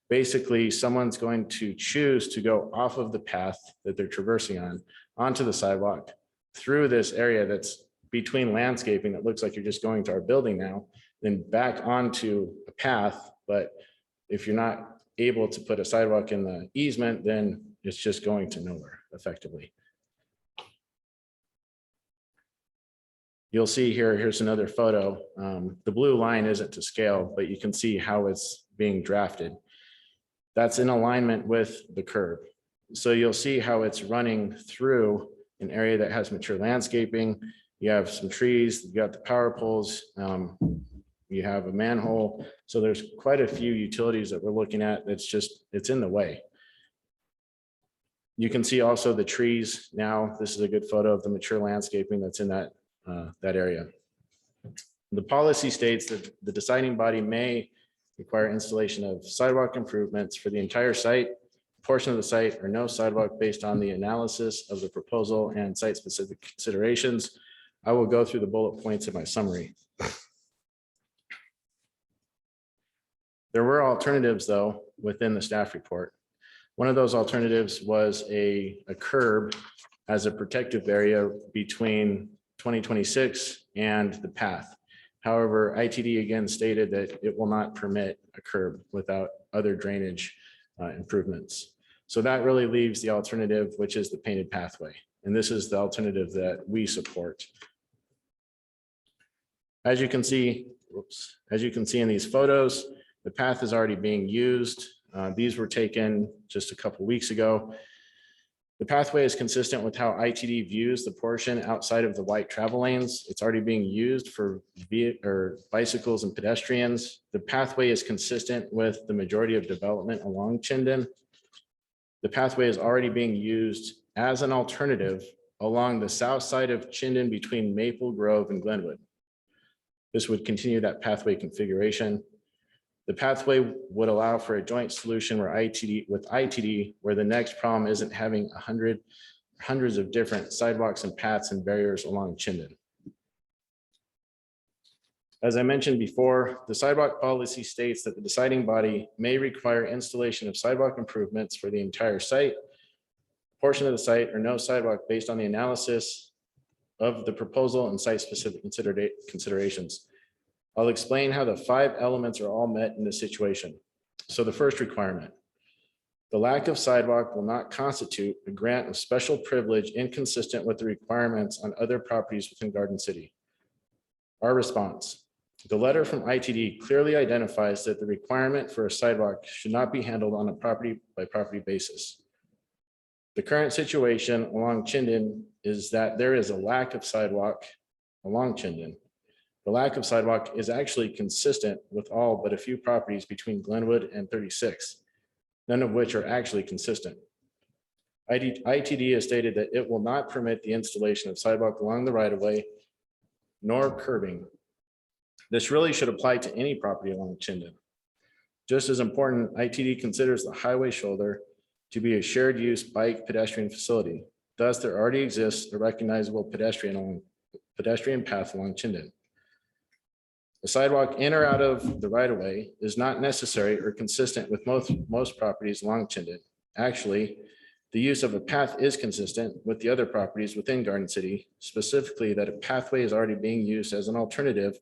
Basically, someone's going to choose to go off of the path that they're traversing on, onto the sidewalk, through this area that's between landscaping that looks like you're just going to our building now, then back onto a path. But if you're not able to put a sidewalk in the easement, then it's just going to nowhere effectively. You'll see here, here's another photo. The blue line isn't to scale, but you can see how it's being drafted. That's in alignment with the curb. So you'll see how it's running through an area that has mature landscaping. You have some trees, you got the power poles, you have a manhole. So there's quite a few utilities that we're looking at that's just, it's in the way. You can see also the trees now. This is a good photo of the mature landscaping that's in that area. The policy states that the deciding body may require installation of sidewalk improvements for the entire site, portion of the site, or no sidewalk based on the analysis of the proposal and site-specific considerations. I will go through the bullet points in my summary. There were alternatives, though, within the staff report. One of those alternatives was a curb as a protective area between 2026 and the path. However, ITD again stated that it will not permit a curb without other drainage improvements. So that really leaves the alternative, which is the painted pathway. And this is the alternative that we support. As you can see, in these photos, the path is already being used. These were taken just a couple weeks ago. The pathway is consistent with how ITD views the portion outside of the white travel lanes. It's already being used for bicycles and pedestrians. The pathway is consistent with the majority of development along Chinden. The pathway is already being used as an alternative along the south side of Chinden between Maple Grove and Glenwood. This would continue that pathway configuration. The pathway would allow for a joint solution where ITD, where the next problem isn't having hundreds of different sidewalks and paths and barriers along Chinden. As I mentioned before, the sidewalk policy states that the deciding body may require installation of sidewalk improvements for the entire site, portion of the site, or no sidewalk based on the analysis of the proposal and site-specific considerations. I'll explain how the 5 elements are all met in this situation. So the first requirement, the lack of sidewalk will not constitute a grant of special privilege inconsistent with the requirements on other properties within Garden City. Our response, the letter from ITD clearly identifies that the requirement for a sidewalk should not be handled on a property by property basis. The current situation along Chinden is that there is a lack of sidewalk along Chinden. The lack of sidewalk is actually consistent with all but a few properties between Glenwood and 36, none of which are actually consistent. ITD has stated that it will not permit the installation of sidewalk along the right-of-way nor curbing. This really should apply to any property along Chinden. Just as important, ITD considers the highway shoulder to be a shared use bike pedestrian facility. Thus, there already exists a recognizable pedestrian path along Chinden. A sidewalk in or out of the right-of-way is not necessary or consistent with most properties along Chinden. Actually, the use of a path is consistent with the other properties within Garden City, specifically that a pathway is already being used as an alternative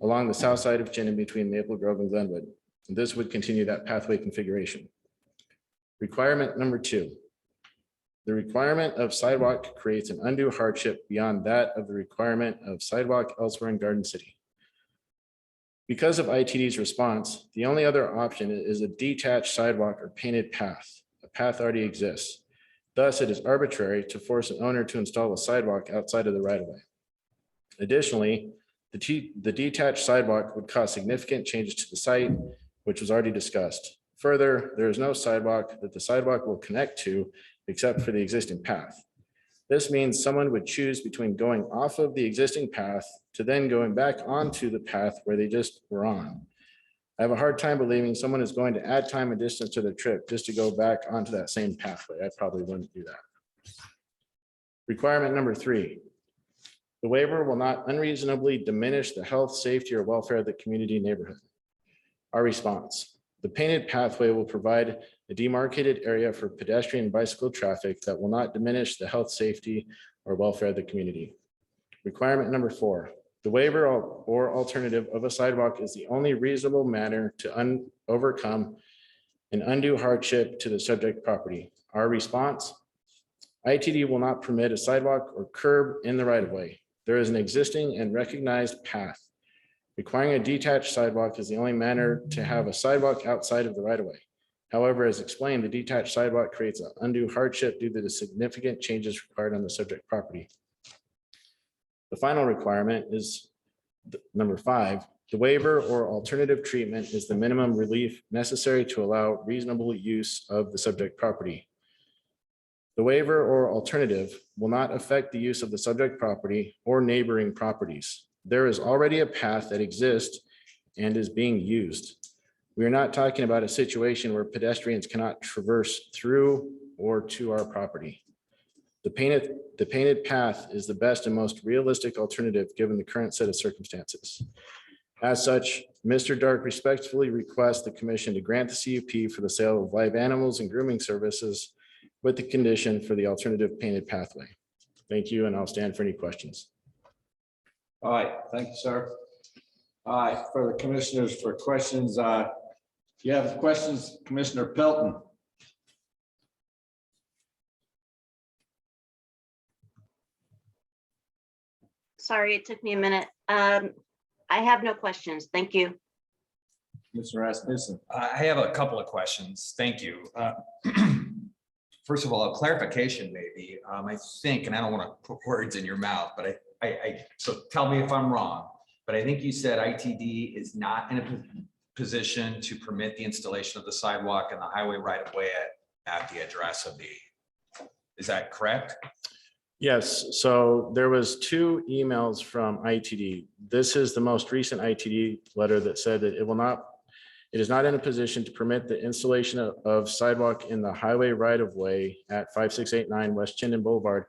along the south side of Chinden between Maple Grove and Glenwood. And this would continue that pathway configuration. Requirement number 2. The requirement of sidewalk creates an undue hardship beyond that of the requirement of sidewalk elsewhere in Garden City. Because of ITD's response, the only other option is a detached sidewalk or painted path. A path already exists. Thus, it is arbitrary to force an owner to install a sidewalk outside of the right-of-way. Additionally, the detached sidewalk would cause significant changes to the site, which was already discussed. Further, there is no sidewalk that the sidewalk will connect to except for the existing path. This means someone would choose between going off of the existing path to then going back onto the path where they just were on. I have a hard time believing someone is going to add time and distance to their trip just to go back onto that same pathway. I probably wouldn't do that. Requirement number 3. The waiver will not unreasonably diminish the health, safety, or welfare of the community neighborhood. Our response, the painted pathway will provide a demarcated area for pedestrian and bicycle traffic that will not diminish the health, safety, or welfare of the community. Requirement number 4, the waiver or alternative of a sidewalk is the only reasonable manner to overcome an undue hardship to the subject property. Our response, ITD will not permit a sidewalk or curb in the right-of-way. There is an existing and recognized path. Requiring a detached sidewalk is the only manner to have a sidewalk outside of the right-of-way. However, as explained, the detached sidewalk creates an undue hardship due to the significant changes required on the subject property. The final requirement is number 5. The waiver or alternative treatment is the minimum relief necessary to allow reasonable use of the subject property. The waiver or alternative will not affect the use of the subject property or neighboring properties. There is already a path that exists and is being used. We are not talking about a situation where pedestrians cannot traverse through or to our property. The painted path is the best and most realistic alternative given the current set of circumstances. As such, Mr. Dark respectfully requests the commission to grant the CUP for the sale of live animals and grooming services with the condition for the alternative painted pathway. Thank you, and I'll stand for any questions. All right, thank you, sir. All right, for the commissioners for questions, you have questions, Commissioner Pelton? Sorry, it took me a minute. I have no questions. Thank you. Mr. Rasmussen? I have a couple of questions. Thank you. First of all, a clarification maybe. I think, and I don't want to put words in your mouth, but so tell me if I'm wrong, but I think you said ITD is not in a position to permit the installation of the sidewalk and the highway right of way at the address of the, is that correct? Yes, so there was 2 emails from ITD. This is the most recent ITD letter that said that it is not in a position to permit the installation of sidewalk in the highway right of way at 5689 West Chinden Boulevard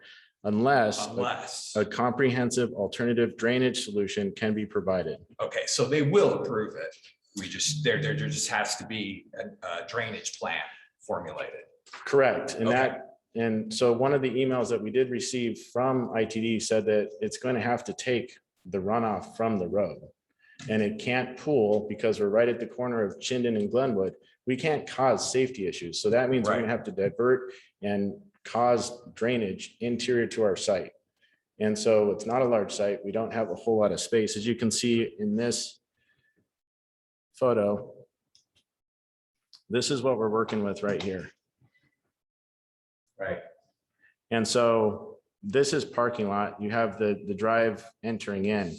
unless unless, a comprehensive alternative drainage solution can be provided. okay, so they will approve it. We just, there just has to be a drainage plan formulated. Correct. And Okay. that, and so one of the emails that we did receive from ITD said that it's going to have to take the runoff from the road. And it can't pool because we're right at the corner of Chinden and Glenwood. We can't cause safety issues. So that means we're gonna have to divert and cause drainage interior to our site. And so it's not a large site. We don't have a whole lot of space. As you can see in this photo, this is what we're working with right here. Right. And so this is parking lot. You have the drive entering in.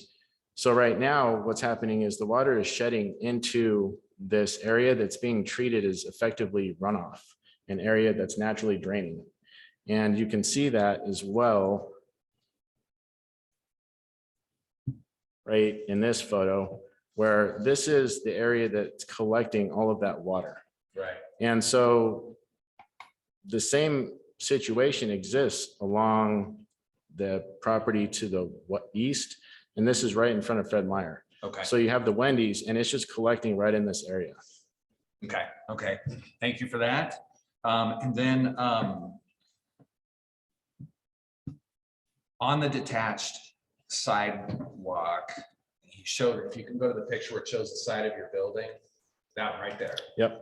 So right now, what's happening is the water is shedding into this area that's being treated as effectively runoff, an area that's naturally draining. And you can see that as well right in this photo, where this is the area that's collecting all of that water. Right. And so the same situation exists along the property to the east, and this is right in front of Fred Meyer. Okay. So you have the Wendy's, and it's just collecting right in this area. Okay, okay. Thank you for that. And then on the detached sidewalk, he showed, if you can go to the picture where it shows the side of your building, that one right there. Yep.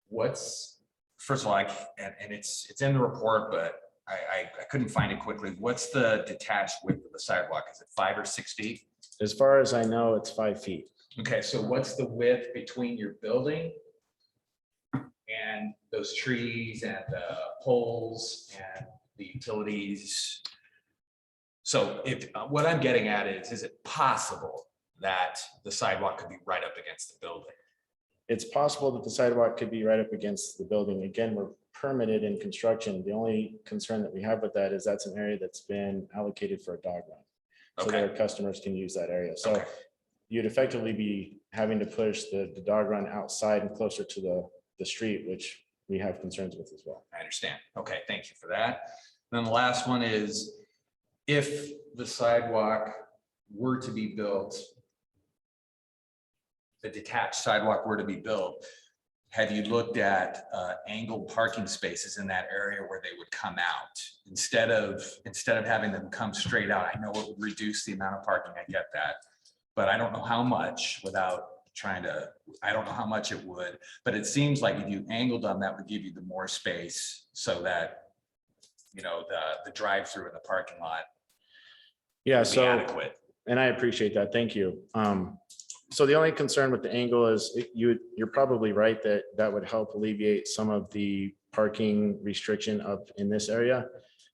What's, first of all, and it's in the report, but I couldn't find it quickly. What's the detached width of the sidewalk? Is it 5 or 6 feet? As far as I know, it's 5 feet. Okay, so what's the width between your building and those trees and the poles and the utilities? So if, what I'm getting at is it possible that the sidewalk could be right up against the building? It's possible that the sidewalk could be right up against the building. Again, we're permitted in construction. The only concern that we have with that is that's an area that's been allocated for a dog run. So Okay. their customers can use that area. So Okay. you'd effectively be having to push the dog run outside and closer to the street, which we have concerns with as well. I understand. Okay, thank you for that. Then the last one is, if the sidewalk were to be built, the detached sidewalk were to be built, have you looked at angled parking spaces in that area where they would come out instead of having them come straight out? I know it would reduce the amount of parking. I get that, but I don't know how much without trying to, I don't know how much it would, but it seems like if you angled them, that would give you the more space so that, you know, the drive-through in the parking lot Yeah, would be so, adequate. and I appreciate that. Thank you. So the only concern with the angle is you're probably right that that would help alleviate some of the parking restriction up in this area,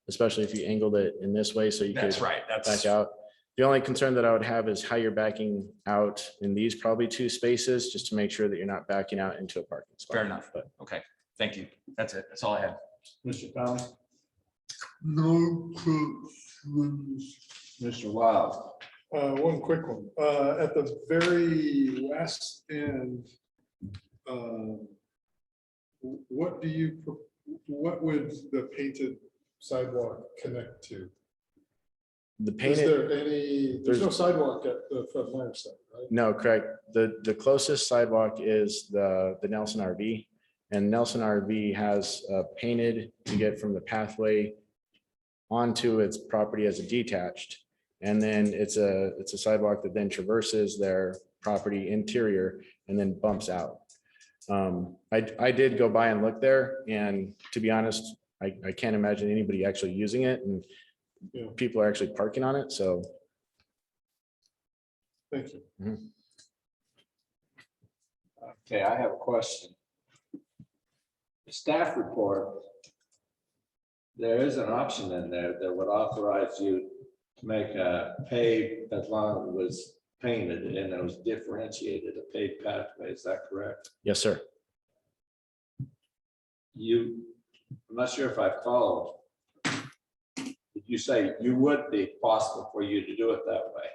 especially if you angled it in this way, so you could That's right. back That's out. The only concern that I would have is how you're backing out in these probably 2 spaces, just to make sure that you're not backing out into a parking spot. fair enough. But Okay, thank you. That's it. That's all I had. Mr. Pownds, No questions. Mr. Wild. One quick one. At the very west end, what would the painted sidewalk connect to? the Is painted, there any, there's no sidewalk at the Fred Meyer site, right? no, correct. The closest sidewalk is the Nelson RV. And Nelson RV has painted to get from the pathway onto its property as a detached. And then it's a sidewalk that then traverses their property interior and then bumps out. I did go by and look there, and to be honest, I can't imagine anybody actually using it, and Yeah. people are actually parking on it, so. Thank you. Okay, I have a question. The staff report, there is an option in there that would authorize you to make a paved, as long as it was painted and it was differentiated, a paved pathway. Is that correct? Yes, sir. I'm not sure if I followed. Did you say you would be possible for you to do it that way?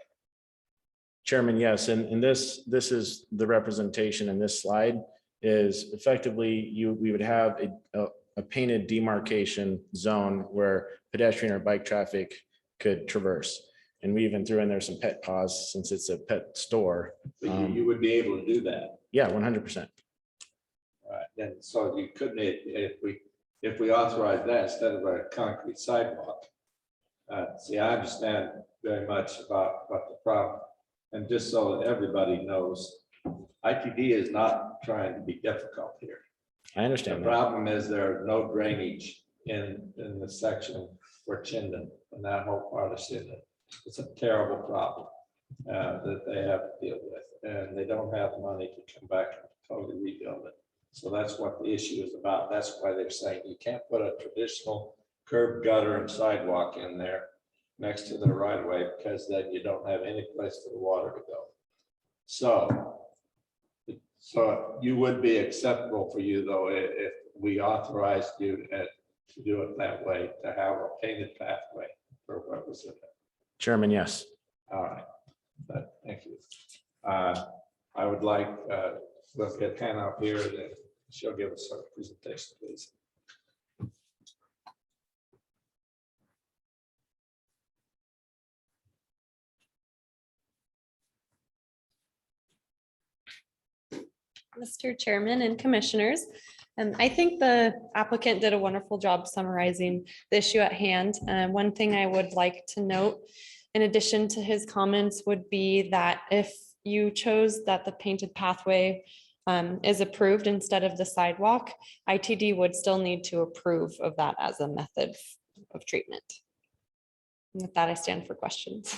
Chairman, yes, and this is the representation in this slide is effectively we would have a painted demarcation zone where pedestrian or bike traffic could traverse. And we even threw in there some pet paws since it's a pet store. But you would be able to do that. Yeah, 100%. Right, then, so you couldn't, if we authorize that instead of a concrete sidewalk. See, I understand very much about the problem. And just so that everybody knows, ITD is not trying to be difficult here. I The understand that. problem is there are no drainage in the section for Chinden and that whole part of Chinden. It's a terrible problem that they have to deal with, and they don't have money to come back and totally rebuild it. So that's what the issue is about. That's why they're saying you can't put a traditional curb gutter and sidewalk in there next to the right of way, because then you don't have any place for the water to go. So you would be acceptable for you though, if we authorized you to do it that way, to have a painted pathway for what was in there. Chairman, yes. All right, thank you. I would like, we'll get Hannah up here, and she'll give us a presentation, please. Mr. Chairman and Commissioners, I think the applicant did a wonderful job summarizing the issue at hand. One thing I would like to note, in addition to his comments, would be that if you chose that the painted pathway is approved instead of the sidewalk, ITD would still need to approve of that as a method of treatment. And with that, I stand for questions.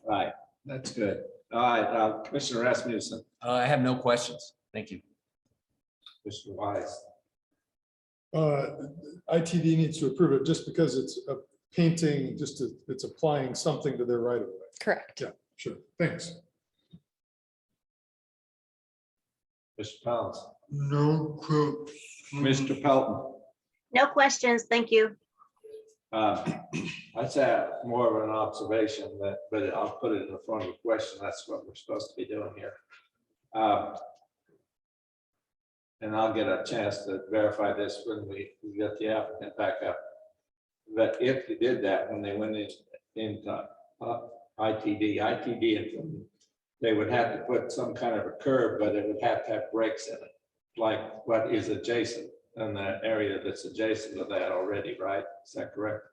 All right, that's good. All right, Commissioner Rasmussen, I have no questions. Thank you. Commissioner Wise. ITD needs to approve it just because it's a painting, it's applying something to their right of way. Correct. Yeah, sure. Thanks. Mr. Pounds. No quote. Mr. Pelton. No questions. Thank you. I'd say more of an observation, but I'll put it in the form of a question. That's what we're supposed to be doing here. And I'll get a chance to verify this when we get the applicant back up. But if you did that, when they went into ITD, they would have to put some kind of a curb, but it would have to have breaks in it, like what is adjacent in the area that's adjacent to that already, right? Is that correct?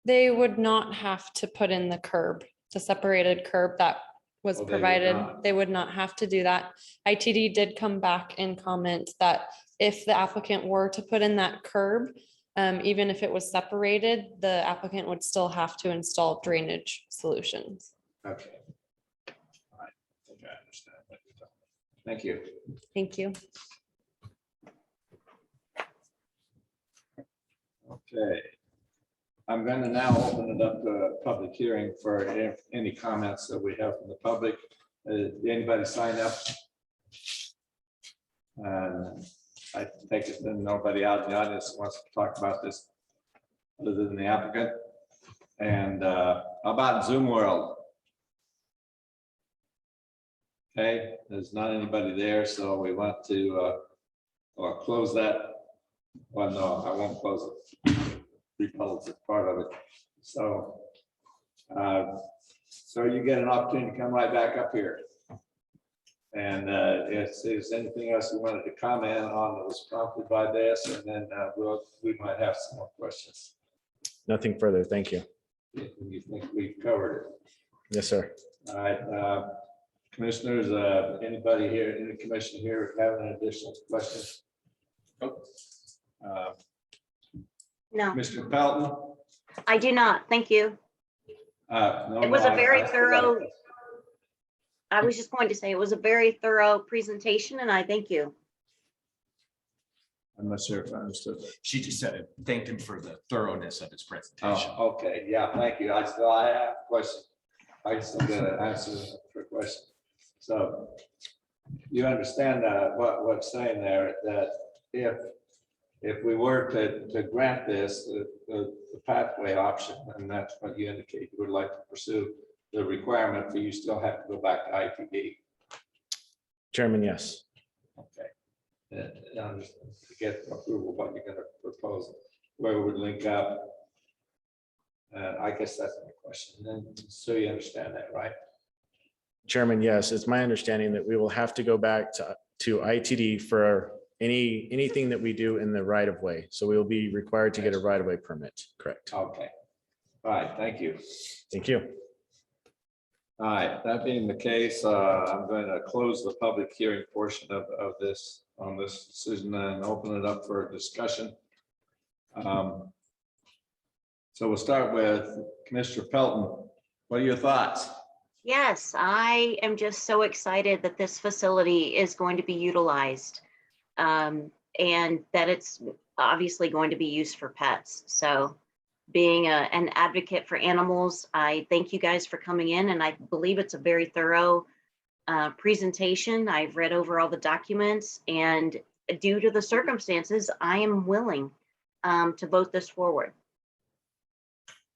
They would not have to put in the curb, the separated curb that was Oh, they would provided. not. They would not have to do that. ITD did come back and comment that if the applicant were to put in that curb, even if it was separated, the applicant would still have to install drainage solutions. Okay. All right. I think I understand what you're talking about. Thank you. Thank you. Okay. I'm going to now open it up to a public hearing for any comments that we have from the public. Did anybody sign up? I take it that nobody out in the audience wants to talk about this other than the applicant. And how about Zoom World? Okay, there's not anybody there, so we want to close that. Well, no, I won't close it. Republic is part of it. So, so you get an opportunity to come right back up here. And if there's anything else you wanted to comment on that was prompted by this, and then we might have some more questions. Nothing further. Thank you. If you think we've covered it. Yes, sir. All right, commissioners, anybody here in the commission here have any additional questions? No, Mr. Pelton? I do not. Thank you. No, It was no, a very I thorough, I was just going to say, it was a very thorough presentation and I thank you. I'm not sure if I understood. She just said it, thanked him for the thoroughness of his presentation. Oh, okay, yeah, thank you. I have a question. I still got to answer for a question. So you understand what's saying there, that if we were to grant this, the pathway option, and that's what you indicate you would like to pursue, the requirement for you still have to go back to ITD. Chairman, yes. Okay. To get approval, what you're going to propose, where it would link up, I guess that's my question. And so you understand that, right? Chairman, yes, it's my understanding that we will have to go back to ITD for anything that we do in the right of way. So we will be required to get a right of way permit, correct? Okay. All right, thank you. Thank you. All right, that being the case, I'm going to close the public hearing portion of this, on this decision, and open it up for discussion. So we'll start with Commissioner Pelton. What are your thoughts? Yes, I am just so excited that this facility is going to be utilized, and that it's obviously going to be used for pets. So being an advocate for animals, I thank you guys for coming in, and I believe it's a very thorough presentation. I've read over all the documents, and due to the circumstances, I am willing to vote this forward.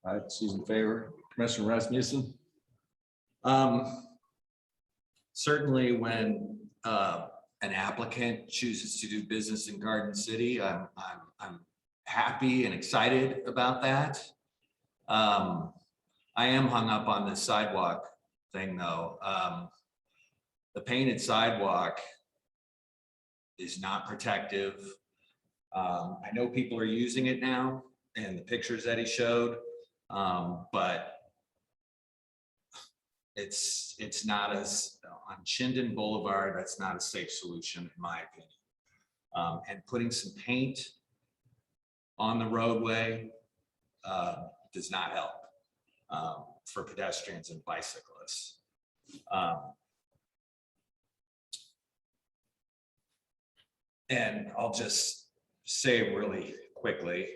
All right, she's in favor. Commissioner Rasmussen? Certainly when an applicant chooses to do business in Garden City, I'm happy and excited about that. I am hung up on this sidewalk thing though. The painted sidewalk is not protective. I know people are using it now in the pictures that he showed, but it's not as on Chinden Boulevard. That's not a safe solution in my opinion. And putting some paint on the roadway does not help for pedestrians and bicyclists. And I'll just say really quickly,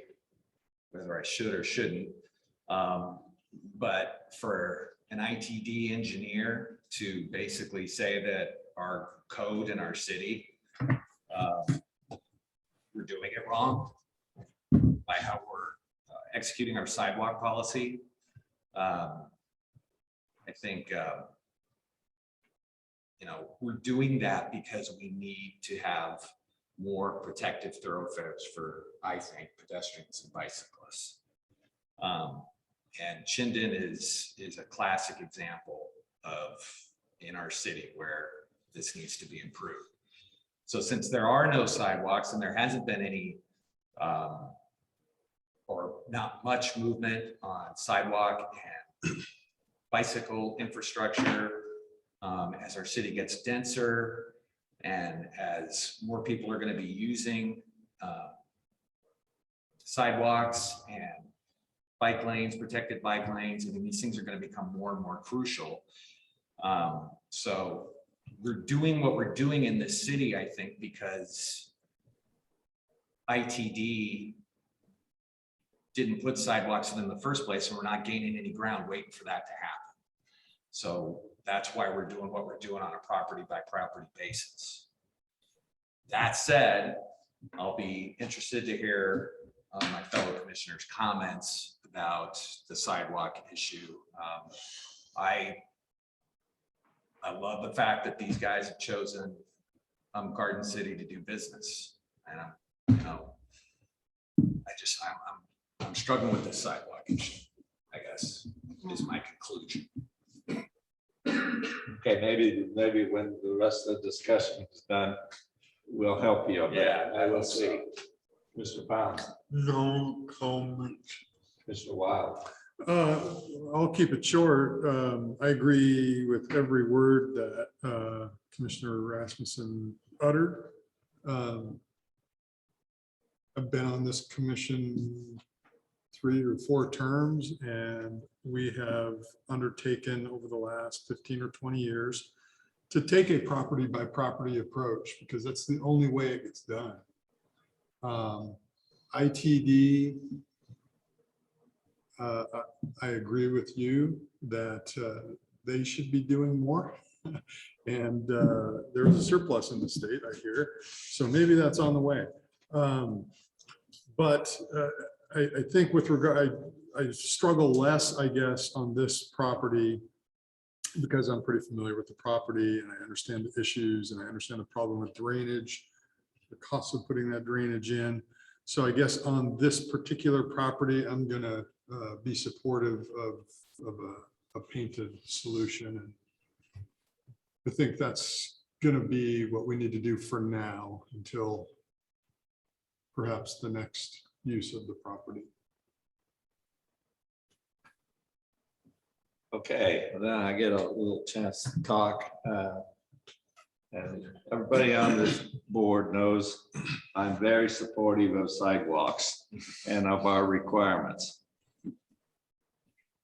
whether I should or shouldn't, but for an ITD engineer to basically say that our code in our city, we're doing it wrong by how we're executing our sidewalk policy. I think, we're doing that because we need to have more protective thoroughfares for, I think, pedestrians and bicyclists. And Chinden is a classic example of in our city where this needs to be improved. So since there are no sidewalks and there hasn't been any or not much movement on sidewalk and bicycle infrastructure, as our city gets denser and as more people are going to be using sidewalks and bike lanes, protected bike lanes, I mean, these things are going to become more and more crucial. So we're doing what we're doing in this city, I think, because ITD didn't put sidewalks in the first place, and we're not gaining any ground waiting for that to happen. So that's why we're doing what we're doing on a property by property basis. That said, I'll be interested to hear my fellow commissioners' comments about the sidewalk issue. I love the fact that these guys have chosen Garden City to do business, and I'm struggling with this sidewalk issue, I guess, is my conclusion. Okay, maybe when the rest of the discussion is done, we'll help you on that. I will see. Mr. Pound. No comment. Mr. Wild. I'll keep it short. I agree with every word that Commissioner Rasmussen uttered. I've been on this commission 3 or 4 terms, and we have undertaken over the last 15 or 20 years to take a property by property approach, because that's the only way it gets done. ITD, I agree with you that they should be doing more. And there's a surplus in the state, I hear. So maybe that's on the way. But I think with regard, I struggle less, I guess, on this property because I'm pretty familiar with the property and I understand the issues and I understand the problem with drainage, the cost of putting that drainage in. So I guess on this particular property, I'm gonna be supportive of a painted solution. And I think that's going to be what we need to do for now until perhaps the next use of the property. Okay, well, then I get a little chance to talk. And everybody on this board knows I'm very supportive of sidewalks and of our requirements.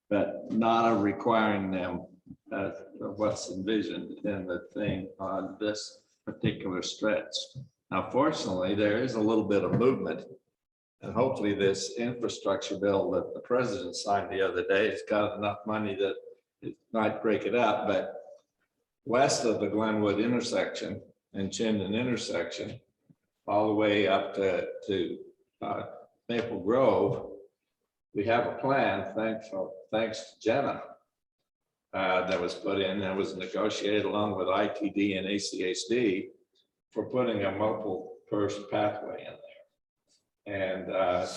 But not of requiring them as what's envisioned in the thing on this particular stretch. Now, fortunately, there is a little bit of movement. And hopefully this infrastructure bill that the president signed the other day has got enough money that it might break it up. But west of the Glenwood intersection and Chinden intersection, all the way up to Maple Grove, we have a plan, thanks to Jenna, that was put in, that was negotiated along with ITD and ACHD for putting a multiple purpose pathway in there. And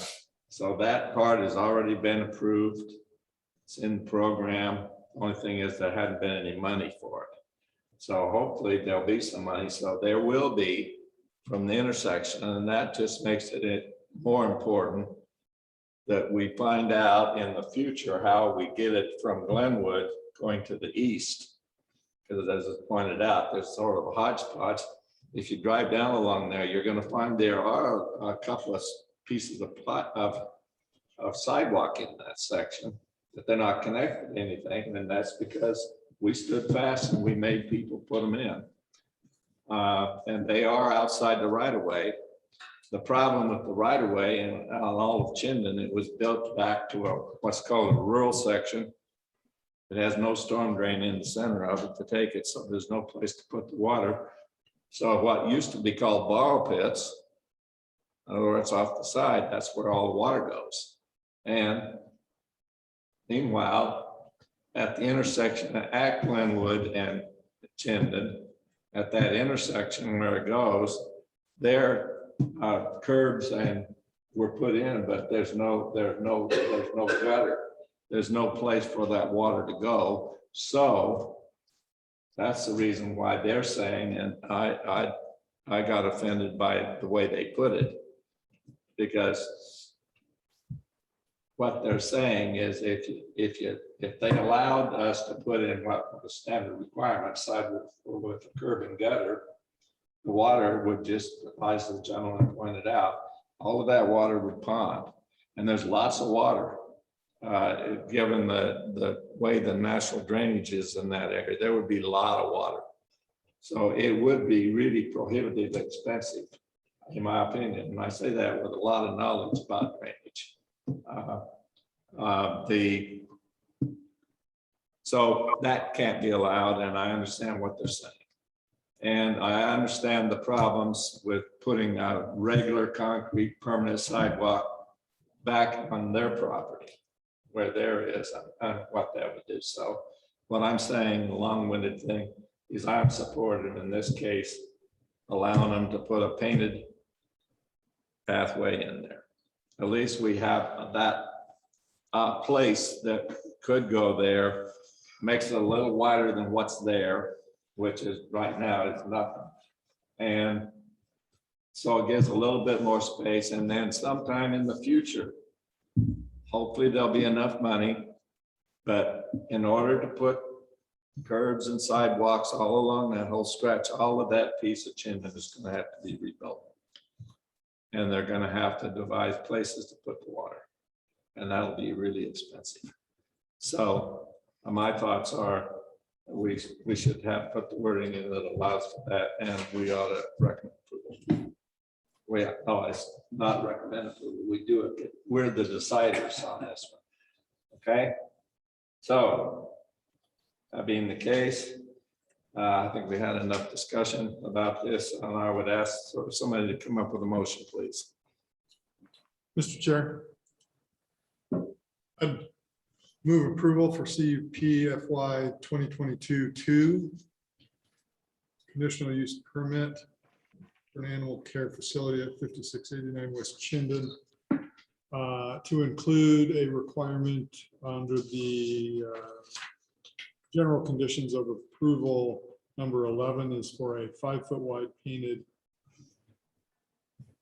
so that part has already been approved. It's in the program. Only thing is there hadn't been any money for it. So hopefully there'll be some money. So there will be from the intersection, and that just makes it more important that we find out in the future how we get it from Glenwood going to the east. Because as it's pointed out, there's sort of a hodgepodge. If you drive down along there, you're going to find there are a couple of pieces of sidewalk in that section, but they're not connected to anything. And that's because we stood fast and we made people put them in. And they are outside the right of way. The problem with the right of way and on all of Chinden, it was built back to what's called a rural section. It has no storm drain in the center of it to take it, so there's no place to put the water. So what used to be called borrow pits, in other words, off the side, that's where all the water goes. And meanwhile, at the intersection at Glenwood and Chinden, at that intersection where it goes, there curbs and were put in, but there's no gutter. There's no place for that water to go. So that's the reason why they're saying, and I got offended by the way they put it, because what they're saying is if they allowed us to put in what the standard requirements side with the curb and gutter, the water would just, as the gentleman pointed out, all of that water would pond, and there's lots of water. Given the way the natural drainage is in that area, there would be a lot of water. So it would be really prohibitively expensive, in my opinion. And I say that with a lot of knowledge about drainage. So that can't be allowed, and I understand what they're saying. And I understand the problems with putting a regular concrete permanent sidewalk back on their property, where there is, and what that would do. So what I'm saying, the long-winded thing, is I'm supportive in this case, allowing them to put a painted pathway in there. At least we have that place that could go there, makes it a little wider than what's there, which is right now is nothing. And so it gives a little bit more space, and then sometime in the future, hopefully there'll be enough money, but in order to put curbs and sidewalks all along that whole stretch, all of that piece of Chinden is going to have to be rebuilt. And they're going to have to devise places to put the water, and that'll be really expensive. So my thoughts are we should have put the wording in that allows for that, and we ought to recommend approval. It's not recommended. We do it. We're the deciders on this one. Okay. So that being the case, I think we had enough discussion about this, and I would ask somebody to come up with a motion, please. Mr. Chair, I'd move approval for CUP FY 2022-2 conditional use permit for an animal care facility at 5689 West Chinden to include a requirement under the general conditions of approval. Number 11 is for a 5-foot wide painted.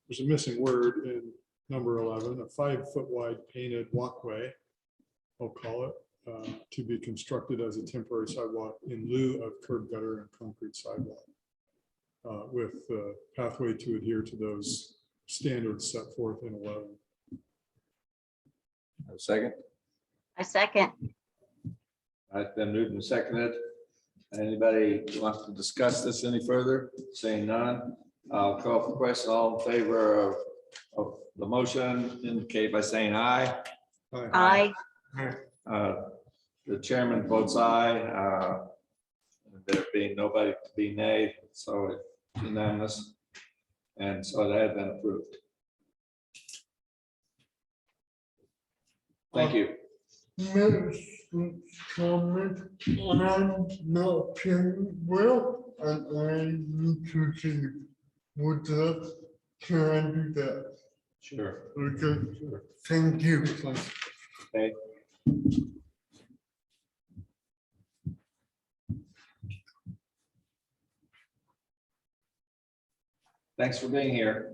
There's a missing word in number 11, a 5-foot wide painted walkway, I'll call it, to be constructed as a temporary sidewalk in lieu of curb gutter and concrete sidewalk, with the pathway to adhere to those standards set forth in 11. A second. I second. All right, then moved and seconded. Anybody want to discuss this any further? Saying none, I'll call for the question. All in favor of the motion indicate by saying aye. Aye. The chairman votes aye. There being nobody to be nay, so it's unanimous. And so that had been approved. Thank you. Comment, I'm not feeling well and I need to see what can I do that? Sure. Okay, thank you. Okay. Thanks for being here.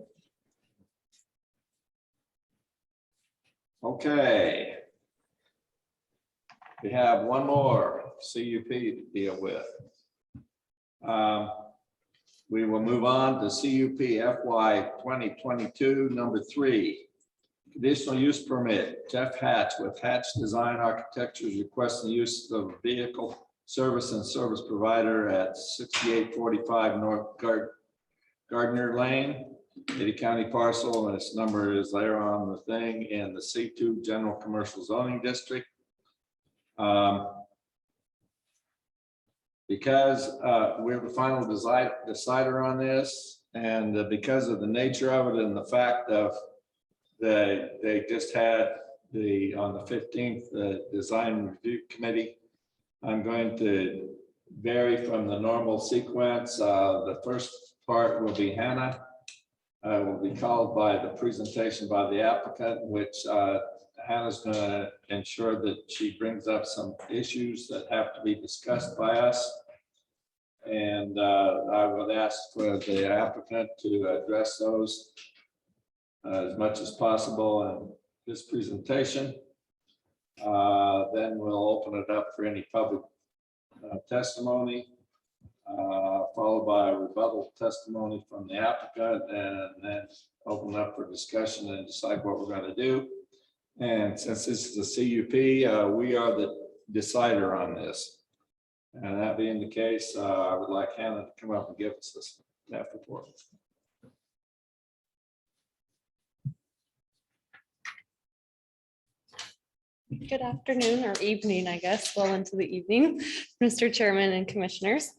Okay. We have one more CUP to deal with. We will move on to CUP FY 2022, number 3. Conditional use permit, Jeff Hatch with Hatch Design Architecture is requesting the use of a vehicle service and service provider at 6845 North Gardner Lane, County Parcel, and its number is there on the thing in the C2 General Commercial Zoning District. Because we're the final decider on this, and because of the nature of it and the fact of they just had on the 15th, the design review committee, I'm going to vary from the normal sequence. The first part will be Hannah. Will be called by the presentation by the applicant, which Hannah's going to ensure that she brings up some issues that have to be discussed by us. And I would ask for the applicant to address those as much as possible in this presentation. Then we'll open it up for any public testimony, followed by a rebuttal testimony from the applicant, and then open up for discussion and decide what we're going to do. And since this is a CUP, we are the decider on this. And that being the case, I would like Hannah to come up and give us this staff report. Good afternoon or evening, I guess, well into the evening, Mr. Chairman and Commissioners.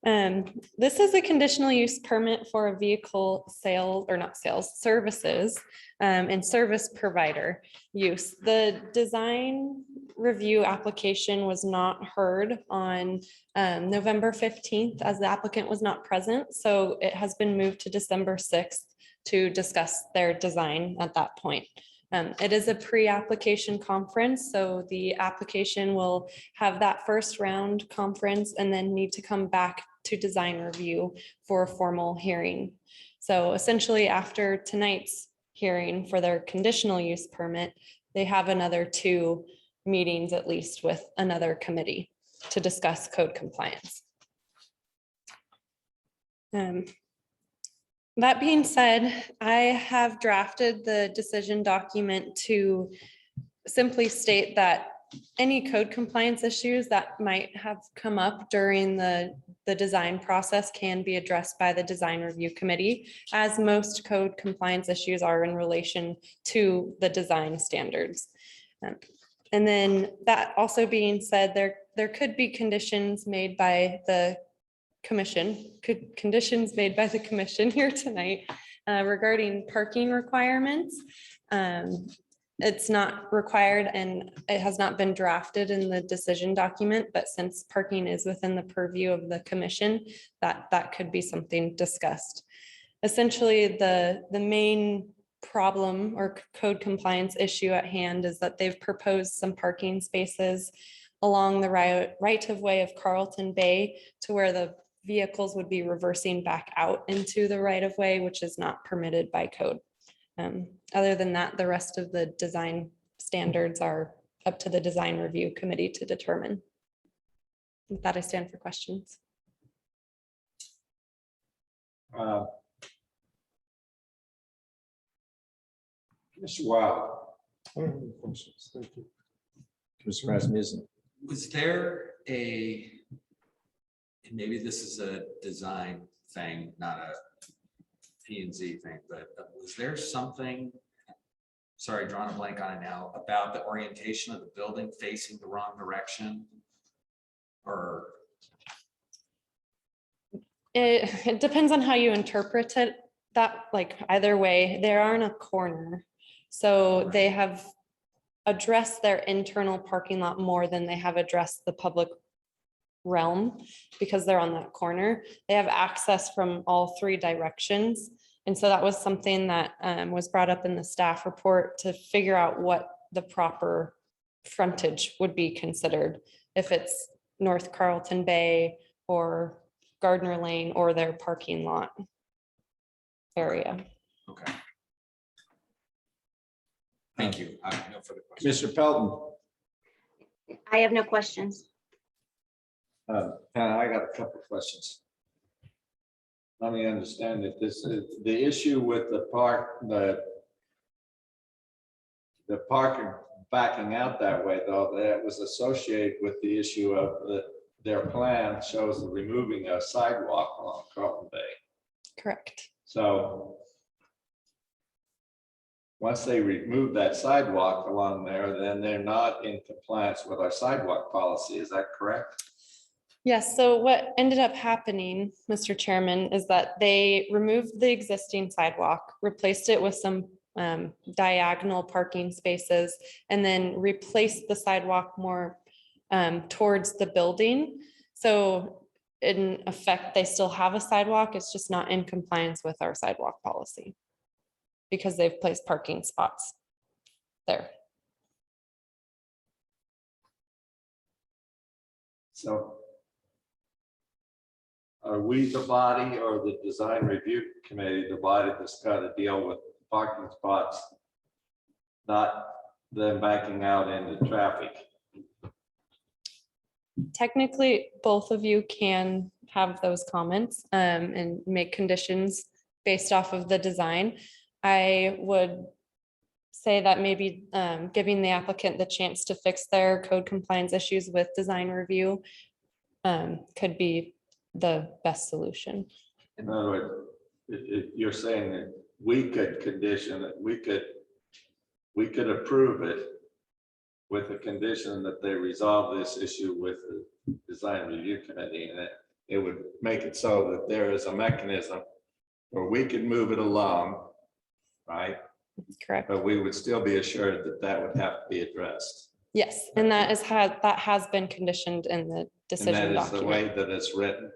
This is a conditional use permit for a vehicle sale or not sales services and service provider use. The design review application was not heard on November 15th as the applicant was not present. So it has been moved to December 6th to discuss their design at that point. It is a pre-application conference, so the application will have that first round conference and then need to come back to design review for a formal hearing. So essentially after tonight's hearing for their conditional use permit, they have another 2 meetings at least with another committee to discuss code compliance. That being said, I have drafted the decision document to simply state that any code compliance issues that might have come up during the design process can be addressed by the design review committee, as most code compliance issues are in relation to the design standards. And then that also being said, there could be conditions made by the commission here tonight regarding parking requirements. It's not required and it has not been drafted in the decision document, but since parking is within the purview of the commission, that could be something discussed. Essentially, the main problem or code compliance issue at hand is that they've proposed some parking spaces along the right of way of Carlton Bay to where the vehicles would be reversing back out into the right of way, which is not permitted by code. Other than that, the rest of the design standards are up to the design review committee to determine. With that, I stand for questions. Mr. Wild. I don't have any questions. Thank you. Mr. Rasmussen. Was there a, and maybe this is a design thing, not a P and Z thing, but was there something, sorry, drawing a blank on it now, about the orientation of the building facing the wrong direction? Or It depends on how you interpret it. That, like, either way, they are in a corner. So they have addressed their internal parking lot more than they have addressed the public realm because they're on that corner. They have access from all three directions. And so that was something that was brought up in the staff report to figure out what the proper frontage would be considered. If it's North Carlton Bay or Gardner Lane or their parking lot area. okay. Thank you. I have no further questions. Mr. Pelton. I have no questions. And I got a couple of questions. Let me understand that this is the issue with the park, the parking backing out that way, though, that was associated with the issue of their plan shows removing a sidewalk along Carlton Bay. Correct. So once they remove that sidewalk along there, then they're not in compliance with our sidewalk policy. Is that correct? Yes, so what ended up happening, Mr. Chairman, is that they removed the existing sidewalk, replaced it with some diagonal parking spaces, and then replaced the sidewalk more towards the building. So in effect, they still have a sidewalk, it's just not in compliance with our sidewalk policy because they've placed parking spots there. So are we the body or the design review committee, the body that's got to deal with parking spots, not them backing out into traffic? Technically, both of you can have those comments and make conditions based off of the design. I would say that maybe giving the applicant the chance to fix their code compliance issues with design review could be the best solution. In other words, you're saying that we could condition it, we could approve it with the condition that they resolve this issue with the design review committee, and it would make it so that there is a mechanism where we could move it along, right? Correct. But we would still be assured that that would have to be addressed. Yes, and that has been conditioned in the decision And that is the way document. that it's written.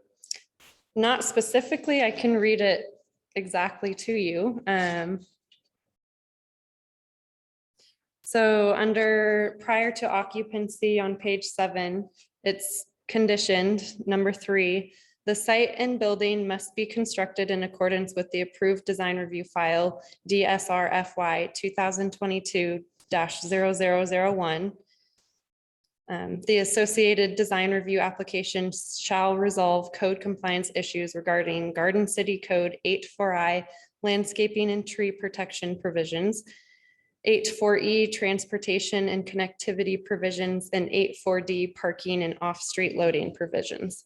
Not specifically, I can read it exactly to you. So under prior to occupancy on page 7, it's conditioned, number 3, the site and building must be constructed in accordance with the approved design review file DSR FY 2022-0001. The associated design review application shall resolve code compliance issues regarding Garden City Code 8.4I landscaping and tree protection provisions, 8.4E transportation and connectivity provisions, and 8.4D parking and off-street loading provisions.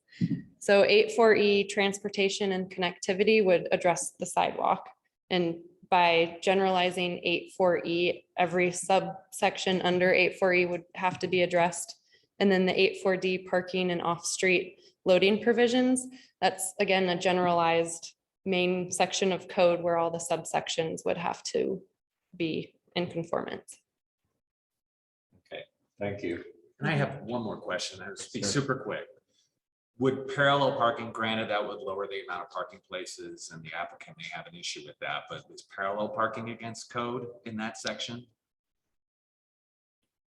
So 8.4E transportation and connectivity would address the sidewalk. And by generalizing 8.4E, every subsection under 8.4E would have to be addressed. And then the 8.4D parking and off-street loading provisions, that's again a generalized main section of code where all the subsections would have to be in conformance. Okay, thank you. And I have one more question. I'll speak super quick. would parallel parking, granted, that would lower the amount of parking places and the applicant may have an issue with that, but is parallel parking against code in that section?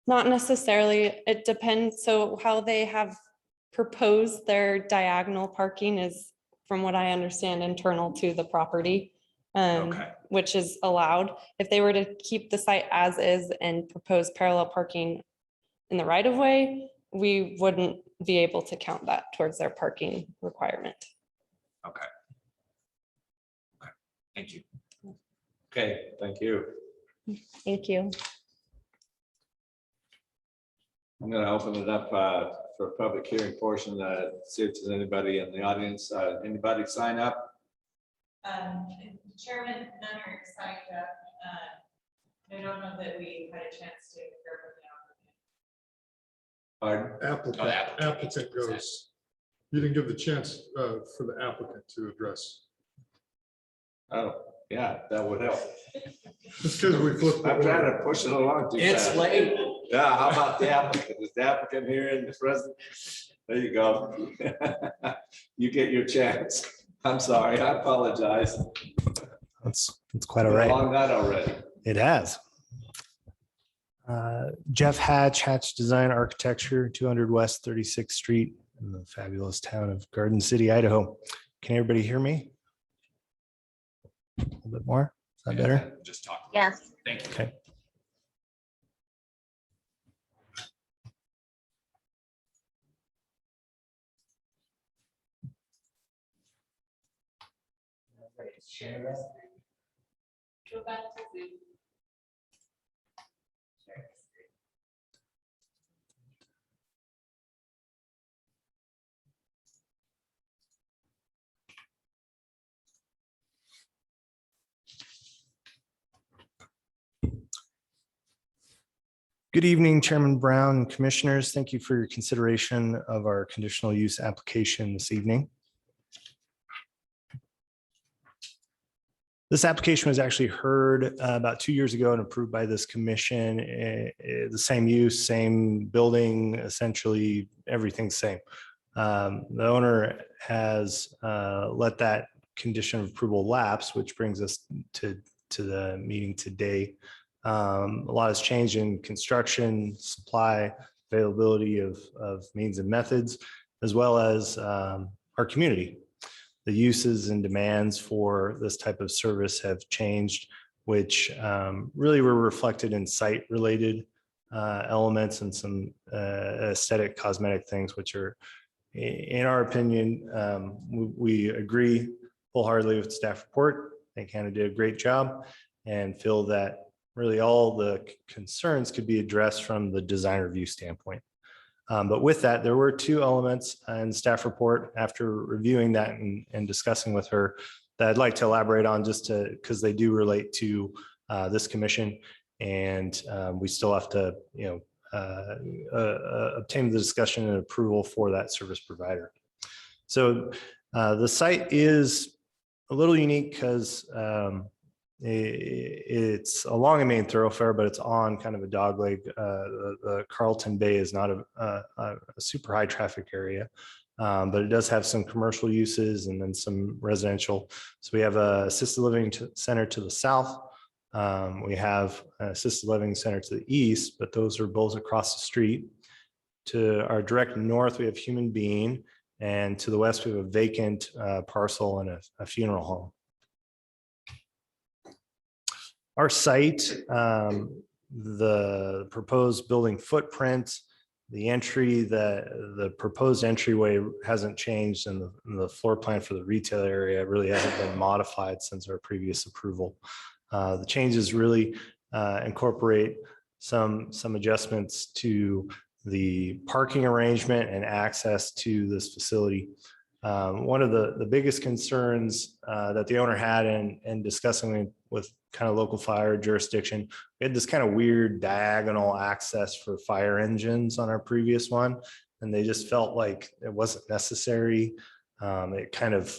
Not necessarily, it depends. So how they have proposed their diagonal parking is, from what I understand, internal to the property. Okay. Which is allowed. If they were to keep the site as is and propose parallel parking in the right of way, we wouldn't be able to count that towards their parking requirement. Okay. Okay, thank you. Okay, thank you. Thank you. I'm going to open it up for a public hearing portion. See if there's anybody in the audience. Anybody sign up? Chairman, none are signed up. I don't know that we had a chance to hear from Pardon? Applicant, applicant goes. You didn't give the chance for the applicant to address. Oh, yeah, that would help. Just because we flipped. I'm trying to push it along too It's fast. late. Yeah, how about the applicant? Is the applicant here in the present? There you go. You get your chance. I'm sorry, I apologize. That's quite all Been a right. long night already. It has. Jeff Hatch, Hatch Design Architecture, 200 West 36th Street in the fabulous town of Garden City, Idaho. Can everybody hear me? A little bit more? Is that better? Just talk. Yes. Thank you. Okay. Go back to Zoom. Good evening, Chairman Brown and Commissioners. Thank you for your consideration of our conditional use application this evening. This application was actually heard about 2 years ago and approved by this commission. The same use, same building, essentially everything's same. The owner has let that condition of approval lapse, which brings us to the meeting today. A lot has changed in construction, supply, availability of means and methods, as well as our community. The uses and demands for this type of service have changed, which really were reflected in site-related elements and some aesthetic cosmetic things, which are, in our opinion, we agree wholeheartedly with the staff report. I think Hannah did a great job and feel that really all the concerns could be addressed from the design review standpoint. But with that, there were two elements in staff report after reviewing that and discussing with her that I'd like to elaborate on just to, because they do relate to this commission. And we still have to, obtain the discussion and approval for that service provider. So the site is a little unique because it's along a main thoroughfare, but it's on kind of a dogleg. The Carlton Bay is not a super high traffic area, but it does have some commercial uses and then some residential. So we have a assisted living center to the south. We have an assisted living center to the east, but those are both across the street. To our direct north, we have Human Being, and to the west, we have a vacant parcel and a funeral home. Our site, the proposed building footprint, the entry, the proposed entryway hasn't changed, and the floor plan for the retail area really hasn't been modified since our previous approval. The changes really incorporate some adjustments to the parking arrangement and access to this facility. One of the biggest concerns that the owner had in discussing with kind of local fire jurisdiction, we had this kind of weird diagonal access for fire engines on our previous one, and they just felt like it wasn't necessary. It kind of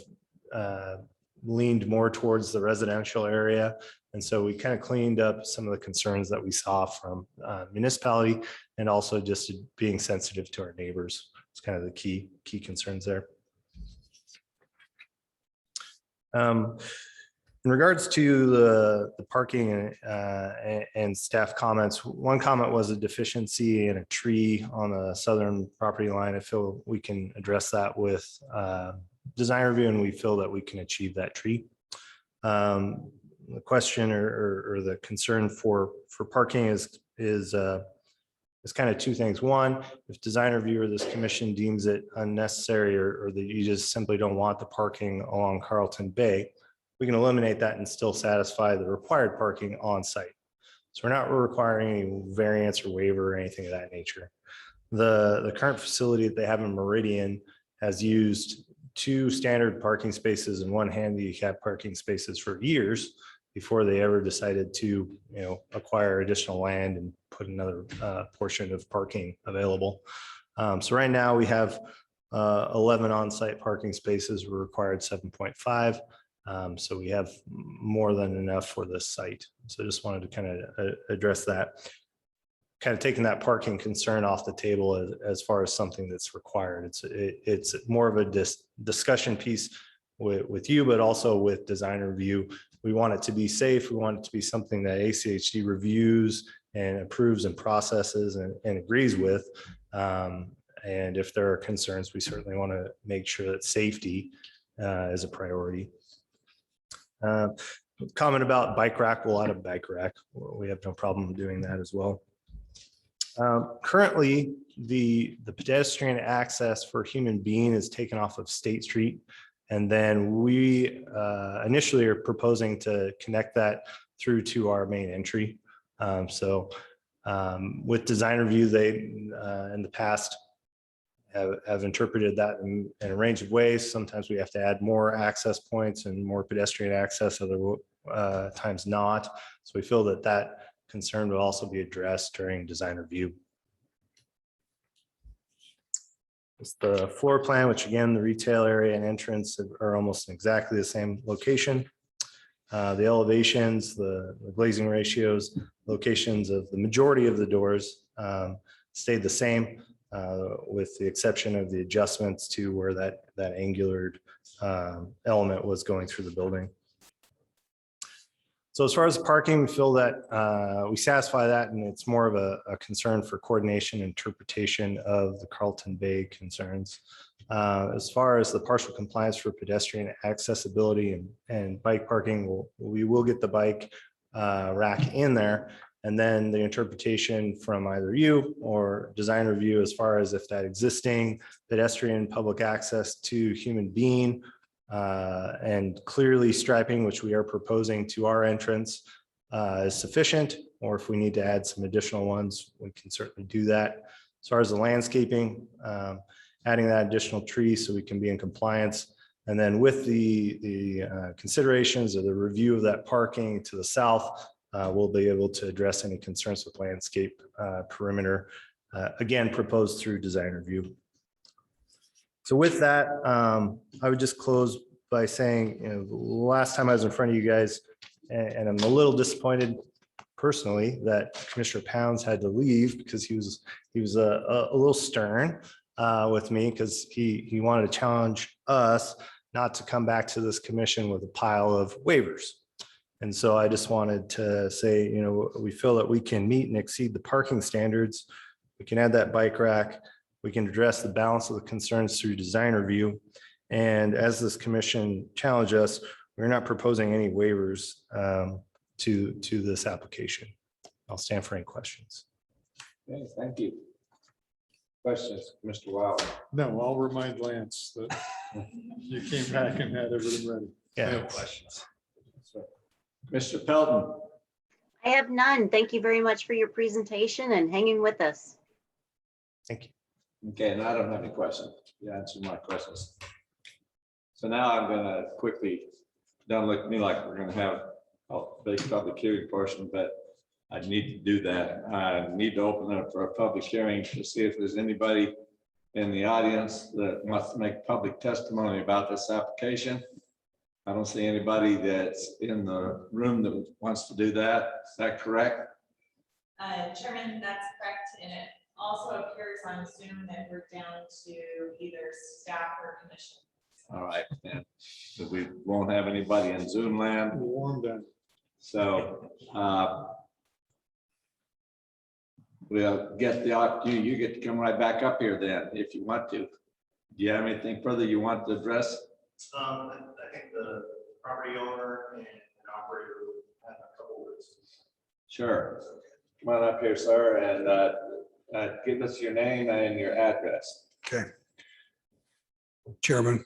leaned more towards the residential area. And so we kind of cleaned up some of the concerns that we saw from municipality and also just being sensitive to our neighbors. It's kind of the key concerns there. In regards to the parking and staff comments, one comment was a deficiency in a tree on the southern property line. I feel we can address that with design review, and we feel that we can achieve that tree. The question or the concern for parking is kind of two things. One, if design review or this commission deems it unnecessary or that you just simply don't want the parking along Carlton Bay, we can eliminate that and still satisfy the required parking on site. So we're not requiring any variance or waiver or anything of that nature. The current facility that they have in Meridian has used 2 standard parking spaces and 1 handicap parking spaces for years before they ever decided to, acquire additional land and put another portion of parking available. So right now we have 11 on-site parking spaces. We're required 7.5. So we have more than enough for this site. So just wanted to kind of address that, kind of taking that parking concern off the table as far as something that's required. It's more of a discussion piece with you, but also with design review. We want it to be safe. We want it to be something that ACHD reviews and approves and processes and agrees with. And if there are concerns, we certainly want to make sure that safety is a priority. Comment about bike rack, we'll add a bike rack. We have no problem doing that as well. Currently, the pedestrian access for human being is taken off of State Street. And then we initially are proposing to connect that through to our main entry. With design review, they in the past have interpreted that in a range of ways. Sometimes we have to add more access points and more pedestrian access, other times not. So we feel that concern will also be addressed during design review. It's the floor plan, which again, the retail area and entrance are almost exactly the same location. The elevations, the glazing ratios, locations of the majority of the doors stayed the same, with the exception of the adjustments to where that angular element was going through the building. So as far as parking, we feel that we satisfy that, and it's more of a concern for coordination and interpretation of the Carlton Bay concerns. As far as the partial compliance for pedestrian accessibility and bike parking, we will get the bike rack in there. And then the interpretation from either you or design review as far as if that existing pedestrian public access to human being and clearly striping, which we are proposing to our entrance, is sufficient, or if we need to add some additional ones, we can certainly do that. As far as the landscaping, adding that additional tree so we can be in compliance. And then with the considerations of the review of that parking to the south, we'll be able to address any concerns with landscape perimeter, again, proposed through design review. So with that, I would just close by saying, the last time I was in front of you guys, and I'm a little disappointed personally that Commissioner Pounds had to leave because he was a little stern with me because he wanted to challenge us not to come back to this commission with a pile of waivers. And so I just wanted to say, we feel that we can meet and exceed the parking standards. We can add that bike rack. We can address the balance of the concerns through design review. And as this commission challenged us, we're not proposing any waivers to this application. I'll stand for any questions. Okay, thank you. Questions, Mr. Wilder? No, I'll remind Lance that you came back and had everything ready. Yeah. No questions. Mr. Pelton? I have none. Thank you very much for your presentation and hanging with us. Thank you. Okay, and I don't have any questions. You answered my questions. So now I'm gonna quickly, don't look at me like we're gonna have a big public hearing portion, but I need to do that. I need to open it up for a public hearing to see if there's anybody in the audience that wants to make public testimony about this application. I don't see anybody that's in the room that wants to do that. Is that correct? Chairman, that's correct. And also appears on Zoom that we're down to either staff or commission. All right, and so we won't have anybody in Zoom land. Warm then. So we'll get the opportunity. You get to come right back up here then, if you want to. Do you have anything further you want to address? I think the property owner and operator had a couple words. Sure. Come on up here, sir, and give us your name and your address. Okay. Chairman,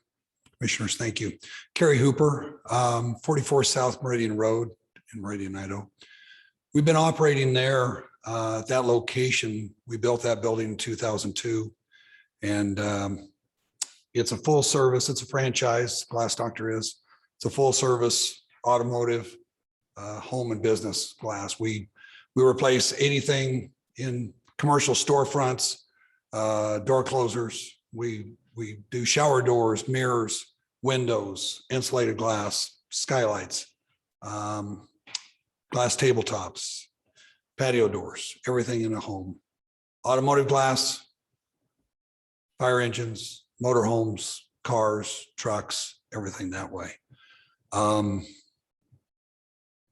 Commissioners, thank you. Kerry Hooper, 44 South Meridian Road in Meridian, Idaho. We've been operating there at that location. We built that building in 2002. And it's a full service, it's a franchise, Glass Doctor is. It's a full service automotive, home and business glass. We replace anything in commercial storefronts, door closers. We do shower doors, mirrors, windows, insulated glass, skylights, glass tabletops, patio doors, everything in a home. Automotive glass, fire engines, motorhomes, cars, trucks, everything that way.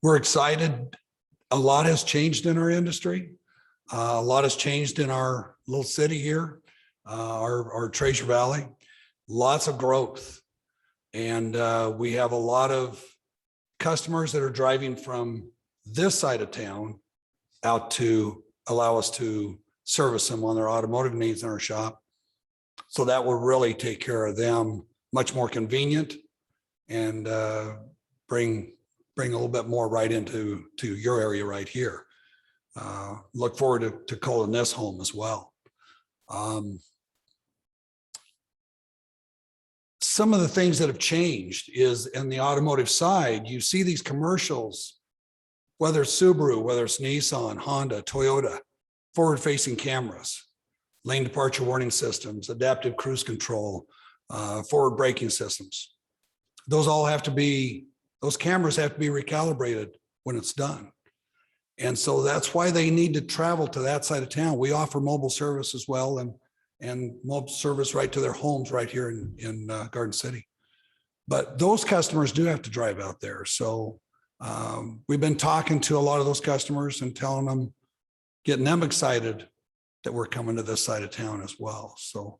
We're excited. A lot has changed in our industry. A lot has changed in our little city here, our Treasure Valley. Lots of growth. And we have a lot of customers that are driving from this side of town out to allow us to service them on their automotive needs in our shop. So that will really take care of them, much more convenient, and bring a little bit more right into your area right here. Look forward to calling this home as well. Some of the things that have changed is in the automotive side, you see these commercials, whether it's Subaru, whether it's Nissan, Honda, Toyota, forward-facing cameras, lane departure warning systems, adaptive cruise control, forward braking systems. Those cameras have to be recalibrated when it's done. And so that's why they need to travel to that side of town. We offer mobile service as well, and mobile service right to their homes right here in Garden City. But those customers do have to drive out there. So we've been talking to a lot of those customers and telling them, getting them excited that we're coming to this side of town as well. So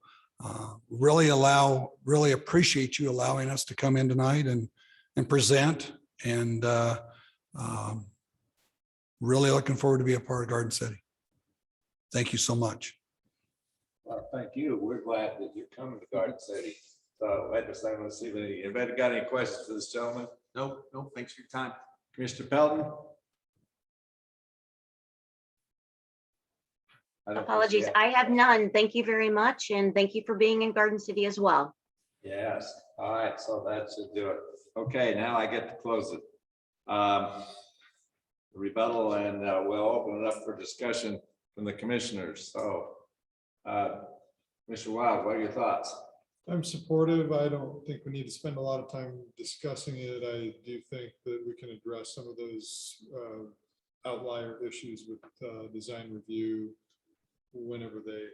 really appreciate you allowing us to come in tonight and present, and really looking forward to be a part of Garden City. Thank you so much. Well, thank you. We're glad that you're coming to Garden City. So I just want to see if anybody got any questions for this gentleman? Nope, thanks for your time. Commissioner Pelton? Apologies, I have none. Thank you very much. And thank you for being in Garden City as well. Yes. All right. So that should do it. Okay, now I get to close it. Rebuttal, and we'll open it up for discussion from the commissioners. So Mr. Wild, what are your thoughts? I'm supportive. I don't think we need to spend a lot of time discussing it. I do think that we can address some of those outlier issues with design review whenever they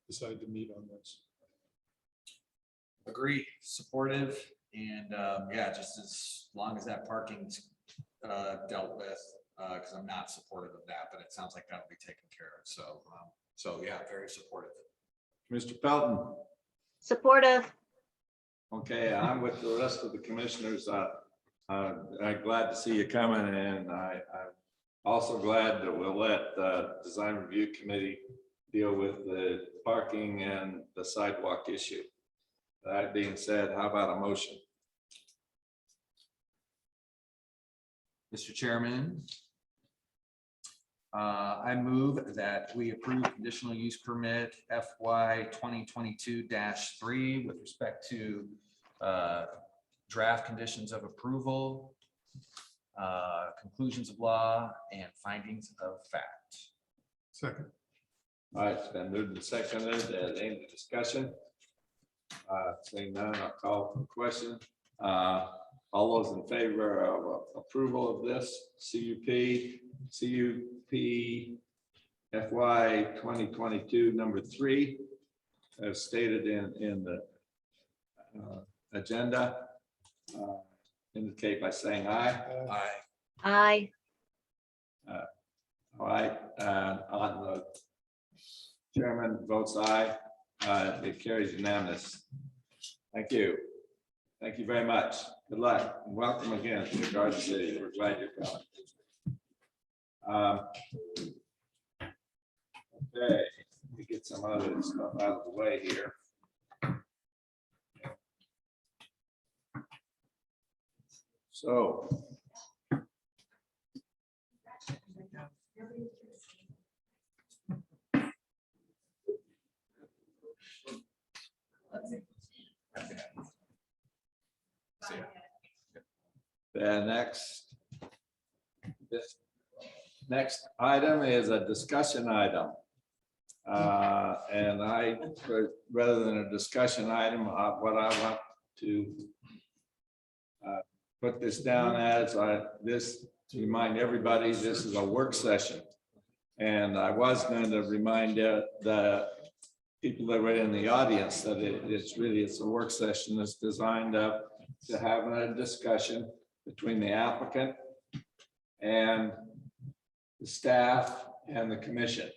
decide to meet on this. Agree, supportive, and yeah, just as long as that parking's dealt with, because I'm not supportive of that, but it sounds like that'll be taken care of. So yeah, very supportive. Mr. Pelton? Supportive. Okay, I'm with the rest of the commissioners. I'm glad to see you coming, and I'm also glad that we'll let the design review committee deal with the parking and the sidewalk issue. That being said, how about a motion? Mr. Chairman, I move that we approve conditional use permit FY 2022-3 with respect to draft conditions of approval, conclusions of law, and findings of fact. Second. All right, it's been moved and seconded. Any discussion? Seeing none, I'll call for the question. All those in favor of approval of this CUP FY 2022, number 3, as stated in the agenda. Indicate by saying aye. Aye. All right, on the chairman votes aye. It carries unanimous. Thank you. Thank you very much. Good luck and welcome again to the Garden City. We're glad you're coming. Okay, let me get some other stuff out of the way here. So. The next item is a discussion item. And rather than a discussion item, what I want to put this down as this to remind everybody, this is a work session. And I was going to remind the people that were in the audience that it's a work session that's designed to have a discussion between the applicant and the staff and the commission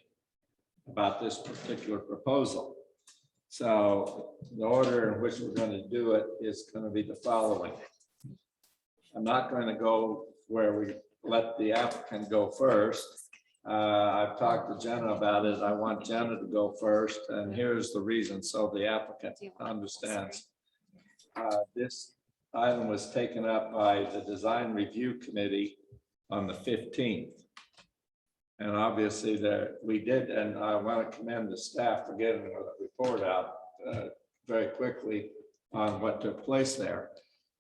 about this particular proposal. So the order in which we're going to do it is going to be the following. I'm not going to go where we let the applicant go first. I've talked to Jenna about it. I want Jenna to go first, and here's the reason, so the applicant understands. This item was taken up by the Design Review Committee on the 15th. And obviously we did, and I want to commend the staff for getting a report out very quickly on what took place there.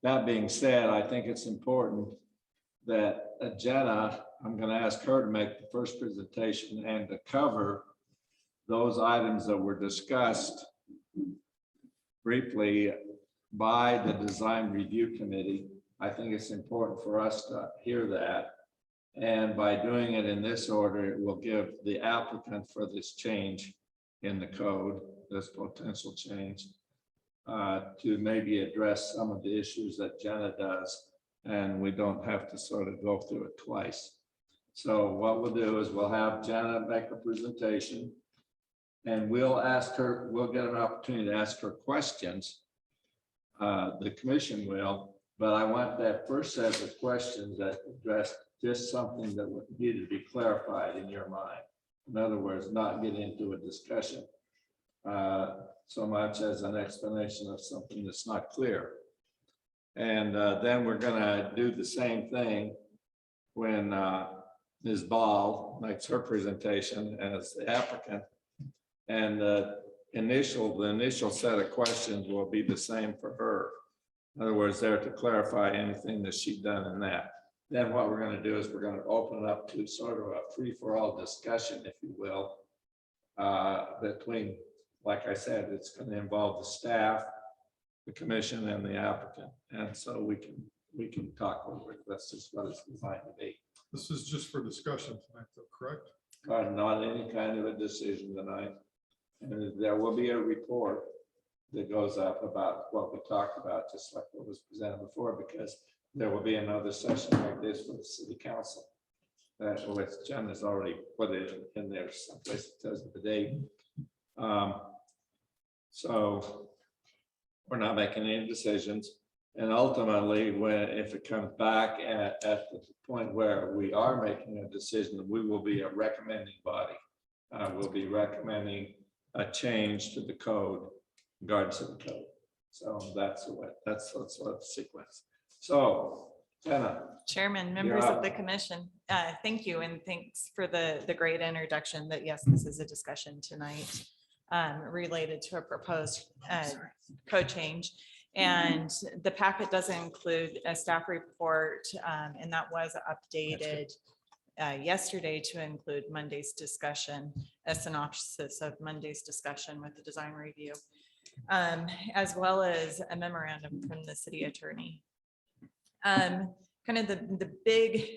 That being said, I think it's important that Jenna, I'm going to ask her to make the first presentation and to cover those items that were discussed briefly by the Design Review Committee. I think it's important for us to hear that. And by doing it in this order, it will give the applicant for this change in the code, this potential change, to maybe address some of the issues that Jenna does, and we don't have to sort of go through it twice. So what we'll do is we'll have Jenna make a presentation, and we'll ask her, we'll get an opportunity to ask her questions. The commission will, but I want that first set of questions that address just something that would need to be clarified in your mind. In other words, not get into a discussion so much as an explanation of something that's not clear. And then we're going to do the same thing when Ms. Ball makes her presentation as the applicant. And the initial set of questions will be the same for her. In other words, they're to clarify anything that she's done in that. Then what we're going to do is we're going to open it up to sort of a free-for-all discussion, if you will, between, like I said, it's going to involve the staff, the commission, and the applicant. And so we can talk over it. That's just what it's designed to be. This is just for discussion tonight, though, correct? Not any kind of a decision tonight. And there will be a report that goes up about what we talked about, just like what was presented before, because there will be another session like this for the city council. Which Jen has already put it in there someplace that tells you the date. So we're not making any decisions. And ultimately, if it comes back at the point where we are making a decision, we will be a recommending body. We'll be recommending a change to the code, Garden City Code. So that's the sequence. So, Jenna. Chairman, members of the commission, thank you, and thanks for the great introduction that yes, this is a discussion tonight related to a proposed code change. And the packet does include a staff report, and that was updated yesterday to include Monday's discussion, a synopsis of Monday's discussion with the design review, as well as a memorandum from the city attorney. Kind of the big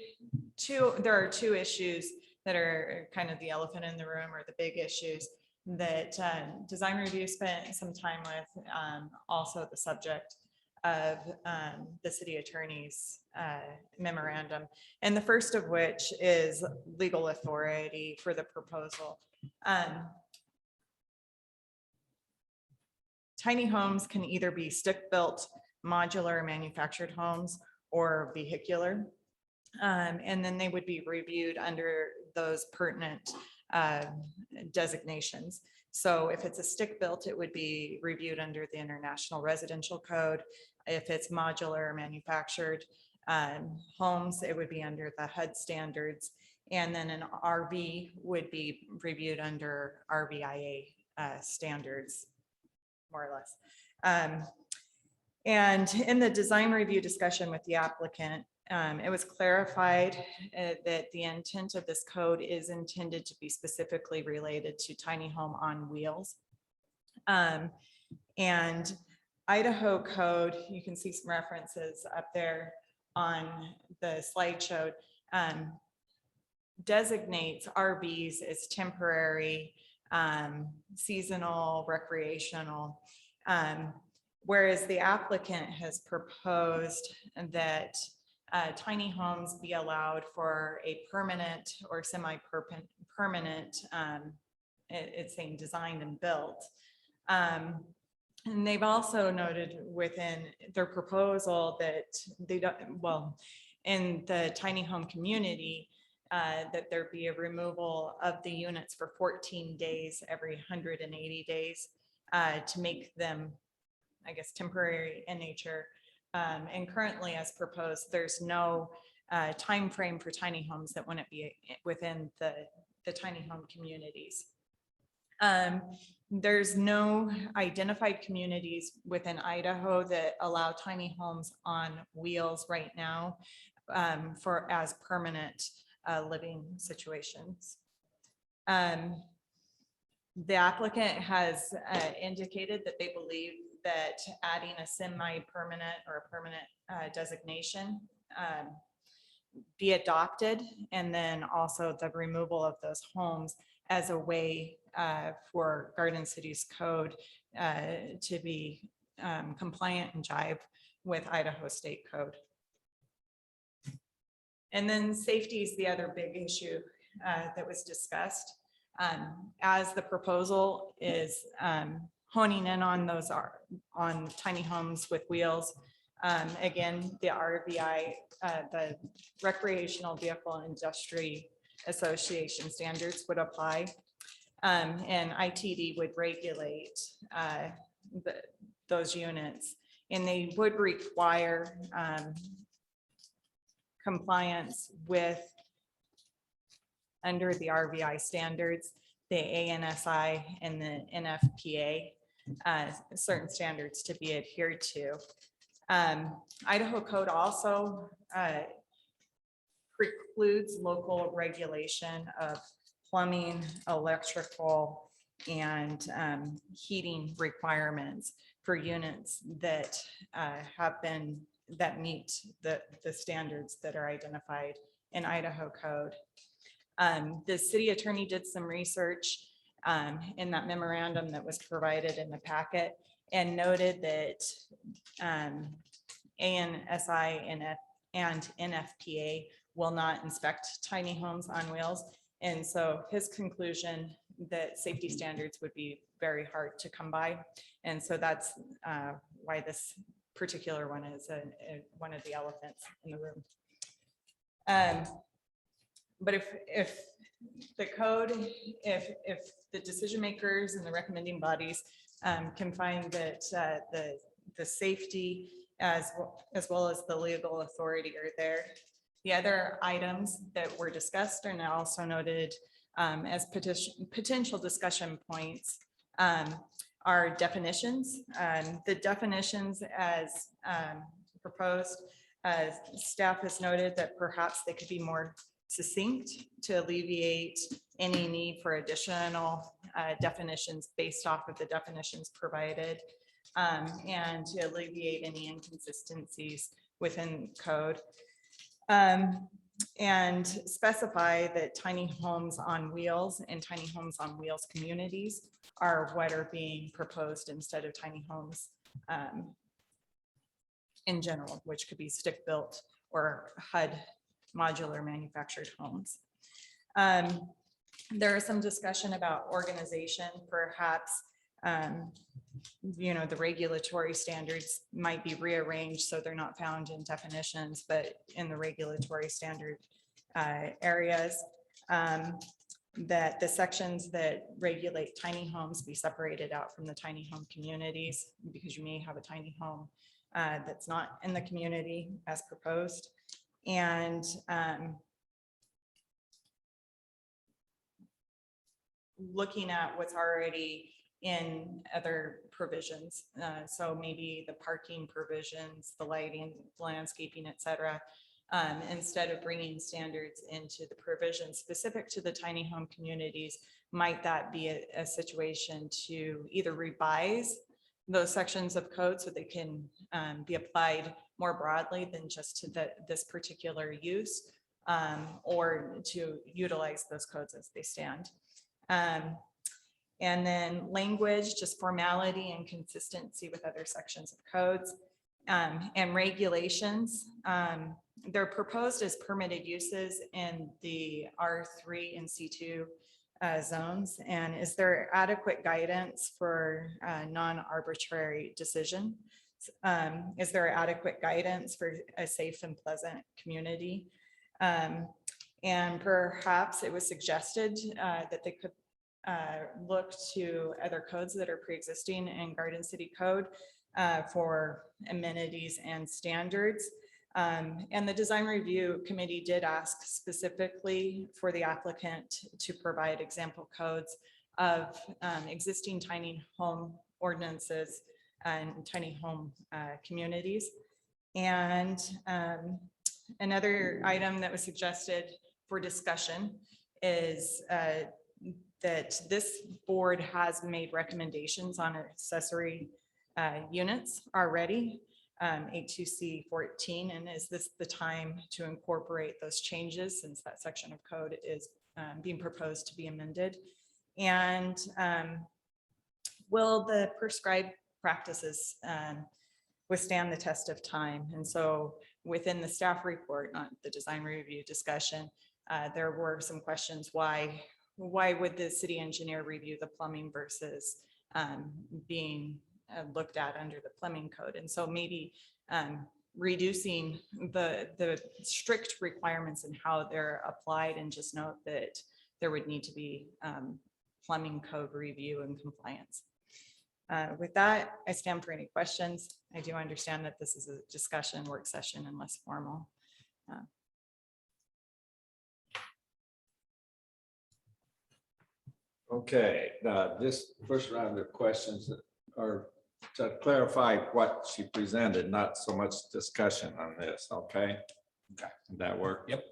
there are two issues that are kind of the elephant in the room or the big issues that design review spent some time with, also the subject of the city attorney's memorandum. And the first of which is legal authority for the proposal. Tiny homes can either be stick-built, modular, manufactured homes, or vehicular. And then they would be reviewed under those pertinent designations. So if it's a stick-built, it would be reviewed under the International Residential Code. If it's modular or manufactured homes, it would be under the HUD standards. And then an RV would be reviewed under RVIA standards, more or less. And in the design review discussion with the applicant, it was clarified that the intent of this code is intended to be specifically related to tiny home on wheels. And Idaho code, you can see some references up there on the slideshow, designates RVs as temporary, seasonal, recreational, whereas the applicant has proposed that tiny homes be allowed for a permanent or semi-permanent, it's saying designed and built. And they've also noted within their proposal that they don't, well, in the tiny home community, that there be a removal of the units for 14 days every 180 days to make them, I guess, temporary in nature. And currently, as proposed, there's no time frame for tiny homes that wouldn't be within the tiny home communities. There's no identified communities within Idaho that allow tiny homes on wheels right now for as permanent living situations. The applicant has indicated that they believe that adding a semi-permanent or a permanent designation be adopted, and then also the removal of those homes as a way for Garden City's code to be compliant and jive with Idaho State Code. And then safety is the other big issue that was discussed. As the proposal is honing in on those on tiny homes with wheels. Again, the RVI, the Recreational Vehicle Industry Association standards would apply. And ITD would regulate those units, and they would require compliance with, under the RVI standards, the ANSI and the NFPA, certain standards to be adhered to. Idaho code also precludes local regulation of plumbing, electrical, and heating requirements for units that that meet the standards that are identified in Idaho code. The city attorney did some research in that memorandum that was provided in the packet and noted that ANSI and NFPA will not inspect tiny homes on wheels. And so his conclusion that safety standards would be very hard to come by. And so that's why this particular one is one of the elephants in the room. But if the code, if the decision makers and the recommending bodies can find that the safety as well as the legal authority are there, the other items that were discussed are now also noted as potential discussion points are definitions. The definitions as proposed, staff has noted that perhaps they could be more succinct to alleviate any need for additional definitions based off of the definitions provided, and to alleviate any inconsistencies within code. And specify that tiny homes on wheels and tiny homes on wheels communities are what are being proposed instead of tiny homes in general, which could be stick-built or HUD modular manufactured homes. There is some discussion about organization, perhaps, the regulatory standards might be rearranged so they're not found in definitions, but in the regulatory standard areas. That the sections that regulate tiny homes be separated out from the tiny home communities, because you may have a tiny home that's not in the community as proposed. And looking at what's already in other provisions. So maybe the parking provisions, the lighting, landscaping, et cetera, instead of bringing standards into the provisions specific to the tiny home communities, might that be a situation to either revise those sections of code so they can be applied more broadly than just to this particular use, or to utilize those codes as they stand. And then language, just formality and consistency with other sections of codes, and regulations. They're proposed as permitted uses in the R3 and C2 zones. And is there adequate guidance for non-arbitrary decision? Is there adequate guidance for a safe and pleasant community? And perhaps it was suggested that they could look to other codes that are pre-existing in Garden City Code for amenities and standards. And the design review committee did ask specifically for the applicant to provide example codes of existing tiny home ordinances and tiny home communities. And another item that was suggested for discussion is that this board has made recommendations on accessory units already, A2C 14, and is this the time to incorporate those changes since that section of code is being proposed to be amended? And will the prescribed practices withstand the test of time? And so within the staff report, not the design review discussion, there were some questions. Why would the city engineer review the plumbing versus being looked at under the plumbing code? And so maybe reducing the strict requirements and how they're applied, and just note that there would need to be plumbing code review and compliance. With that, I stand for any questions. I do understand that this is a discussion work session and less formal. Okay, this first round of questions are to clarify what she presented, not so much discussion on this, okay? Okay. Did that work? Yep.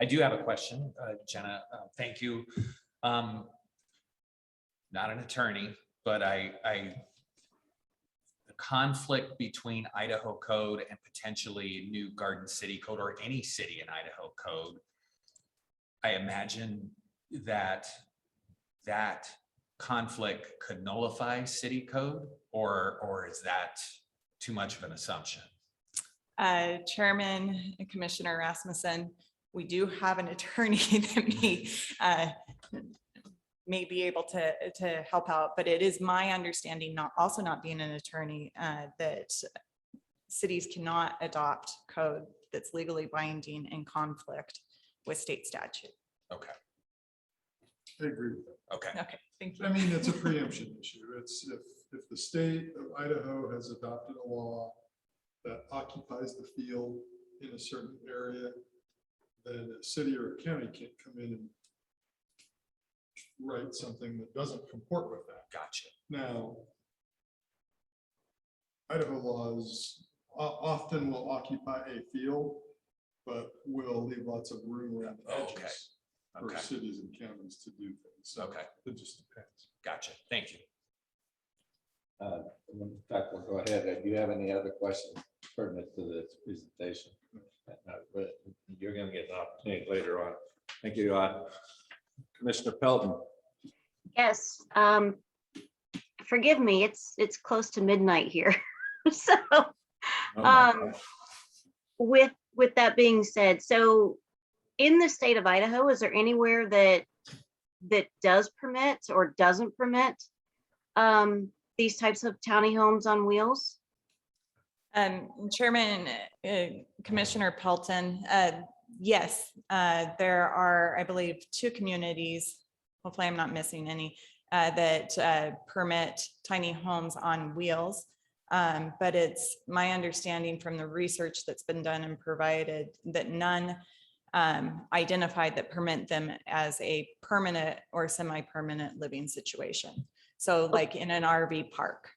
I do have a question, Jenna. Thank you. Not an attorney, but the conflict between Idaho code and potentially new Garden City code, or any city in Idaho code, I imagine that conflict could nullify city code, or is that too much of an assumption? Chairman and Commissioner Rasmussen, we do have an attorney that may be able to help out, but it is my understanding, also not being an attorney, that cities cannot adopt code that's legally binding in conflict with state statute. Okay. I agree with that. Okay. Okay, thank you. I mean, it's a preemption issue. It's if the state of Idaho has adopted a law that occupies the field in a certain area, then a city or a county can't come in and write something that doesn't comport with that. Gotcha. Now, Idaho laws often will occupy a field, but will leave lots of room around the edges for cities and counties to do things. So it just depends. Gotcha. Thank you. In fact, we'll go ahead. Do you have any other questions pertinent to this presentation? But you're going to get an opportunity opportunity later on. Thank you, Commissioner Pelton. Yes, forgive me, it's close to midnight here. So, Oh my gosh. with that being said, so in the state of Idaho, is there anywhere that does permit or doesn't permit these types of tiny homes on wheels? Chairman, Commissioner Pelton, yes, there are, I believe, 2 communities, hopefully I'm not missing any, that permit tiny homes on wheels. But it's my understanding from the research that's been done and provided that none identified that permit them as a permanent or semi-permanent living situation. So like in an RV park.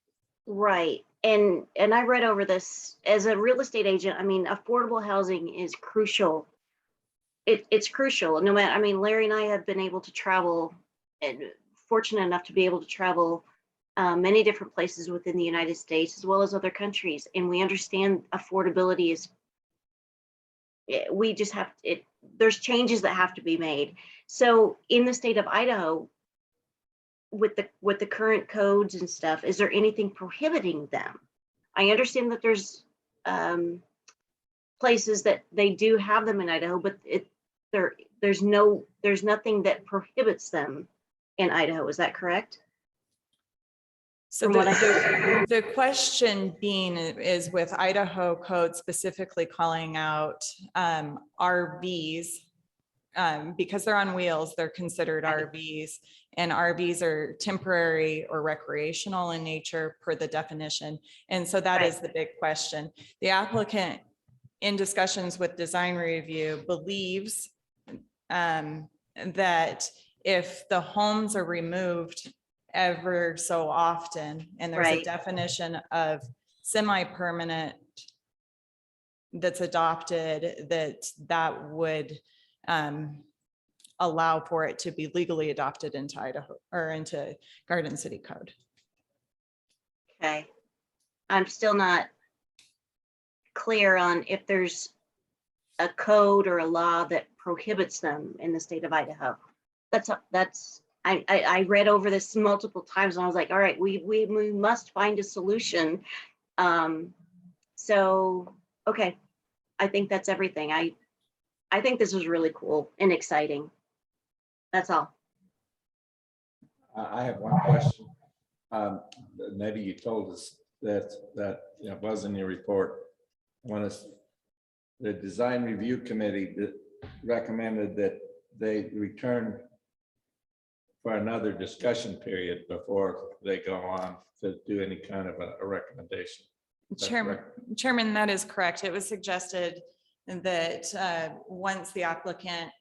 Right. And I read over this as a real estate agent. I mean, affordable housing is crucial. It's crucial. No matter, I mean, Larry and I have been able to travel and fortunate enough to be able to travel many different places within the United States as well as other countries. And we understand affordability is, we just have it. There's changes that have to be made. So in the state of Idaho, with the current codes and stuff, is there anything prohibiting them? I understand that there's places that they do have them in Idaho, but there's nothing that prohibits them in Idaho. Is that correct? So the question being is with Idaho code specifically calling out RVs, because they're on wheels, they're considered RVs, and RVs are temporary or recreational in nature per the definition. And so that is the big question. The applicant, in discussions with design review, believes that if the homes are removed ever so often, and there's a definition of semi-permanent that's adopted, that would allow for it to be legally adopted into Idaho or into Garden City Code. Okay. I'm still not clear on if there's a code or a law that prohibits them in the state of Idaho. I read over this multiple times and I was like, all right, we must find a solution. So, okay. I think that's everything. I think this was really cool and exciting. That's all. I have one question. Maybe you told us that it was in your report. The design review committee recommended that they return for another discussion period before they go on to do any kind of a recommendation. Chairman, that is correct. It was suggested that once the applicant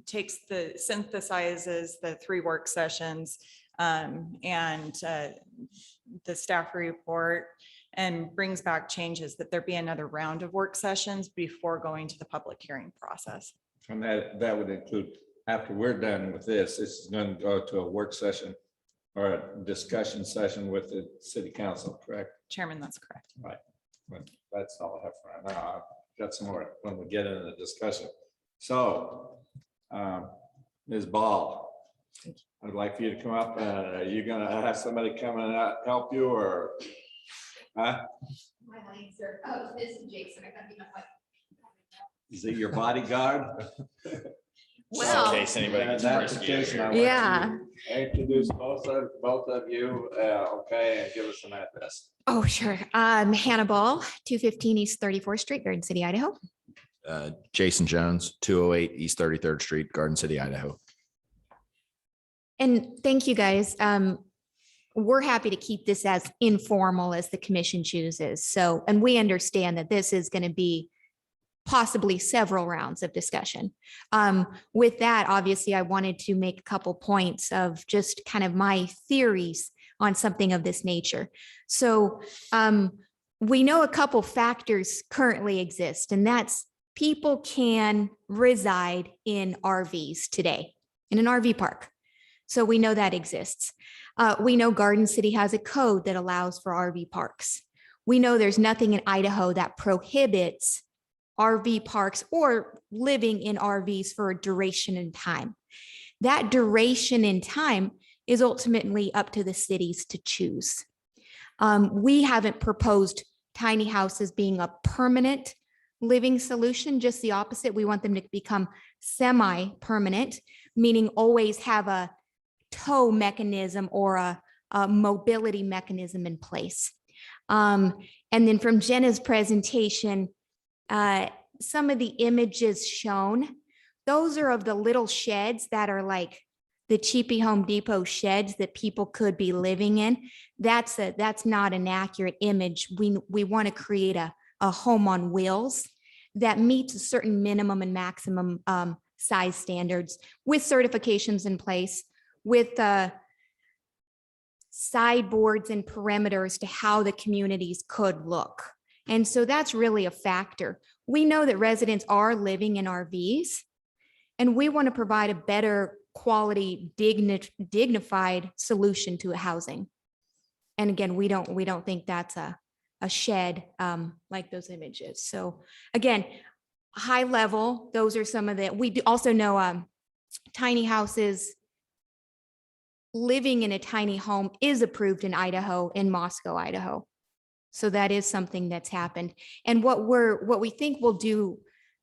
synthesizes the 3 work sessions and the staff report and brings back changes, that there be another round of work sessions before going to the public hearing process. And that would include, after we're done with this is going to go to a work session or a discussion session with the city council, correct? Chairman, that's correct. Right. Well, that's all I have for right now. I've got some more when we get into the discussion. So, Ms. Ball, I'd like for you to come up. Are you going to have somebody come and help you, or? Huh? My name's this is Jason. I gotta be my wife. Is it your bodyguard? Well, in case anybody gets frisky. Yeah. Introduce both of you, okay, and give us an address. Oh, sure. Hannah Ball, 215 East 34th Street, Garden City, Idaho. Jason Jones, 208 East 33rd Street, Garden City, Idaho. And thank you, guys. We're happy to keep this as informal as the commission chooses. So, and we understand that this is going to be possibly several rounds of discussion. With that, obviously, I wanted to make a couple points of just kind of my theories on something of this nature. So we know a couple factors currently exist, and that's people can reside in RVs today, in an RV park. So we know that exists. We know Garden City has a code that allows for RV parks. We know there's nothing in Idaho that prohibits RV parks or living in RVs for a duration in time. That duration in time is ultimately up to the cities to choose. We haven't proposed tiny houses being a permanent living solution, just the opposite. We want them to become semi-permanent, meaning always have a tow mechanism or a mobility mechanism in place. And then from Jenna's presentation, some of the images shown, those are of the little sheds that are like the cheapy Home Depot sheds that people could be living in. That's not an accurate image. We want to create a home on wheels that meets a certain minimum and maximum size standards with certifications in place, with sideboards and perimeters to how the communities could look. And so that's really a factor. We know that residents are living in RVs, and we want to provide a better quality, dignified solution to housing. And again, we don't think that's a shed like those images. So again, high level, those are some of the, we do also know tiny houses, living in a tiny home is approved in Idaho, in Moscow, Idaho. So that is something that's happened. And what we think we'll do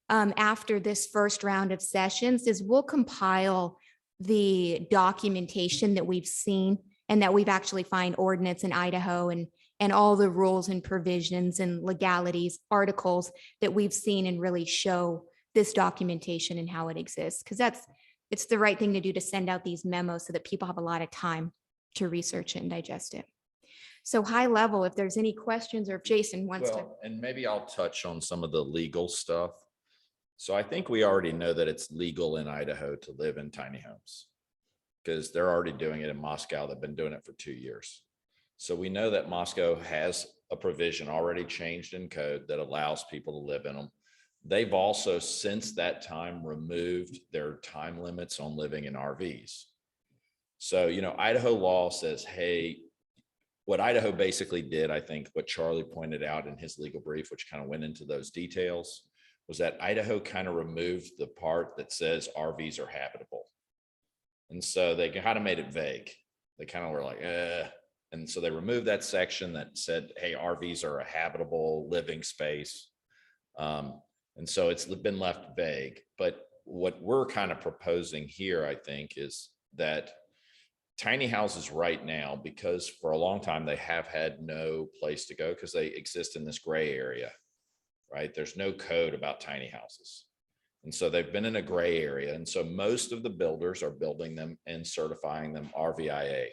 after this first round of sessions is we'll compile the documentation that we've seen and that we've actually find ordinance in Idaho and all the rules and provisions and legalities, articles that we've seen and really show this documentation and how it exists. Because it's the right thing to do to send out these memos so that people have a lot of time to research it and digest it. So high level, if there's any questions or if Jason wants to. Well, and maybe I'll touch on some of the legal stuff. So I think we already know that it's legal in Idaho to live in tiny homes because they're already doing it in Moscow. They've been doing it for 2 years. So we know that Moscow has a provision already changed in code that allows people to live in them. They've also, since that time, removed their time limits on living in RVs. So, Idaho law says, hey, what Idaho basically did, I think what Charlie pointed out in his legal brief, which kind of went into those details, was that Idaho kind of removed the part that says RVs are habitable. And so they kind of made it vague. They kind of were like, And so they removed that section that said, hey, RVs are a habitable living space. And so it's been left vague. But what we're kind of proposing here, I think, is that tiny houses right now, because for a long time they have had no place to go because they exist in this gray area, right? There's no code about tiny houses. And so they've been in a gray area. And so most of the builders are building them and certifying them RVIA,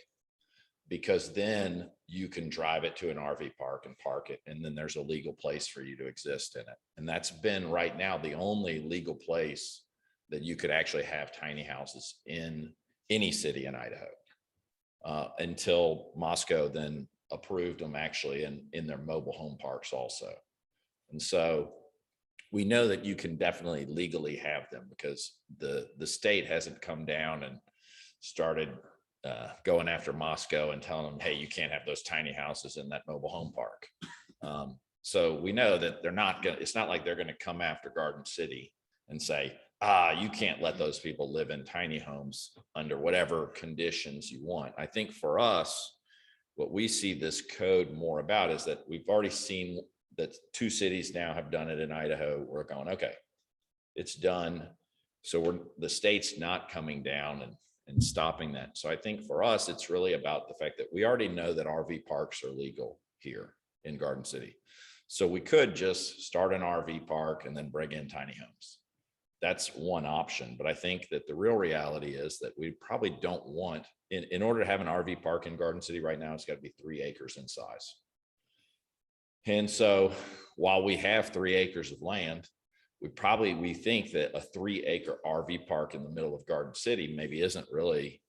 because then you can drive it to an RV park and park it. And then there's a legal place for you to exist in it. And that's been right now the only legal place that you could actually have tiny houses in any city in Idaho. Until Moscow then approved them actually in their mobile home parks also. And so we know that you can definitely legally have them because the state hasn't come down and started going after Moscow and telling them, hey, you can't have those tiny houses in that mobile home park. So we know that it's not like they're going to come after Garden City and say, you can't let those people live in tiny homes under whatever conditions you want. I think for us, what we see this code more about is that we've already seen that 2 cities now have done it in Idaho. We're going, okay, it's done. So the state's not coming down and stopping that. So I think for us, it's really about the fact that we already know that RV parks are legal here in Garden City. So we could just start an RV park and then bring in tiny homes. That's one option. But I think that the real reality is that we probably don't want, in order to have an RV park in Garden City right now, it's got to be 3 acres in size. And so while we have 3 acres of land, we think that a 3-acre RV park in the middle of Garden City maybe isn't really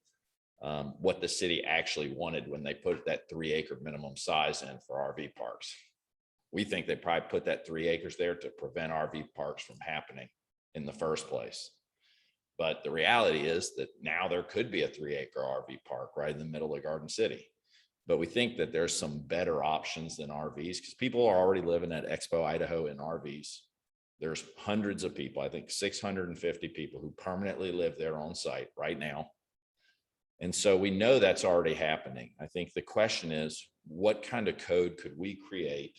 what the city actually wanted when they put that 3-acre minimum size in for RV parks. We think they probably put that 3 acres there to prevent RV parks from happening in the first place. But the reality is that now there could be a 3-acre RV park right in the middle of Garden City. But we think that there's some better options than RVs because people are already living at Expo Idaho in RVs. There's hundreds of people, I think 650 people who permanently live there on site right now. And so we know that's already happening. I think the question is, what kind of code could we create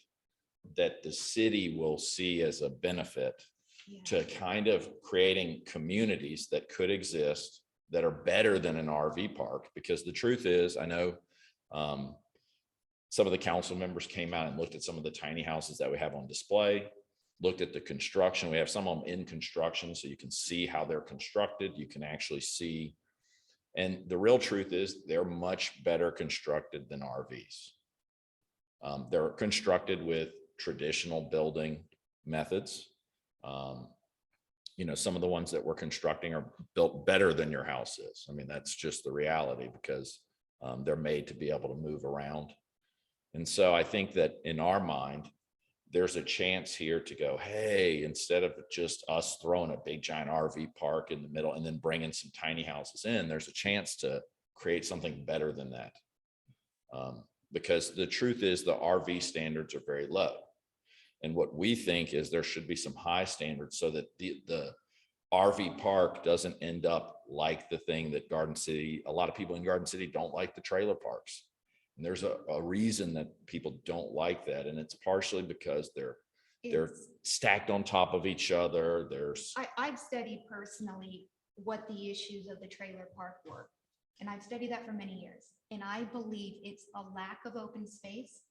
that the city will see as a benefit to kind of creating communities that could exist that are better than an RV park? Because the truth is, I know some of the council members came out and looked at some of the tiny houses that we have on display, looked at the construction. We have some of them in construction, so you can see how they're constructed. You can actually see, and the real truth is they're much better constructed than RVs. They're constructed with traditional building methods. You know, some of the ones that we're constructing are built better than your house is. I mean, that's just the reality, because they're made to be able to move around. And so I think that in our mind, there's a chance here to go, hey, instead of just us throwing a big giant RV park in the middle and then bringing some tiny houses in, there's a chance to create something better than that. Because the truth is the RV standards are very low. And what we think is there should be some high standards so that the RV park doesn't end up like the thing that Garden City, a lot of people in Garden City don't like the trailer parks. And there's a reason that people don't like that. And it's partially because they're stacked on top of each other. I've studied personally what the issues of the trailer park were. And I've studied that for many years. And I believe it's a lack of open space.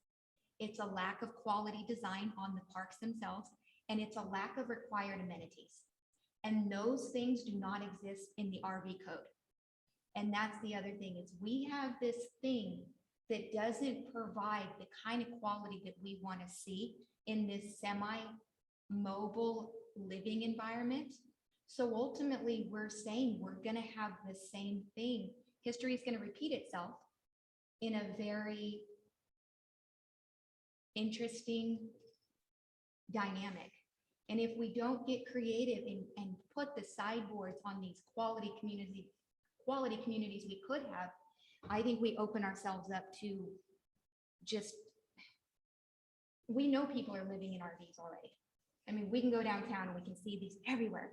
It's a lack of quality design on the parks themselves. And it's a lack of required amenities. And those things do not exist in the RV code. And that's the other thing, is we have this thing that doesn't provide the kind of quality that we want to see in this semi-mobile living environment. So ultimately, we're saying we're going to have the same thing. History is going to repeat itself in a very interesting dynamic. And if we don't get creative and put the sideboards on these quality communities we could have, I think we open ourselves up to just, we know people are living in RVs already. I mean, we can go downtown and we can see these everywhere.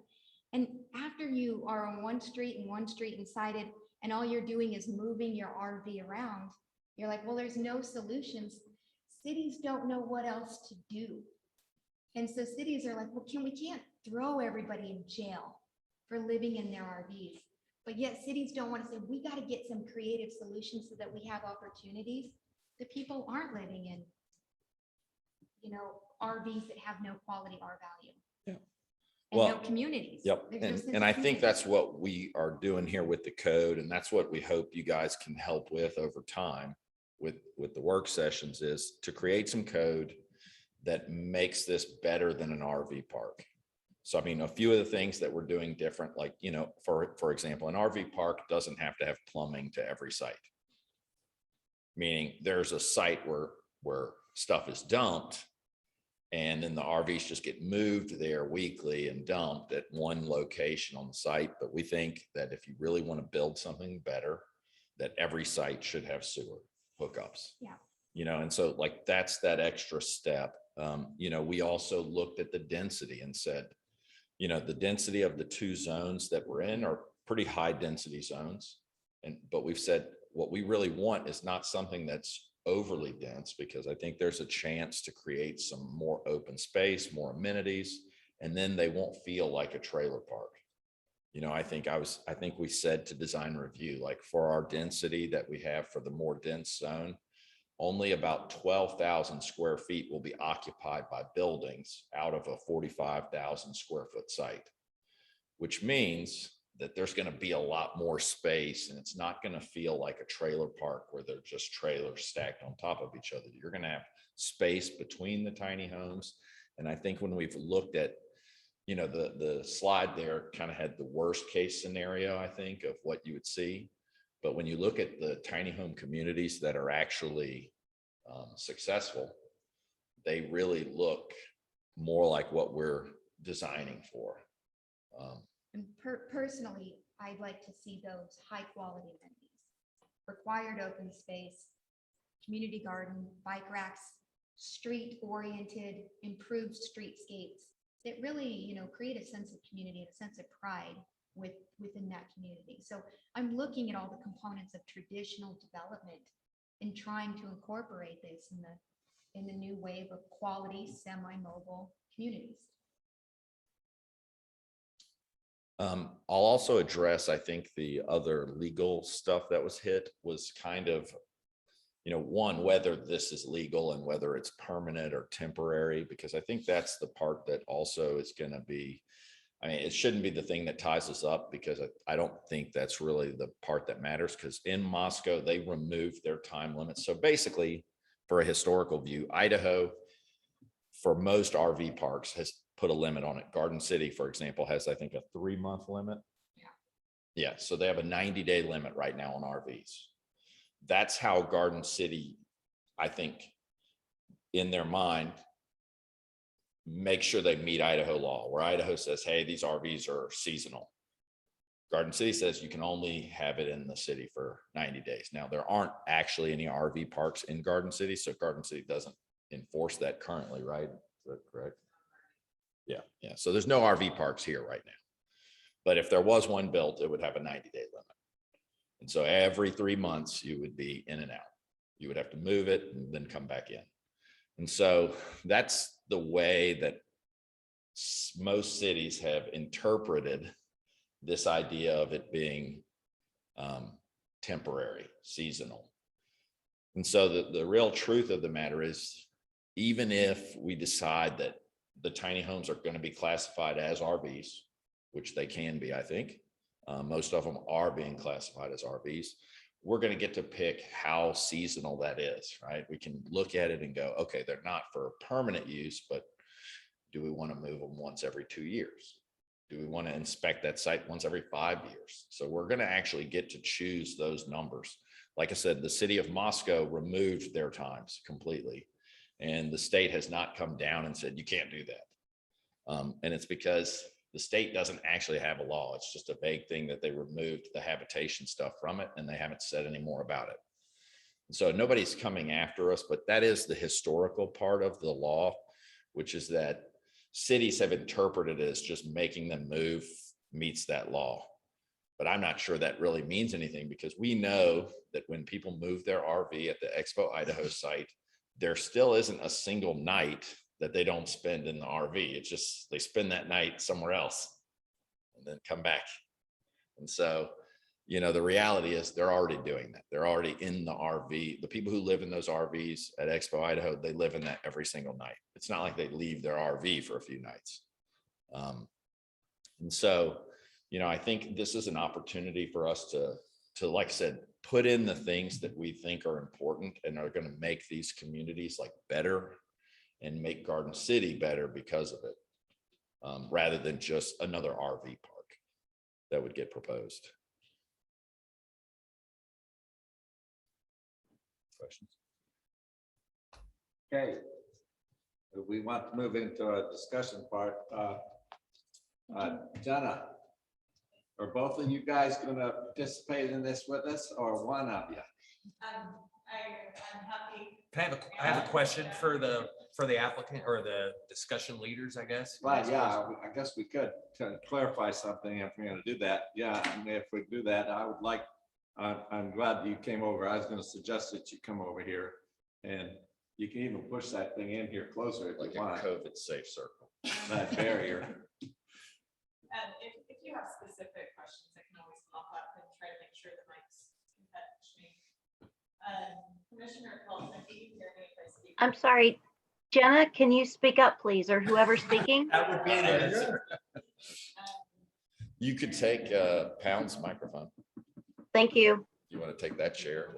And after you are on one street and sided, and all you're doing is moving your RV around, you're like, well, there's no solutions. Cities don't know what else to do. And so cities are like, well, we can't throw everybody in jail for living in their RVs. But yet cities don't want to say, we got to get some creative solutions so that we have opportunities that people aren't living in, you know, RVs that have no quality or value. Yeah. And Well, no communities. Yep. There's no sense And of I think community. that's what we are doing here with the code. And that's what we hope you guys can help with over time with the work sessions, is to create some code that makes this better than an RV park. So, I mean, a few of the things that we're doing different, like, you know, for example, an RV park doesn't have to have plumbing to every site. Meaning there's a site where stuff is dumped and then the RVs just get moved there weekly and dumped at one location on the site. But we think that if you really want to build something better, that every site should have sewer hookups. Yeah. You know, and so like, that's that extra step. You know, we also looked at the density and said, you know, the density of the two zones that we're in are pretty high density zones. But we've said what we really want is not something that's overly dense, because I think there's a chance to create some more open space, more amenities, and then they won't feel like a trailer park. You know, I think we said to design review, like for our density that we have for the more dense zone, only about 12,000 square feet will be occupied by buildings out of a 45,000 square foot site, which means that there's going to be a lot more space, and it's not going to feel like a trailer park where they're just trailers stacked on top of each other. You're going to have space between the tiny homes. And I think when we've looked at, you know, the slide there kind of had the worst case scenario, I think, of what you would see. But when you look at the tiny home communities that are actually successful, they really look more like what we're designing for. And personally, I'd like to see those high quality amenities, required open space, community garden, bike racks, street oriented, improved streetscapes. that really, create a sense of community and a sense of pride within that community. So I'm looking at all the components of traditional development and trying to incorporate this in the new wave of quality semi-mobile communities. I'll also address, I think the other legal stuff that was hit was kind of, one, whether this is legal and whether it's permanent or temporary, because I think that's the part that also is going to be, it shouldn't be the thing that ties us up, because I don't think that's really the part that matters, because in Moscow, they removed their time limits. So basically, for a historical view, Idaho, for most RV parks, has put a limit on it. Garden City, for example, has, I think, a 3-month limit. Yeah, so they have a 90-day limit right now on RVs. That's how Garden City, I think, in their mind, make sure they meet Idaho law, where Idaho says, hey, these RVs are seasonal. Garden City says you can only have it in the city for 90 days. Now, there aren't actually any RV parks in Garden City, so Garden City doesn't enforce that currently, right? Is that correct? Yeah. So there's no RV parks here right now. But if there was one built, it would have a 90-day limit. And so every 3 months, you would be in and out. You would have to move it and then come back in. And so that's the way that most cities have interpreted this idea of it being temporary, seasonal. And so the real truth of the matter is, even if we decide that the tiny homes are going to be classified as RVs, which they can be, I think, most of them are being classified as RVs, we're going to get to pick how seasonal that is, right? We can look at it and go, okay, they're not for permanent use, but do we want to move them once every 2 years? Do we want to inspect that site once every 5 years? So we're going to actually get to choose those numbers. Like I said, the city of Moscow removed their times completely, and the state has not come down and said, you can't do that. And it's because the state doesn't actually have a law. It's just a vague thing that they removed the habitation stuff from it, and they haven't said any more about it. So nobody's coming after us, but that is the historical part of the law, which is that cities have interpreted it as just making them move meets that law. But I'm not sure that really means anything, because we know that when people move their RV at the Expo Idaho site, there still isn't a single night that they don't spend in the RV. It's just they spend that night somewhere else and then come back. And so, the reality is they're already doing that. They're already in the RV. The people who live in those RVs at Expo Idaho, they live in that every single night. It's not like they leave their RV for a few nights. And so, I think this is an opportunity for us to, like I said, put in the things that we think are important and are going to make these communities better and make Garden City better because of it, rather than just another RV park that would get proposed. Questions? Okay. We want to move into a discussion part. Jenna, are both of you guys going to participate in this with us, or one of you? I'm happy. I have a question for the applicant or the discussion leaders, I guess. Right, yeah, I guess we could clarify something if we're going to do that. Yeah, if we do that, I would like, I'm glad you came over. I was going to suggest that you come over here, and you can even push that thing in here closer if Like you a want. COVID safe circle. That barrier. And if you have specific questions, I can always pop up and try to make sure the mics can catch me. Commissioner Pelton, if you can hear me if I speak. I'm sorry, Jenna, can you speak up, please, or whoever's speaking? That would be an answer. You could take Pound's microphone. Thank you. You want to take that chair?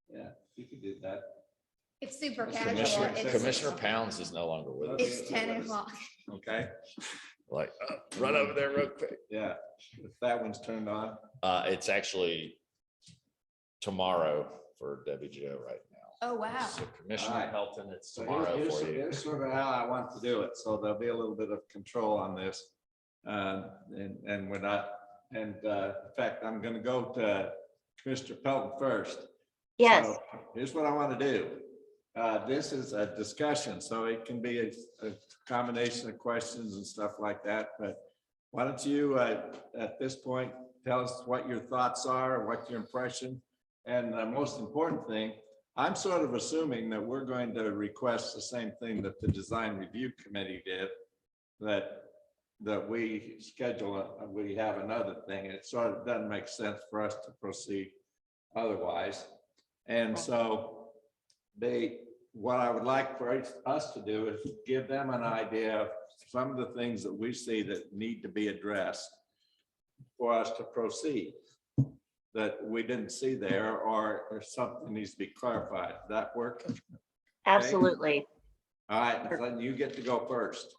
Yeah, you could do that. It's super Commissioner- casual. Commissioner Pounds is no longer with us. It's 10 o'clock. Okay, Run over there real quick. yeah, if that one's turned on. It's actually tomorrow for Debbie Jo right now. Oh, wow. So Commissioner All right. Pelton, it's So tomorrow here's for you. here's sort of how I want to do it. So there'll be a little bit of control on this. And we're not, in fact, I'm going to go to Commissioner Pelton first. Yes. So here's what I want to do. this is a discussion, so it can be a combination of questions and stuff like that, but why don't you, at this point, tell us what your thoughts are, what your impression, and the most important thing, I'm sort of assuming that we're going to request the same thing that the design review committee did, that we schedule, we have another thing. It sort of doesn't make sense for us to proceed otherwise. And so what I would like for us to do is give them an idea of some of the things that we see that need to be addressed for us to proceed, that we didn't see there, or something needs to be clarified. Does that work? Absolutely. All right, then you get to go first.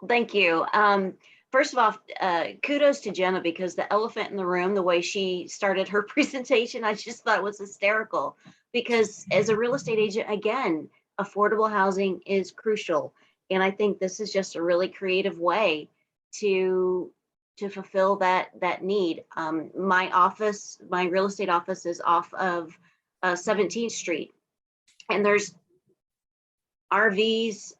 Thank you. First of all, kudos to Jenna, because the elephant in the room, the way she started her presentation, I just thought was hysterical. Because as a real estate agent, again, affordable housing is crucial. And I think this is just a really creative way to fulfill that need. My office, my real estate office is off of 17th Street. And there's RVs,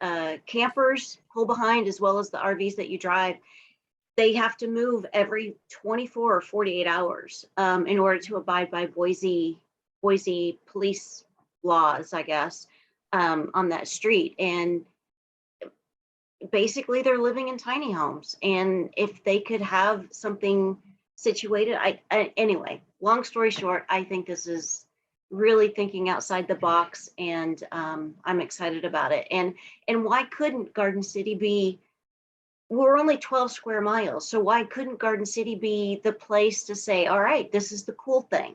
campers pull behind, as well as the RVs that you drive. They have to move every 24 or 48 hours in order to abide by Boise police laws, I guess, on that street. And basically they're living in tiny homes. And if they could have something situated, anyway, long story short, I think this is really thinking outside the box, and I'm excited about it. And why couldn't Garden City be, we're only 12 square miles, so why couldn't Garden City be the place to say, all right, this is the cool thing,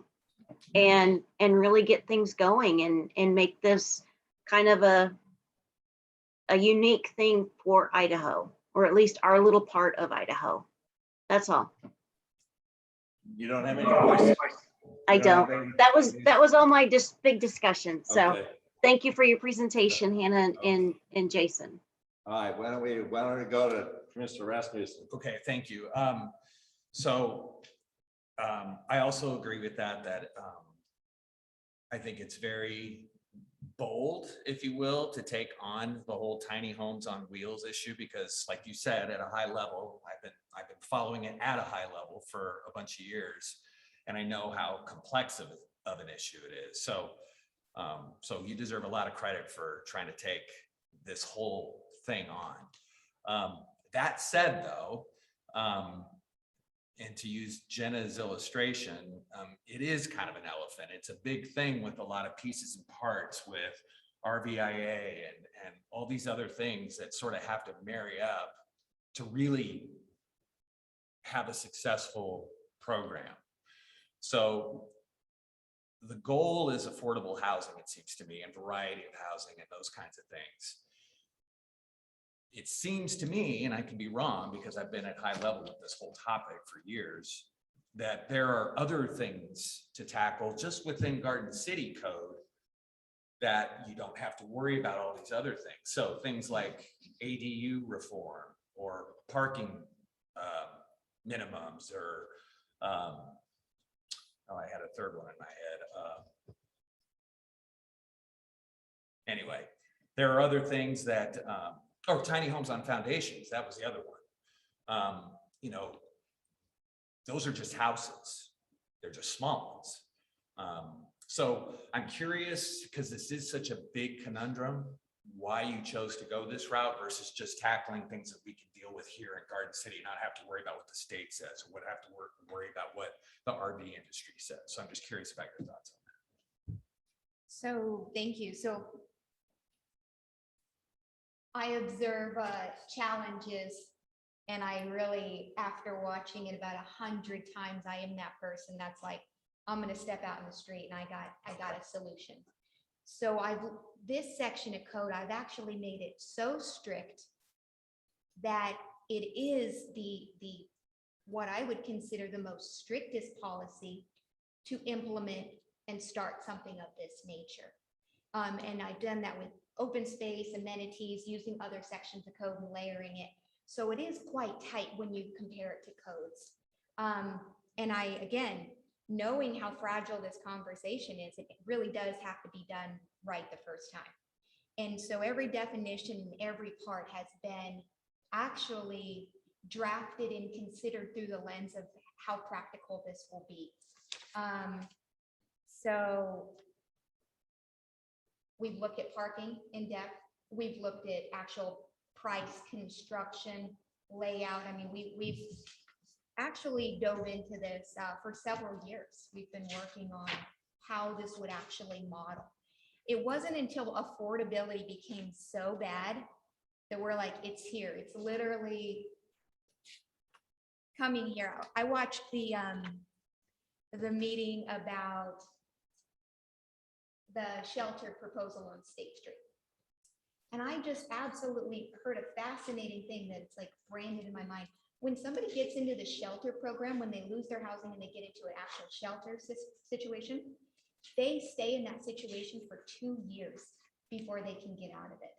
and really get things going and make this kind of a unique thing for Idaho, or at least our little part of Idaho. That's all. You don't have any questions? I don't. That was all my big discussion. So Okay. thank you for your presentation, Hannah and Jason. All right, why don't we go to Mr. Rasmussen? Okay, thank you. So I also agree with that I think it's very bold, if you will, to take on the whole tiny homes on wheels issue, because like you said, at a high level, I've been following it at a high level for a bunch of years, and I know how complex of an issue it is. So you deserve a lot of credit for trying to take this whole thing on. That said, though, and to use Jenna's illustration, it is kind of an elephant. It's a big thing with a lot of pieces and parts, with RVIA and all these other things that sort of have to marry up to really have a successful program. So the goal is affordable housing, it seems to me, and variety of housing and those kinds of things. It seems to me, and I can be wrong because I've been at high level with this whole topic for years, that there are other things to tackle just within Garden City code that you don't have to worry about all these other things. So things like ADU reform or parking minimums, or I had a third one in my head. Anyway, there are other things that, tiny homes on foundations. That was the other one. Those are just houses. They're just small ones. So I'm curious, because this is such a big conundrum, why you chose to go this route versus just tackling things that we can deal with here in Garden City, not have to worry about what the state says, or have to worry about what the RV industry says. So I'm just curious about your thoughts on that. So thank you. So I observe challenges, and I really, after watching it about 100 times, I am that person that's like, I'm going to step out in the street and I got a solution. So this section of code, I've actually made it so strict that it is the what I would consider the most strictest policy to implement and start something of this nature. And I've done that with open space, amenities, using other sections of code and layering it. So it is quite tight when you compare it to codes. And again, knowing how fragile this conversation is, it really does have to be done right the first time. And so every definition and every part has been actually drafted and considered through the lens of how practical this will be. So we've looked at parking in depth. We've looked at actual price, construction, layout. I mean, we've actually dove into this for several years. We've been working on how this would actually model. It wasn't until affordability became so bad that we're like, it's here. It's literally coming here. I watched the meeting about the shelter proposal on State Street. And I just absolutely heard a fascinating thing that it's like branded in my mind. When somebody gets into the shelter program, when they lose their housing and they get into an actual shelter situation, they stay in that situation for 2 years before they can get out of it.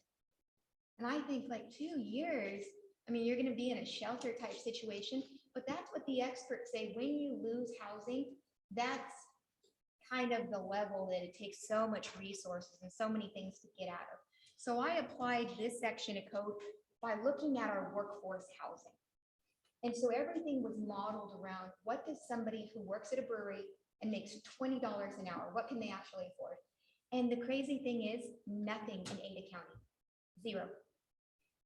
And I think like 2 years, I mean, you're going to be in a shelter type situation, but that's what the experts say. When you lose housing, that's kind of the level that it takes so much resources and so many things to get out of. So I applied this section of code by looking at our workforce housing. And so everything was modeled around what does somebody who works at a brewery and makes $20 an hour, what can they actually afford? And the crazy thing is nothing in Ada County, zero.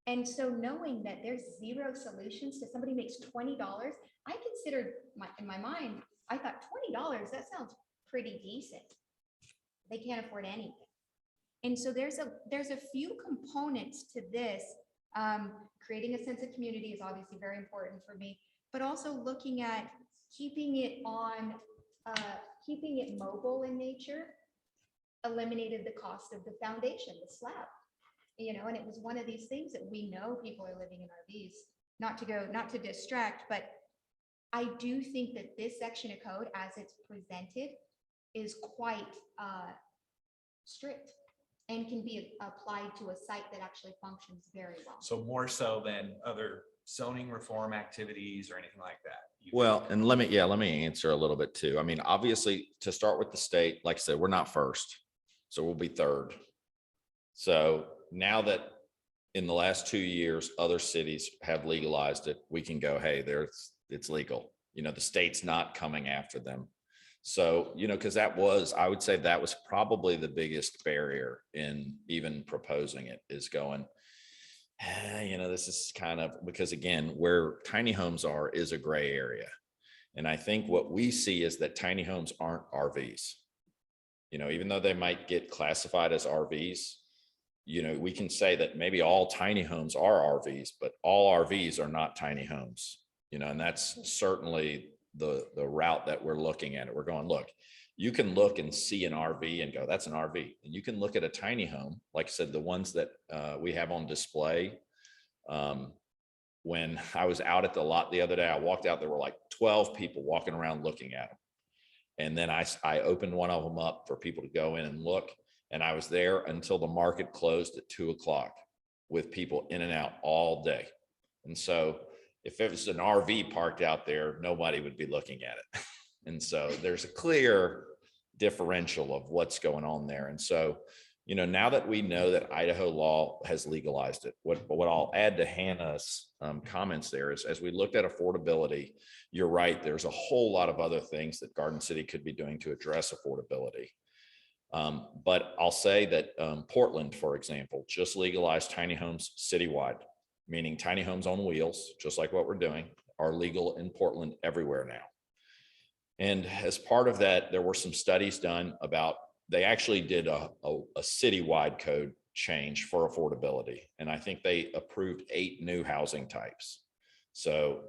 And so knowing that there's zero solutions to somebody makes $20, I considered in my mind, I thought $20, that sounds pretty decent. They can't afford anything. And so there's a few components to this. Creating a sense of community is obviously very important for me, but also looking at keeping it mobile in nature eliminated the cost of the foundation, the slab, you know, and it was one of these things that we know people are living in RVs, not to distract, but I do think that this section of code as it's presented is quite strict and can be applied to a site that actually functions very well. So more so than other zoning reform activities or anything like that? Well, and let me answer a little bit too. I mean, obviously, to start with the state, like I said, we're not first, so we'll be third. So now that in the last 2 years, other cities have legalized it, we can go, hey, it's legal. You know, the state's not coming after them. So, you know, because I would say that was probably the biggest barrier in even proposing it, is going, you know, this is kind of, because again, where tiny homes are is a gray area. And I think what we see is that tiny homes aren't RVs. You know, even though they might get classified as RVs, you know, we can say that maybe all tiny homes are RVs, but all RVs are not tiny homes, you know, and that's certainly the route that we're looking at it. We're going, look, you can look and see an RV and go, that's an RV. And you can look at a tiny home, like I said, the ones that we have on display. When I was out at the lot the other day, I walked out, there were like 12 people walking around looking at them. And then I opened one of them up for people to go in and look. And I was there until the market closed at 2 o'clock with people in and out all day. And so if it was an RV parked out there, nobody would be looking at it. And so there's a clear differential of what's going on there. And so, you know, now that we know that Idaho law has legalized it, what I'll add to Hannah's comments there is, as we looked at affordability, you're right, there's a whole lot of other things that Garden City could be doing to address affordability. But I'll say that Portland, for example, just legalized tiny homes citywide, meaning tiny homes on wheels, just like what we're doing, are legal in Portland everywhere now. And as part of that, there were some studies done about, they actually did a citywide code change for affordability. And I think they approved 8 new housing types. So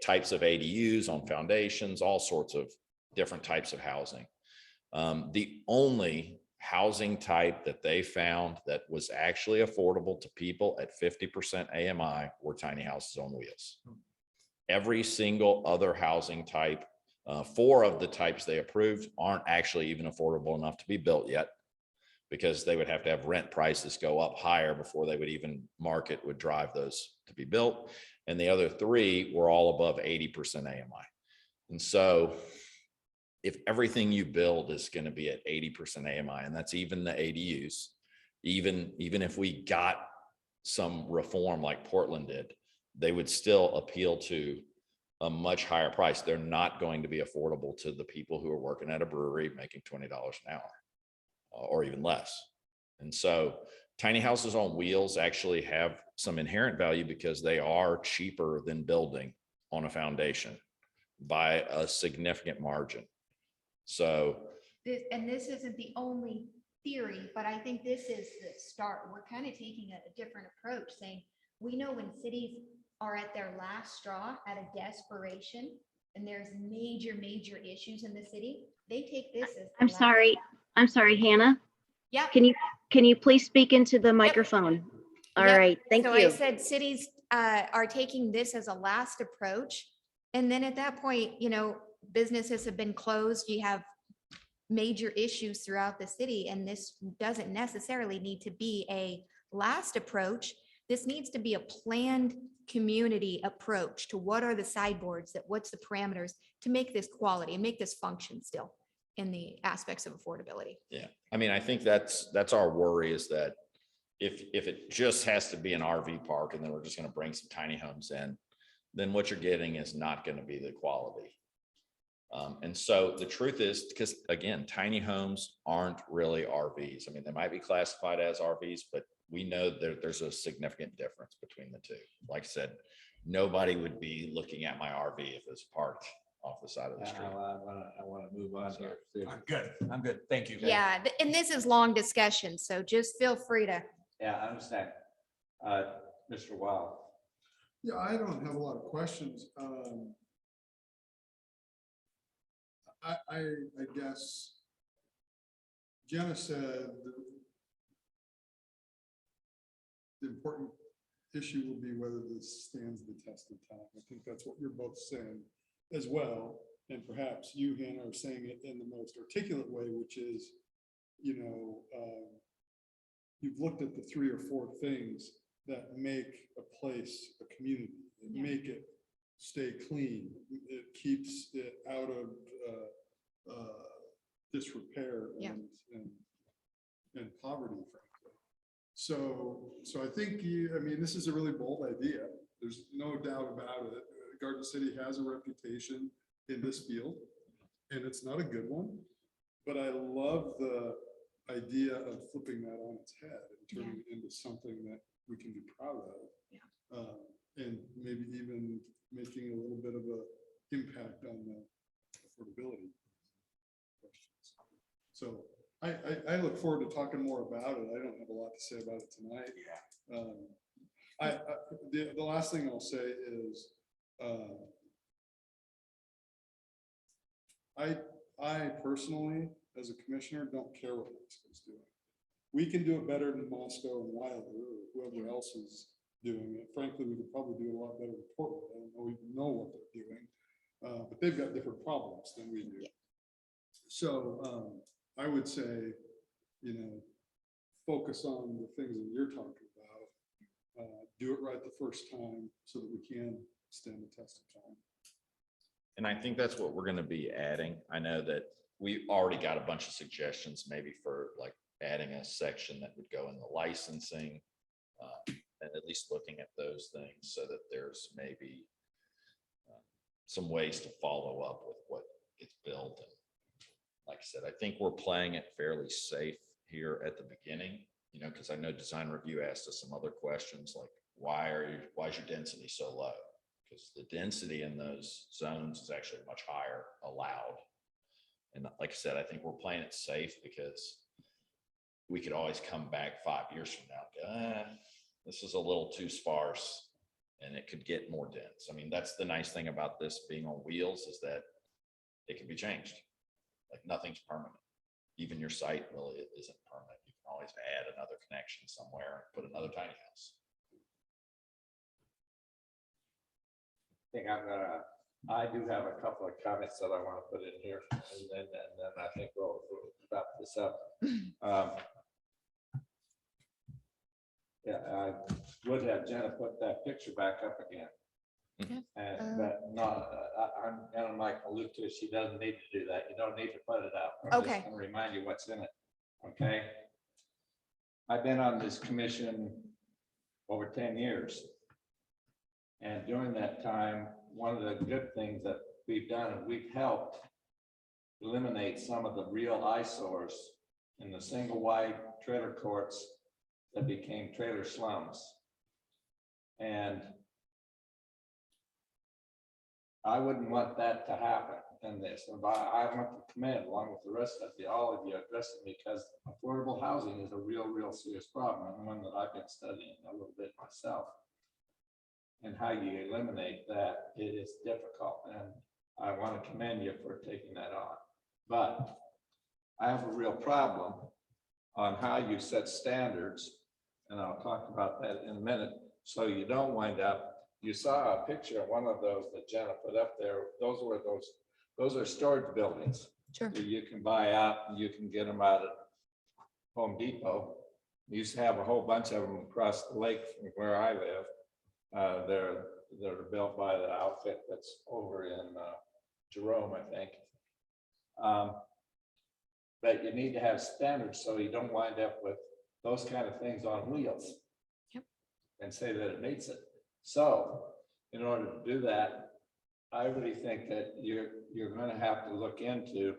types of ADUs on foundations, all sorts of different types of housing. The only housing type that they found that was actually affordable to people at 50% AMI were tiny houses on wheels. Every single other housing type, 4 of the types they approved aren't actually even affordable enough to be built yet, because they would have to have rent prices go up higher before they would even market would drive those to be built. And the other 3 were all above 80% AMI. And so if everything you build is going to be at 80% AMI, and that's even the ADUs, even if we got some reform like Portland did, they would still appeal to a much higher price. They're not going to be affordable to the people who are working at a brewery making $20 an hour or even less. And so tiny houses on wheels actually have some inherent value because they are cheaper than building on a foundation by a significant margin. So And this isn't the only theory, but I think this is the start. We're kind of taking a different approach, saying, we know when cities are at their last straw, at a desperation, and there's major issues in the city, they take this as. I'm sorry, Hannah. Yeah. Can you please speak into the microphone? All Yep. right, thank So you. I said cities are taking this as a last approach. And then at that point, businesses have been closed. You have major issues throughout the city. And this doesn't necessarily need to be a last approach. This needs to be a planned community approach to what are the sideboards, what's the parameters to make this quality and make this function still in the aspects of affordability. yeah, I mean, I think that's our worry, is that if it just has to be an RV park and then we're just going to bring some tiny homes in, then what you're getting is not going to be the quality. And so the truth is, because again, tiny homes aren't really RVs. I mean, they might be classified as RVs, but we know there's a significant difference between the two. Like I said, nobody would be looking at my RV if it's parked off the side of the street. I want to move on here. I'm good. Thank you. Yeah, and this is long discussion, so just feel free to. Yeah, I understand. Mr. Wild. Yeah, I don't have a lot of questions. I guess Jenna said the important issue will be whether this stands the test of time. I think that's what you're both saying as well. And perhaps you, Hannah, are saying it in the most articulate way, which is, you've looked at the 3 or 4 things that make a place a community and make it stay clean. It keeps it out of disrepair and poverty, frankly. So I think this is a really bold idea. There's no doubt about it. Garden City has a reputation in this field, and it's not a good one. But I love the idea of flipping that on its head and turning it into something that we can be proud of, and maybe even making a little bit of an impact on the affordability questions. So I look forward to talking more about it. I don't have a lot to say about it tonight. The last thing I'll say is I personally, as a commissioner, don't care what Moscow's doing. We can do it better than Moscow and Wilder or whoever else is doing it. Frankly, we could probably do a lot better with Portland. I don't even know what they're doing, but they've got different problems than we do. So I would say, focus on the things that you're talking about. Do it right the first time so that we can stand the test of time. And I think that's what we're going to be adding. I know that we already got a bunch of suggestions, maybe for like adding a section that would go in the licensing, and at least looking at those things so that there's maybe some ways to follow up with what gets built. And like I said, I think we're playing it fairly safe here at the beginning, because I know design review asked us some other questions like, why is your density so low? Because the density in those zones is actually much higher allowed. And like I said, I think we're playing it safe because we could always come back 5 years from now and go, this is a little too sparse and it could get more dense. I mean, that's the nice thing about this being on wheels, is that it can be changed. Like nothing's permanent. Even your site really isn't permanent. You can always add another connection somewhere and put another tiny house. I do have a couple of comments that I want to put in here, and then I think we'll wrap this up. I would have Jenna put that picture back up again. But not, I'm gonna like allude to, she doesn't need to do that. You don't need to put it out. I'm just Okay. gonna remind you what's in it. Okay? I've been on this commission over 10 years. And during that time, one of the good things that we've done, is we've helped eliminate some of the real eyesores in the single wide trailer courts that became trailer slums. And I wouldn't want that to happen in this. And I want to commend, along with the rest of all of you addressing, because affordable housing is a real serious problem, and one that I've been studying a little bit myself. And how you eliminate that, it is difficult, and I want to commend you for taking that on. But I have a real problem on how you set standards, and I'll talk about that in a minute, so you don't wind up. You saw a picture of one of those that Jenna put up there. Those are storage buildings. Sure. That you can buy out, and you can get them out of Home Depot. We used to have a whole bunch of them across the lake from where I live. They're built by the outfit that's over in Jerome, I think. But you need to have standards so you don't wind up with those kind of things on wheels. Yep. And say that it meets it. So in order to do that, I really think that you're going to have to look into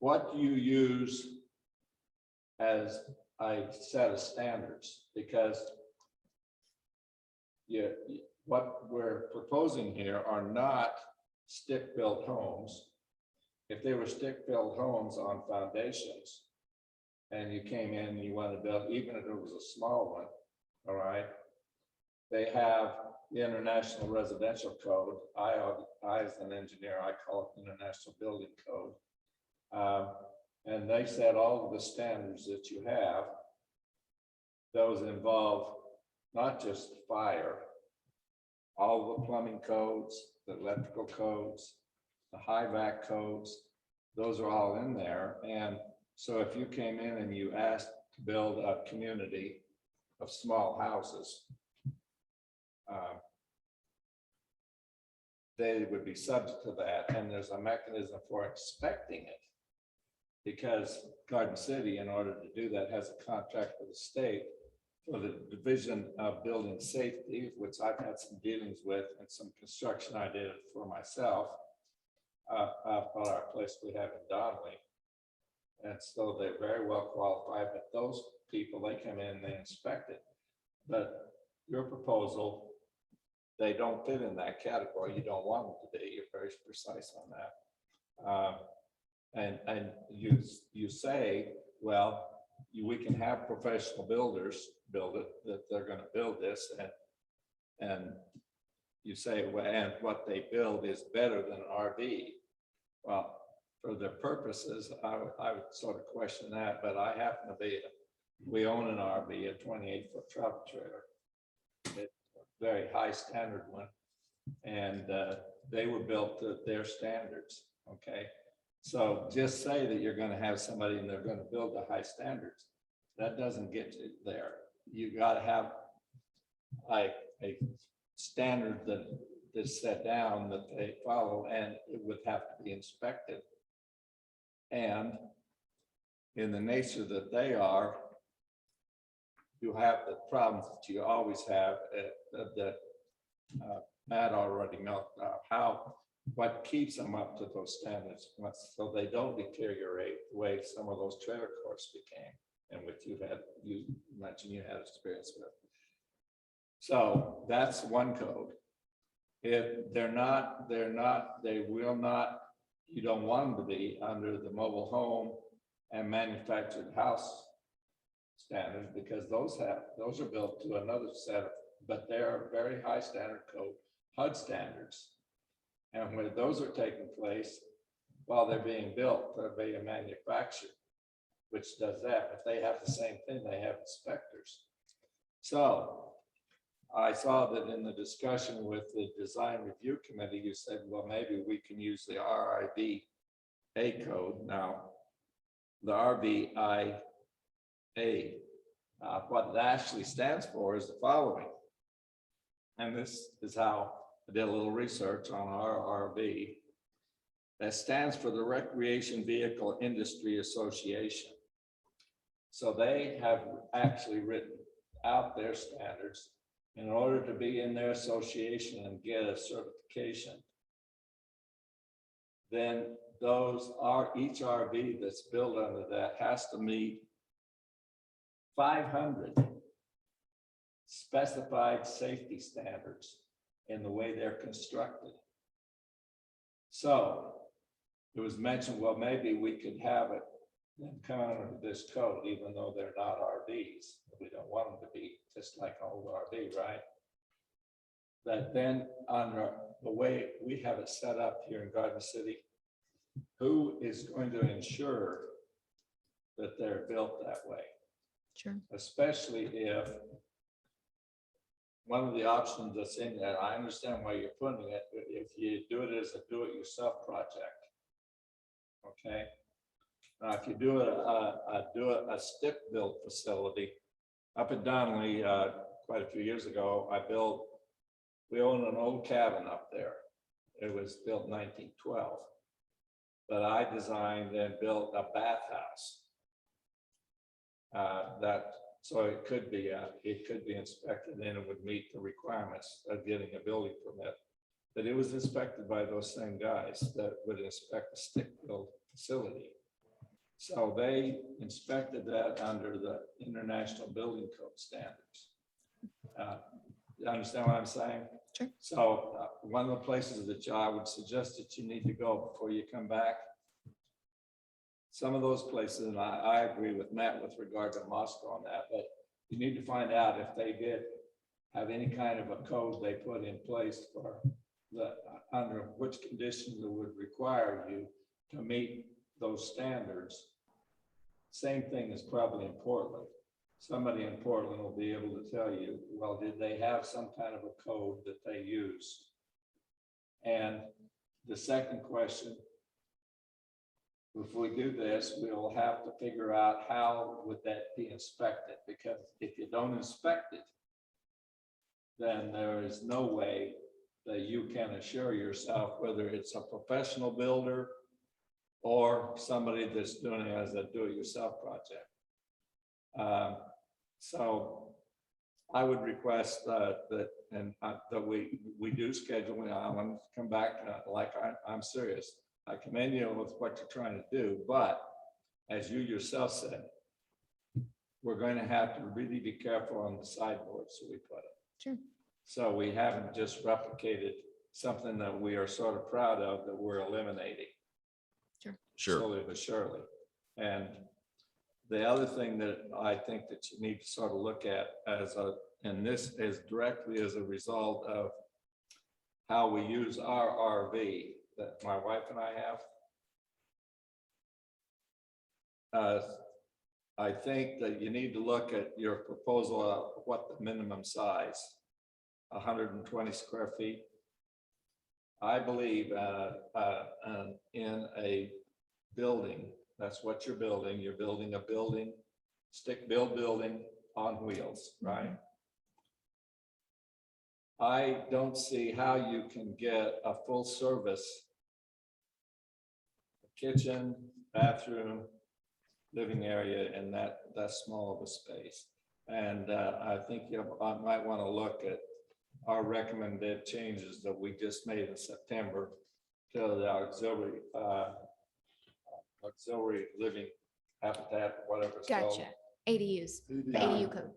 what you use as a set of standards, because what we're proposing here are not stick-built homes. If they were stick-built homes on foundations, and you came in and you wanted to build, even if it was a small one, all right, they have the International Residential Code. I as an engineer, I call it the International Building Code. And they set all of the standards that you have. Those involve not just fire, all the plumbing codes, the electrical codes, the high vac codes, those are all in there. And so if you came in and you asked to build a community of small houses, they would be subject to that, and there's a mechanism for inspecting it, because Garden City, in order to do that, has a contract with the state for the Division of Building Safety, which I've had some dealings with, and some construction I did for myself up at our place we have in Donnelly. And so they're very well qualified, but those people, they come in and they inspect it. But your proposal, they don't fit in that category. You don't want them to be. You're very precise on that. And you say, well, we can have professional builders build it, that they're going to build this, and you say, well, and what they build is better than an RV. Well, for their purposes, I would sort of question that, but I happen to be, we own an RV, a 28-foot travel trailer. It's a very high standard one, and they were built to their standards, okay? So just say that you're going to have somebody and they're going to build the high standards. That doesn't get you there. You got to have like a standard that is set down that they follow, and it would have to be inspected. And in the nature that they are, you have the problems that you always have that Matt already milked out. What keeps them up to those standards, so they don't deteriorate the way some of those trailer courts became, and which you mentioned you had experience with. So that's one code. If they're not, they will not, you don't want them to be under the mobile home and manufactured house standards, because those are built to another set of, but they are very high standard code HUD standards. And when those are taking place while they're being built, they're being manufactured, which does that. If they have the same thing, they have inspectors. So I saw that in the discussion with the design review committee, you said, well, maybe we can use the RIVA code. Now, the RVIA, what it actually stands for is the following. And this is how I did a little research on RRV. That stands for the Recreation Vehicle Industry Association. So they have actually written out their standards in order to be in their association and get a certification. Then those are, each RV that's built under that has to meet 500 specified safety standards in the way they're constructed. So it was mentioned, well, maybe we could have it then come under this code, even though they're not RVs. We don't want them to be just like an old RV, right? But then under the way we have it set up here in Garden City, who is going to ensure that they're built that way? Sure. Especially if one of the options that's in there, I understand why you're putting it, but if you do it as a do-it-yourself project, okay? Now, if you do a stick-built facility up at Donnelly, quite a few years ago, we owned an old cabin up there. It was built in 1912, but I designed and built a bathhouse. So it could be inspected and it would meet the requirements of getting a building permit. But it was inspected by those same guys that would inspect a stick-built facility. So they inspected that under the International Building Code standards. You understand what I'm saying? Sure. So one of the places that I would suggest that you need to go before you come back, some of those places, and I agree with Matt with regard to Moscow on that, but you need to find out if they did have any kind of a code they put in place for under which conditions it would require you to meet those standards. Same thing is probably in Portland. Somebody in Portland will be able to tell you, well, did they have some kind of a code that they used? And the second question, if we do this, we'll have to figure out how would that be inspected, because if you don't inspect it, then there is no way that you can assure yourself whether it's a professional builder or somebody that's doing it as a do-it-yourself project. So I would request that we do schedule. I want to come back like I'm serious. I commend you with what you're trying to do, but as you yourself said, we're going to have to really be careful on the sideboards that we put it. Sure. So we haven't just replicated something that we are sort of proud of that we're eliminating. Sure. Slowly but surely. And the other thing that I think that you need to sort of look at and this is directly as a result of how we use our RV that my wife and I have. I think that you need to look at your proposal of what the minimum size, 120 square feet. I believe in a building, that's what you're building. You're building a building, stick-built building on wheels, right? I don't see how you can get a full service kitchen, bathroom, living area in that small of a space. And I think I might want to look at our recommended changes that we just made in September to the auxiliary living habitat, whatever it's called. Gotcha. ADUs, the ADU code.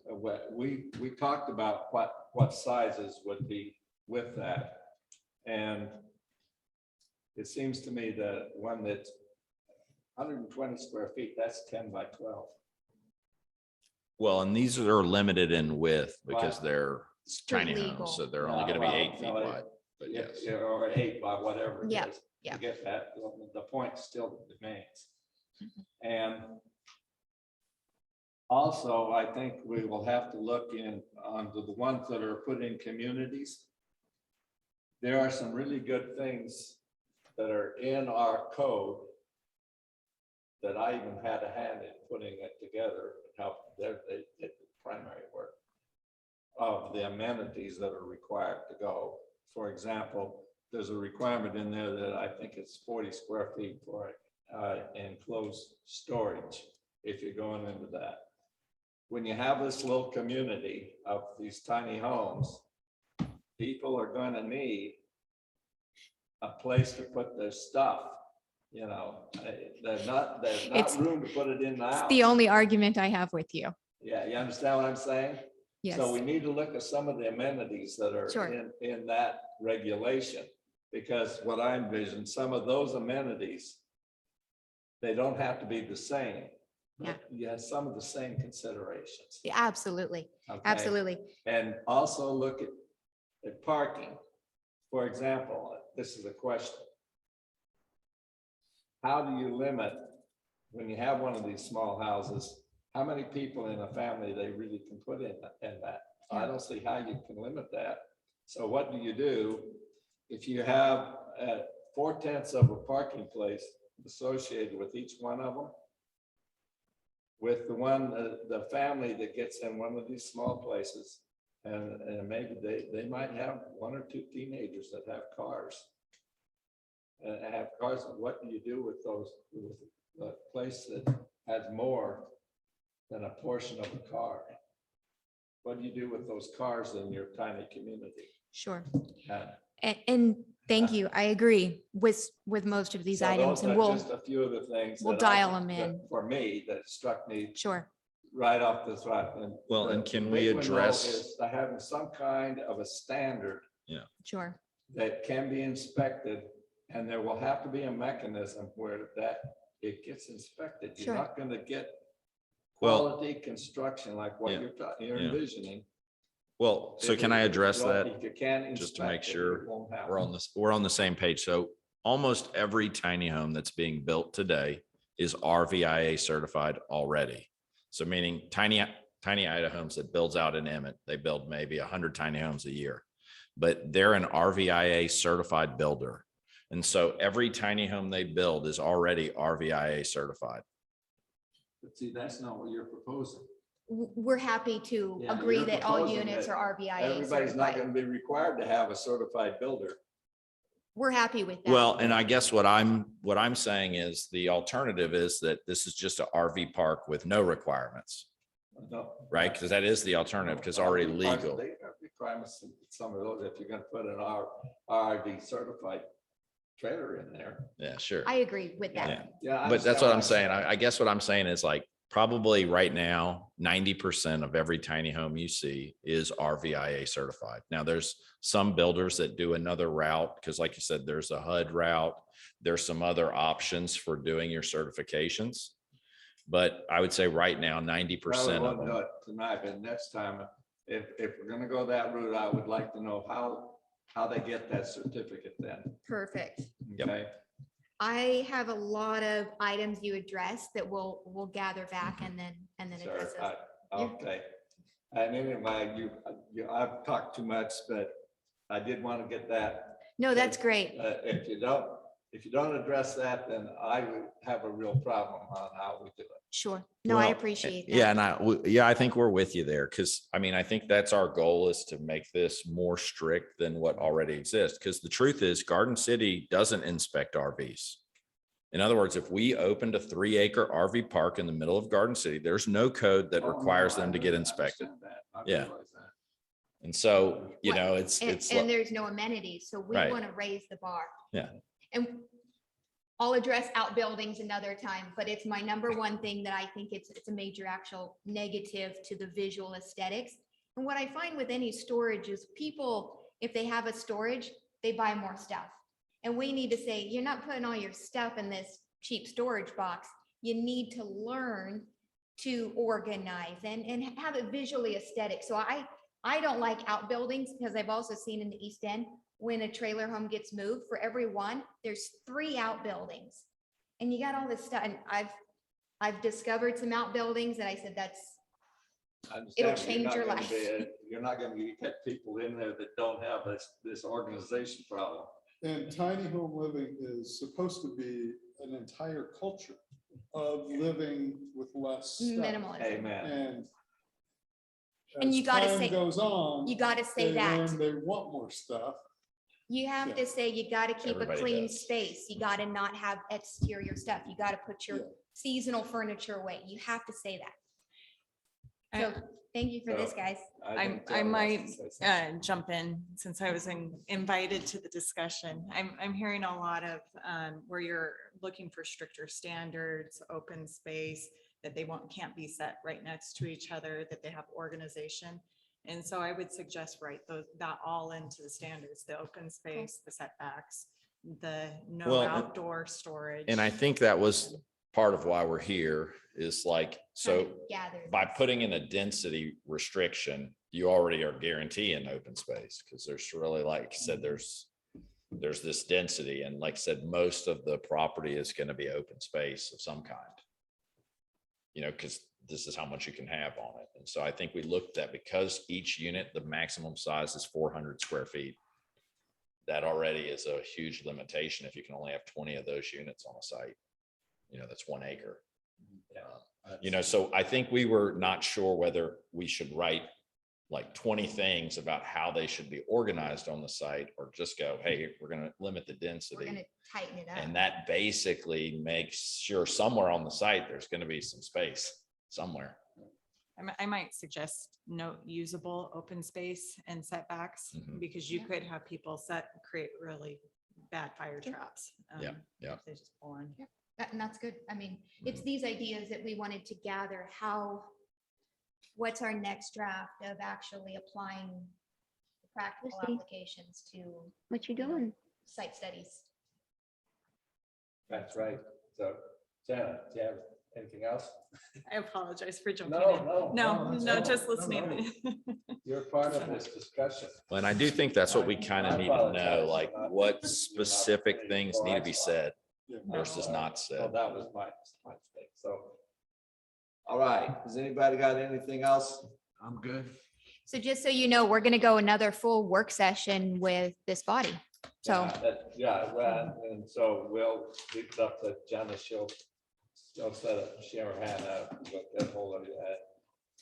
We talked about what sizes would be with that. And it seems to me that one that's 120 square feet, that's 10 by 12. Well, and these are limited in width because Right. they're tiny legal. homes, so they're only going to be 8 feet wide. But Yeah, yes, yeah, or 8 by whatever it Yeah, is. yeah. To get that, the point still remains. And also, I think we will have to look onto the ones that are put in communities. There are some really good things that are in our code that I even had a hand in putting it together, how they did the primary work of the amenities that are required to go. for example, there's a requirement in there that I think it's 40 square feet for enclosed storage, if you're going into that. When you have this little community of these tiny homes, people are going to need a place to put their stuff. You know, there's not It's- room to put it in the It's house. the only argument I have with you. Yeah, you understand what I'm saying? Yes. So we need to look at some of the amenities that are Sure. in that regulation. Because what I envision, some of those amenities, they don't have to be the same. Yeah. You have some of the same considerations. Yeah, absolutely. Okay? Absolutely. And also look at parking. For example, this is a question. How do you limit, when you have one of these small houses, how many people in a family they really can put in that? I don't see how you can limit that. So what do you do if you have 4/10 of a parking place associated with each one of them? With the family that gets in one of these small places, and maybe they might have 1 or 2 teenagers that have cars. And have cars, what do you do with those, with the place that has more than a portion of a car? What do you do with those cars in your tiny community? Sure. And And thank you. I agree with most of these so items, those and are we'll, just a few of the things. we'll that I dial think them in. that For me, that struck me Sure. right off the spot. Well, and the can we big one, though, address- is to having some kind of a standard Sure. that can be inspected, and there will have to be a mechanism where that it gets inspected. You're Sure. not gonna get Well- quality construction like what Yeah. you're Yeah. envisioning. Well, so can I address that? If you can't just to make inspect it, sure it won't happen. we're on the same page. So almost every tiny home that's being built today is RVIA certified already. So meaning tiny Idaho homes that builds out in Emmett, they build maybe 100 tiny homes a year, but they're an RVIA certified builder. And so every tiny home they build is already RVIA certified. But see, that's not what you're proposing. We're happy to Yeah, agree you're that all proposing units that are RVIA Everybody's not certified. gonna be required to have a certified builder. We're happy with that. Well, and I guess what I'm saying is the alternative is that this is just a RV park with no requirements, No. right? Because that is the alternative, because already legal. They have requirements, some of those, if you're gonna put an RV certified trailer in there. Yeah, sure. I agree with that. Yeah. Yeah. I But that's understand what what I'm saying. I guess what I'm saying is like, probably right now, 90% of every tiny home you see is RVIA certified. Now, there's some builders that do another route, because like you said, there's a HUD route. There's some other options for doing your certifications. But I would say right now, 90% Probably of won't do them. it tonight, but next time, if we're gonna go that route, I would like to know how they get that certificate then. Perfect. Yep. Okay. I have a lot of items you addressed that we'll gather back and then Sure, address those. okay. And anyway, I've talked too much, but I did want to get that. No, that's great. If you don't address that, then I would have a real problem on how we do it. Sure. No, I Well, appreciate that. Yeah, and I think we're with you there, because I mean, I think that's our goal, is to make this more strict than what already exists. Because the truth is, Garden City doesn't inspect RVs. In other words, if we opened a 3-acre RV park in the middle of Garden City, there's no code that Oh, no, requires I them to get really inspected. understand that. I Yeah. realize that. And so, you Well, know, it's And like, there's no amenities, so we Right. want to raise the bar. Yeah. And I'll address outbuildings another time, but it's my number one thing that I think it's a major actual negative to the visual aesthetics. And what I find with any storage is people, if they have a storage, they buy more stuff. And we need to say, you're not putting all your stuff in this cheap storage box. You need to learn to organize and have it visually aesthetic. So I don't like outbuildings, because I've also seen in the East End, when a trailer home gets moved, for every one, there's 3 outbuildings. And you got all this stuff. And I've discovered some outbuildings and I said, I understand, It'll but you're change not your gonna life. You're not gonna get people in there that don't have this organization problem. And tiny home living is supposed to be an entire culture of living with less stuff. minimalism. Amen. And as you gotta time say- Goes on. You got to say they that. learn They want more stuff. You have to say you gotta keep a Everybody clean does. space. You gotta not have exterior stuff. You gotta put your seasonal furniture away. You have to say that. So thank you for this, So, guys. I might jump in since I was invited to the discussion. I'm hearing a lot of where you're looking for stricter standards, open space, that they can't be set right next to each other, that they have organization. And so I would suggest write that all into the standards, the open space, the setbacks, the no Well, outdoor storage. And I think that was part of why we're here is like, so Gather. by putting in a density restriction, you already are guaranteeing open space because there's really, like I said, there's this density. And like I said, most of the property is going to be open space of some kind. You know, because this is how much you can have on it. And so I think we looked at, because each unit, the maximum size is 400 square feet. That already is a huge limitation if you can only have 20 of those units on a site. You know, that's 1 acre. You know, so I think we were not sure whether we should write like 20 things about how they should be organized on the site, or just go, hey, we're going to limit the We're density. gonna tighten it up. And that basically makes sure somewhere on the site, there's going to be some space somewhere. I might suggest no usable open space and setbacks, Mhm. because you could have people create really bad fire traps. Yeah, yeah. if They just pull in. And that's good. I mean, it's these ideas that we wanted to gather what's our next draft of actually applying the practical Chrissy. applications to What you doing? site studies. That's right. So, Jenna, do you have anything else? I apologize for jumping No, in. no. No, just no, listening. You're part of this discussion. Well, and I do think that's what we kind of need to know, like what Apologize. specific things need to be said versus not So said. that was my mistake. So, all right. Has anybody got anything else? I'm good. So just so you know, we're gonna go another full work session with this body. So Yeah, well, and so we'll leave it up to Jenna. She'll set up, share her hand out, we'll get hold of that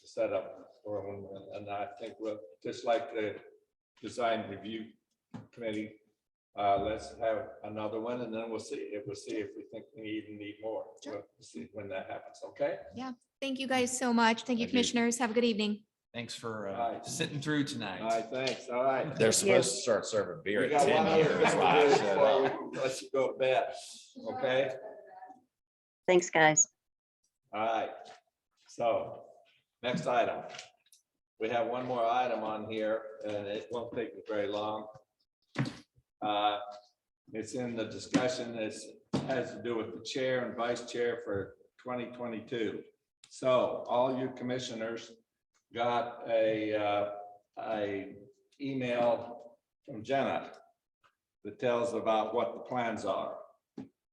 to set up for one. And I think we'll, just like the design review committee, let's have another one, and then we'll see if we think we even need more. Sure. We'll see when that happens, okay? thank you guys so much. Thank you, Thank you. commissioners. Have a good evening. Thanks for All right. sitting through tonight. All right, thanks, all right. They're supposed to start serving beer We at got 10 one other here. thing That's to why I do showed before up. we let you go to bed, okay? Thanks, guys. All right, so next item. We have one more item on here, and it won't take me very long. It's in the discussion. It has to do with the chair and vice chair for 2022. So all you commissioners got a email from Jenna that tells about what the plans are.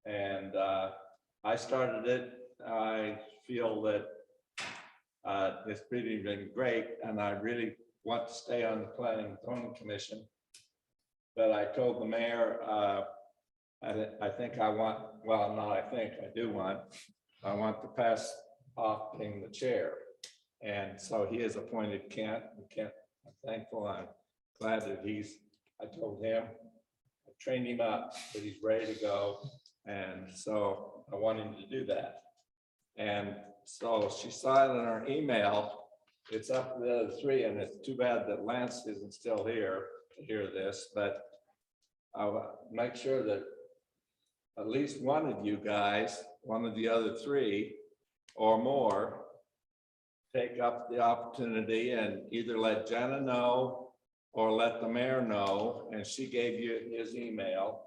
And I started it. I feel that it's really been great, and I really want to stay on the Planning and Zoning Commission. But I told the mayor, I think I want, well, no, I think I do want, I want to pass off being the chair. And so he has appointed Kent. Kent, I'm thankful, I'm glad that I told him, I trained him up, that he's ready to go. And so I want him to do that. And so she saw it in her email. It's up to the other three, and it's too bad that Lance isn't still here to hear this, but I'll make sure that at least one of you guys, one of the other three or more, take up the opportunity and either let Jenna know or let the mayor know, and she gave you his email,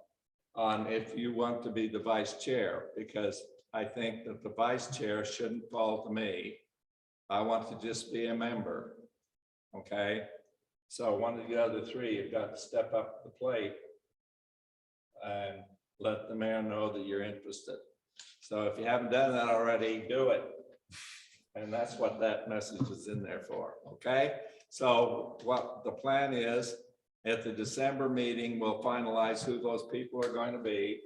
on if you want to be the vice chair, because I think that the vice chair shouldn't fall to me. I want to just be a member. Okay, so one of the other three, you've got to step up to the plate and let the mayor know that you're interested. So if you haven't done that already, do it. And that's what that message is in there for. Okay, so what the plan is, at the December meeting, we'll finalize who those people are going to be.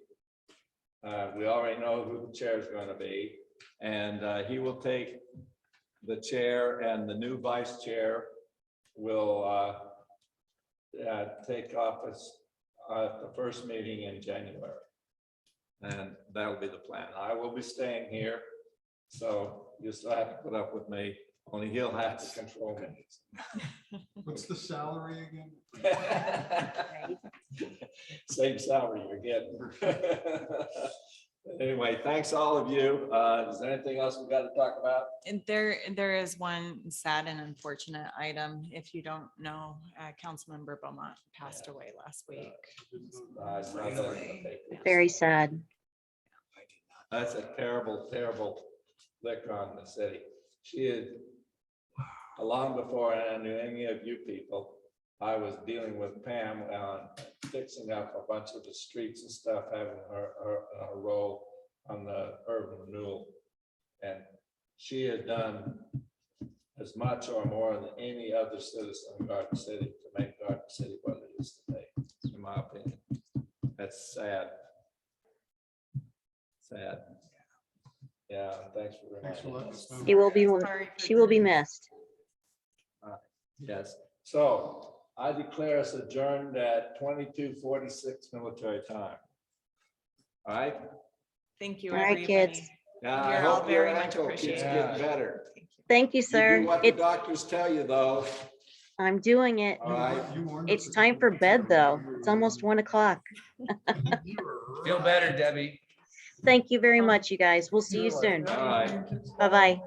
We already know who the chair is going to be, and he will take the chair, and the new vice chair will take office at the first meeting in January. And that'll be the plan. I will be staying here, so you still have to put up with me, only he'll have to control me. What's the salary again? Same salary you're getting. Anyway, thanks all of you. Is there anything else we got to talk about? And there is one sad and unfortunate item. If you don't know, Councilmember Beaumont passed away last week. I saw that in the paper. Very sad. That's a terrible, terrible lick on the city. She is, long before I knew any of you people, I was dealing with Pam on fixing up a bunch of the streets and stuff, having her role on the urban renewal. And she had done as much or more than any other citizen in Garden City to make Garden City what it is today, in my opinion. That's sad. Sad. Yeah, thanks for reminding us. He will be, she will be missed. Yes, so I declare us adjourned at 22:46 military time. All right? Thank you, All right, everybody. kids. Yeah, I You're all hope your very much ankle keeps appreciated. getting better. Thank you, You sir. do what the It's, doctors tell you, though. I'm doing it. All right? It's time for bed, though. It's almost 1 o'clock. Feel better, Debbie. Thank you very much, you guys. We'll see you soon. All right. Bye-bye.